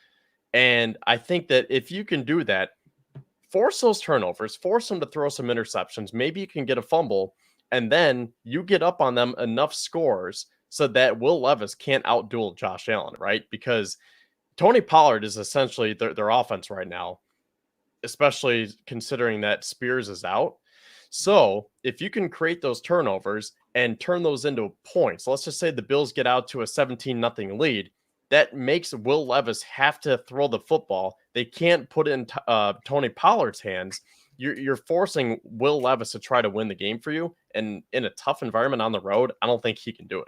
And I think that if you can do that, force those turnovers, force them to throw some interceptions, maybe you can get a fumble, and then you get up on them enough scores so that Will Levis can't outduel Josh Allen, right? Because Tony Pollard is essentially their offense right now, especially considering that Spears is out. So if you can create those turnovers and turn those into points, let's just say the Bills get out to a 17-0 lead, that makes Will Levis have to throw the football. They can't put it in Tony Pollard's hands. You're forcing Will Levis to try to win the game for you. And in a tough environment on the road, I don't think he can do it.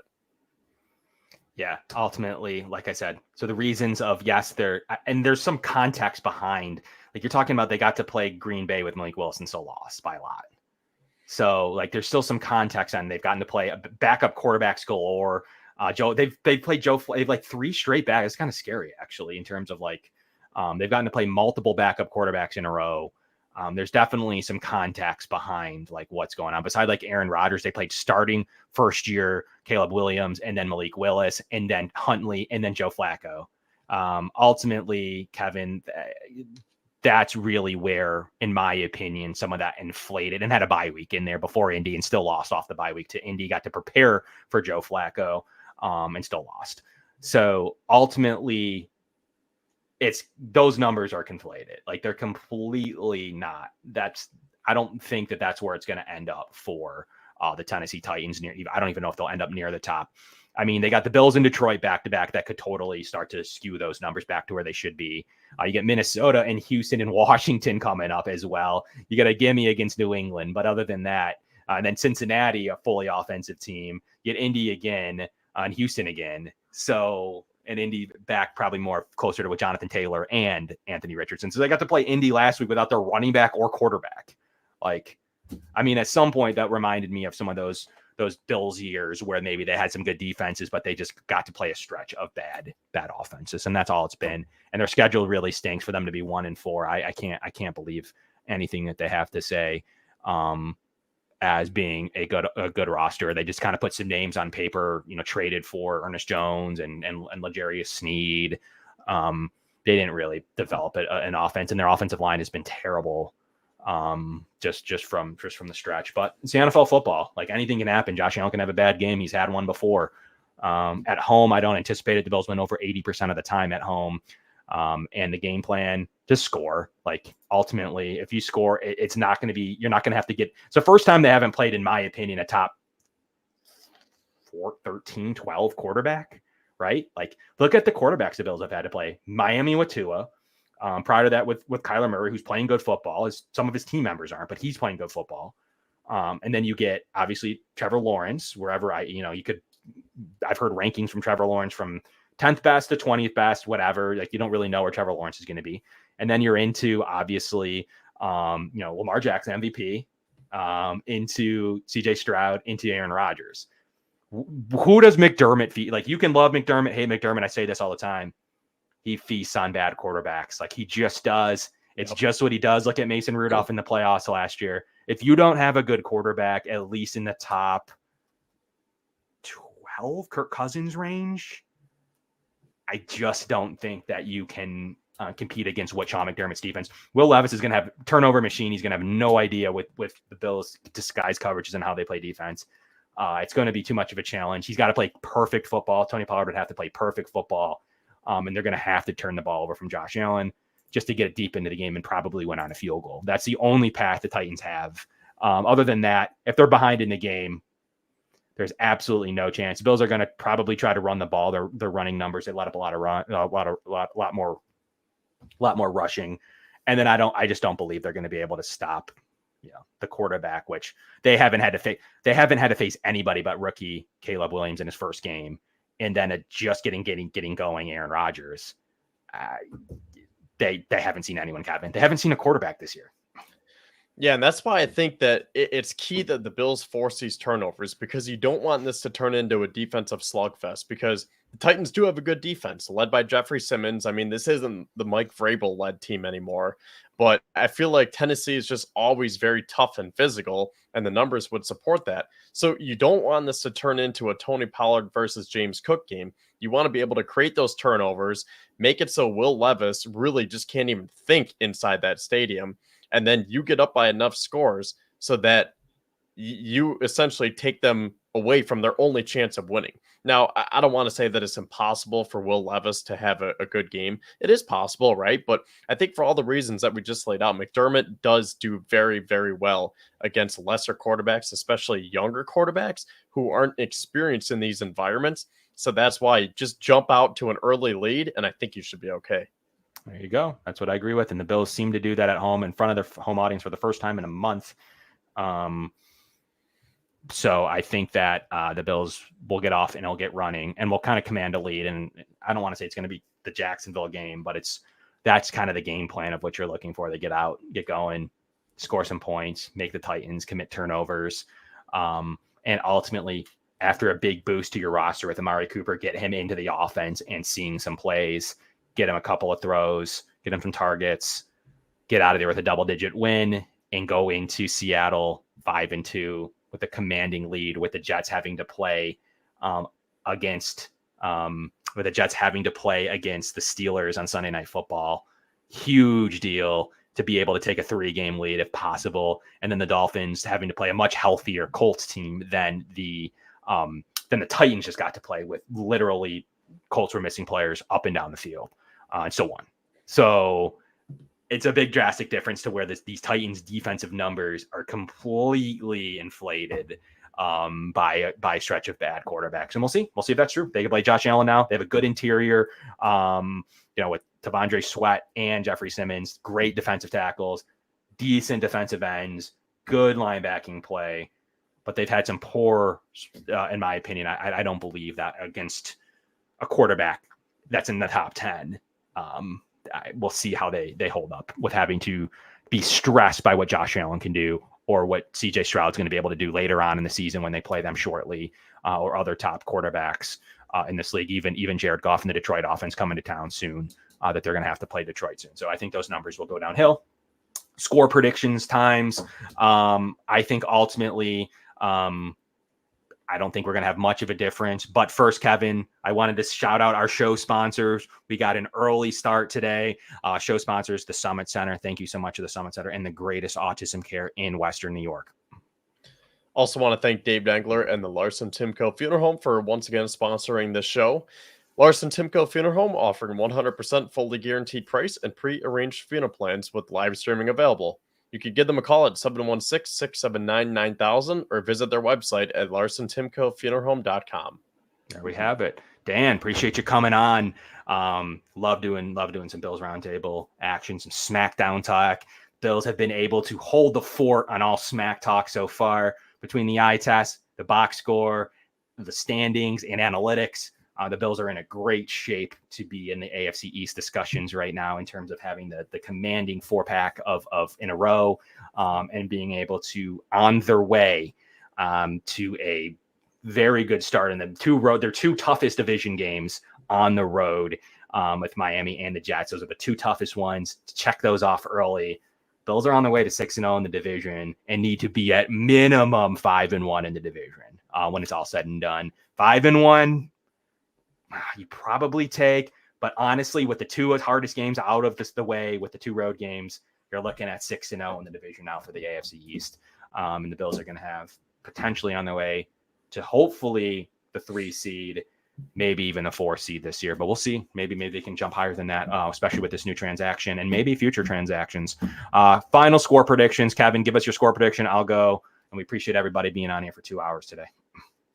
Yeah, ultimately, like I said, so the reasons of, yes, there's some context behind, you're talking about they got to play Green Bay with Malik Willis and so lost by a lot. So there's still some context on they've gotten to play a backup quarterbacks galore. They've played Joe. They've 3 straight back. It's kind of scary actually in terms of they've gotten to play multiple backup quarterbacks in a row. There's definitely some context behind like what's going on. Besides like Aaron Rodgers, they played starting first year Caleb Williams and then Malik Willis and then Huntley and then Joe Flacco. Ultimately, Kevin, that's really where, in my opinion, some of that inflated and had a bye week in there before Indy and still lost off the bye week to Indy, got to prepare for Joe Flacco and still lost. So ultimately, it's those numbers are conflated. Like they're completely not. I don't think that's where it's going to end up for the Tennessee Titans. I don't even know if they'll end up near the top. I mean, they got the Bills in Detroit back-to-back that could totally start to skew those numbers back to where they should be. You get Minnesota and Houston and Washington coming up as well. You got a gimme against New England. But other than that, and then Cincinnati, a fully offensive team. You get Indy again and Houston again. So, and Indy back probably more closer to with Jonathan Taylor and Anthony Richardson. So they got to play Indy last week without their running back or quarterback. Like, I mean, at some point that reminded me of some of those Bills years where maybe they had some good defenses, but they just got to play a stretch of bad offenses. And that's all it's been. And their schedule really stinks for them to be 1-4. I can't believe anything that they have to say as being a good roster. They just kind of put some names on paper, traded for Ernest Jones and L'Jarius Sneed. They didn't really develop an offense, and their offensive line has been terrible. Just from the stretch, but it's the NFL football. Like anything can happen. Josh Allen can have a bad game. He's had one before. At home, I don't anticipate it. The Bills win over 80% of the time at home. And the game plan, just score. Like ultimately, if you score, it's not going to be, you're not going to have to get, it's the first time they haven't played, in my opinion, a top 13, 12 quarterback, right? Like look at the quarterbacks the Bills have had to play. Miami with Tua. Prior to that with Kyler Murray, who's playing good football, as some of his team members aren't, but he's playing good football. And then you get obviously Trevor Lawrence, wherever I've heard rankings from Trevor Lawrence from 10th best to 20th best, whatever. Like you don't really know where Trevor Lawrence is going to be. And then you're into obviously, Lamar Jackson MVP, into CJ Stroud, into Aaron Rodgers. Who does McDermott feed? Like you can love McDermott, hate McDermott. I say this all the time. He feasts on bad quarterbacks. Like he just does. It's just what he does. Look at Mason Rudolph in the playoffs last year. If you don't have a good quarterback, at least in the top 12 Kirk Cousins range, I just don't think that you can compete against what Sean McDermott's defense. Will Levis is going to have turnover machine. He's going to have no idea with the Bills' disguise coverages and how they play defense. It's going to be too much of a challenge. He's got to play perfect football. Tony Pollard would have to play perfect football. And they're going to have to turn the ball over from Josh Allen just to get it deep into the game and probably win on a field goal. That's the only path the Titans have. Other than that, if they're behind in the game, there's absolutely no chance. The Bills are going to probably try to run the ball. Their running numbers, they let up a lot more rushing. And then I just don't believe they're going to be able to stop the quarterback, which they haven't had to face. They haven't had to face anybody but rookie Caleb Williams in his first game. And then just getting going, Aaron Rodgers. They haven't seen anyone, Kevin. They haven't seen a quarterback this year. Yeah, and that's why I think that it's key that the Bills force these turnovers, because you don't want this to turn into a defensive slugfest, because the Titans do have a good defense led by Jeffrey Simmons. I mean, this isn't the Mike Vrabel-led team anymore, but I feel like Tennessee is just always very tough and physical, and the numbers would support that. So you don't want this to turn into a Tony Pollard versus James Cook game. You want to be able to create those turnovers, make it so Will Levis really just can't even think inside that stadium. And then you get up by enough scores so that you essentially take them away from their only chance of winning. Now, I don't want to say that it's impossible for Will Levis to have a good game. It is possible, right? But I think for all the reasons that we just laid out, McDermott does do very, very well against lesser quarterbacks, especially younger quarterbacks who aren't experienced in these environments. So that's why just jump out to an early lead, and I think you should be okay. There you go. That's what I agree with. And the Bills seem to do that at home in front of their home audience for the first time in a month. So I think that the Bills will get off and it'll get running and we'll kind of command a lead. And I don't want to say it's going to be the Jacksonville game, but that's kind of the game plan of what you're looking for. They get out, get going, score some points, make the Titans commit turnovers. And ultimately, after a big boost to your roster with Amari Cooper, get him into the offense and seeing some plays, get him a couple of throws, get him some targets, get out of there with a double-digit win and go into Seattle 5-2 with a commanding lead, with the Jets having to play against the Steelers on Sunday Night Football. Huge deal to be able to take a 3-game lead if possible, and then the Dolphins having to play a much healthier Colts team than the Titans just got to play with. Literally, Colts were missing players up and down the field, and so on. So it's a big drastic difference to where these Titans defensive numbers are completely inflated by a stretch of bad quarterbacks. And we'll see if that's true. They can play Josh Allen now. They have a good interior, with Tavondre Sweat and Jeffrey Simmons, great defensive tackles, decent defensive ends, good linebacking play, but they've had some poor, in my opinion. I don't believe that against a quarterback that's in the top 10. We'll see how they hold up with having to be stressed by what Josh Allen can do or what CJ Stroud's going to be able to do later on in the season when they play them shortly, or other top quarterbacks in this league, even Jared Goff and the Detroit offense coming to town soon, that they're going to have to play Detroit soon. So I think those numbers will go downhill. Score predictions times. I think ultimately, I don't think we're going to have much of a difference. But first, Kevin, I wanted to shout out our show sponsors. We got an early start today. Show sponsors, the Summit Center. Thank you so much to the Summit Center and the greatest autism care in Western New York. Also want to thank Dave Dengler and the Larson-Timko Funeral Home for once again sponsoring this show. Larson-Timko Funeral Home offering 100% fully guaranteed price and pre-arranged funeral plans with live streaming available. You can give them a call at 716-679-9000 or visit their website at larsontimkofuneralhome.com. There we have it. Dan, appreciate you coming on. Love doing some Bills Roundtable action, some SmackDown talk. Bills have been able to hold the fort on all smack talk so far between the eye test, the box score, the standings, and analytics. The Bills are in a great shape to be in the AFC East discussions right now in terms of having the commanding 4-pack of in a row, and being able to on their way to a very good start in their two toughest division games on the road, with Miami and the Jets. Those are the two toughest ones. Check those off early. Bills are on their way to 6-0 in the division and need to be at minimum 5-1 in the division when it's all said and done. 5-1. You probably take, but honestly, with the two hardest games out of the way, with the two road games, you're looking at 6-0 in the division now for the AFC East. And the Bills are going to have potentially on their way to hopefully the 3 seed, maybe even the 4 seed this year. But we'll see. Maybe they can jump higher than that, especially with this new transaction and maybe future transactions. Final score predictions. Kevin, give us your score prediction. I'll go. And we appreciate everybody being on here for 2 hours today.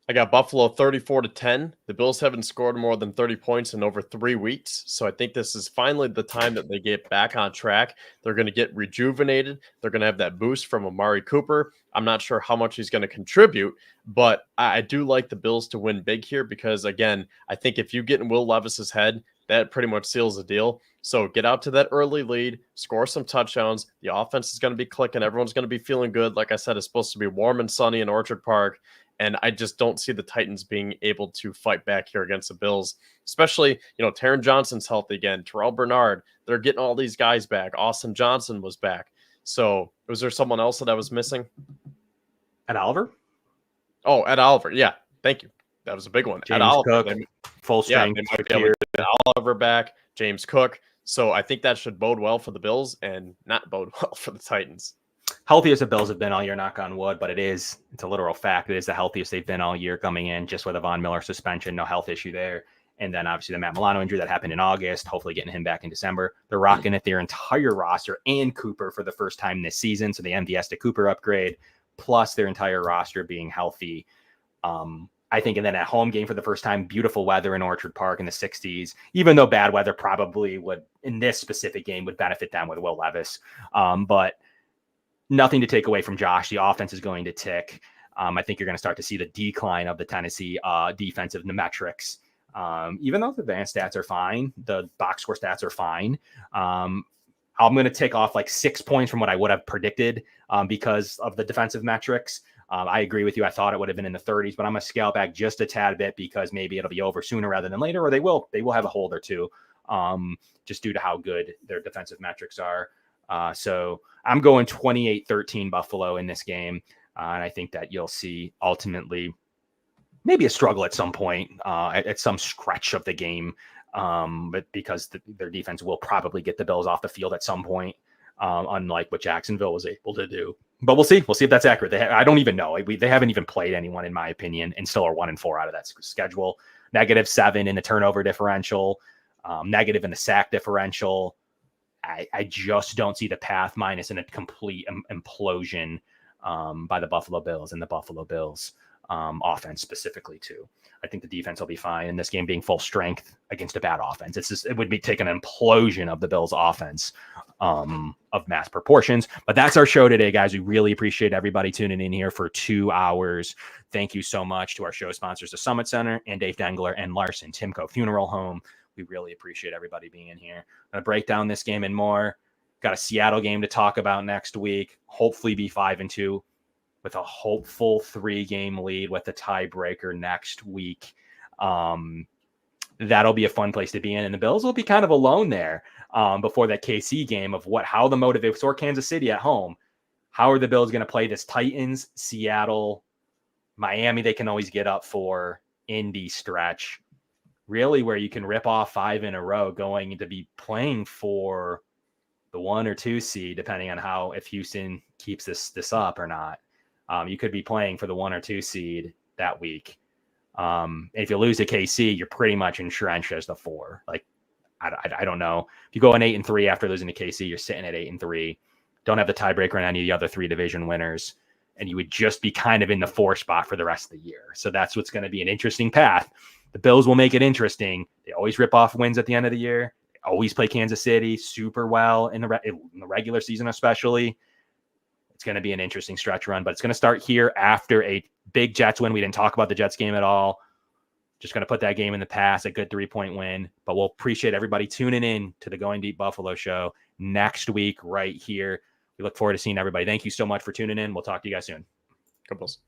I got Buffalo 34-10. The Bills haven't scored more than 30 points in over 3 weeks. So I think this is finally the time that they get back on track. They're going to get rejuvenated. They're going to have that boost from Amari Cooper. I'm not sure how much he's going to contribute, but I do like the Bills to win big here because, again, I think if you get in Will Levis's head, that pretty much seals the deal. So get out to that early lead, score some touchdowns. The offense is going to be clicking. Everyone's going to be feeling good. Like I said, it's supposed to be warm and sunny in Orchard Park. And I just don't see the Titans being able to fight back here against the Bills, especially, Taron Johnson's healthy again. Terrell Bernard, they're getting all these guys back. Austin Johnson was back. So was there someone else that I was missing? Ed Oliver? Oh, Ed Oliver. Yeah. Thank you. That was a big one. James Ed Oliver. Cook, full strength. They might be able to get Ed Oliver back, James Cook. So I think that should bode well for the Bills and not bode well for the Titans. Healthiest the Bills have been all year, knock on wood, but it's a literal fact. It is the healthiest they've been all year coming in, just with a Von Miller suspension, no health issue there. And then obviously the Matt Milano injury that happened in August, hopefully getting him back in December. They're rocking at their entire roster and Cooper for the first time this season. So the MVS to Cooper upgrade, plus their entire roster being healthy. I think, and then at home game for the first time, beautiful weather in Orchard Park in the 60s, even though bad weather probably would, in this specific game, would benefit them with Will Levis. But nothing to take away from Josh. The offense is going to tick. I think you're going to start to see the decline of the Tennessee defensive metrics. Even though the advanced stats are fine, the box score stats are fine. I'm going to take off like 6 points from what I would have predicted because of the defensive metrics. I agree with you. I thought it would have been in the 30s, but I'm going to scale back just a tad bit because maybe it'll be over sooner rather than later, or they will have a hold or two, just due to how good their defensive metrics are. So I'm going 28-13 Buffalo in this game. And I think that you'll see ultimately maybe a struggle at some point, at some stretch of the game. But because their defense will probably get the Bills off the field at some point, unlike what Jacksonville was able to do. But we'll see. We'll see if that's accurate. I don't even know. They haven't even played anyone, in my opinion, and still are 1-4 out of that schedule. -7 in the turnover differential, negative in the sack differential. I just don't see the path, minus in a complete implosion by the Buffalo Bills and the Buffalo Bills offense specifically too. I think the defense will be fine in this game, being full strength against a bad offense. It would be taking an implosion of the Bills offense of mass proportions. But that's our show today, guys. We really appreciate everybody tuning in here for 2 hours. Thank you so much to our show sponsors, the Summit Center and Dave Dengler and Larson-Timko Funeral Home. We really appreciate everybody being in here. I'm going to break down this game and more. Got a Seattle game to talk about next week. Hopefully be 5-2 with a hopeful 3-game lead with the tiebreaker next week. That'll be a fun place to be in. And the Bills will be kind of alone there before that KC game of how the motivation, or Kansas City at home. How are the Bills going to play this Titans, Seattle, Miami? They can always get up for Indy stretch, really, where you can rip off 5 in a row, going to be playing for the 1 or 2 seed, depending on if Houston keeps this up or not. You could be playing for the 1 or 2 seed that week. If you lose to KC, you're pretty much entrenched as the 4. Like, I don't know. If you go 8-3 after losing to KC, you're sitting at 8-3. Don't have the tiebreaker on any of the other 3 division winners, and you would just be kind of in the 4 spot for the rest of the year. So that's what's going to be an interesting path. The Bills will make it interesting. They always rip off wins at the end of the year. They always play Kansas City super well in the regular season, especially. It's going to be an interesting stretch run, but it's going to start here after a big Jets win. We didn't talk about the Jets game at all. Just going to put that game in the past, a good 3-point win. But we'll appreciate everybody tuning in to the Going Deep Buffalo show next week right here. We look forward to seeing everybody. Thank you so much for tuning in. We'll talk to you guys soon. Go Bills.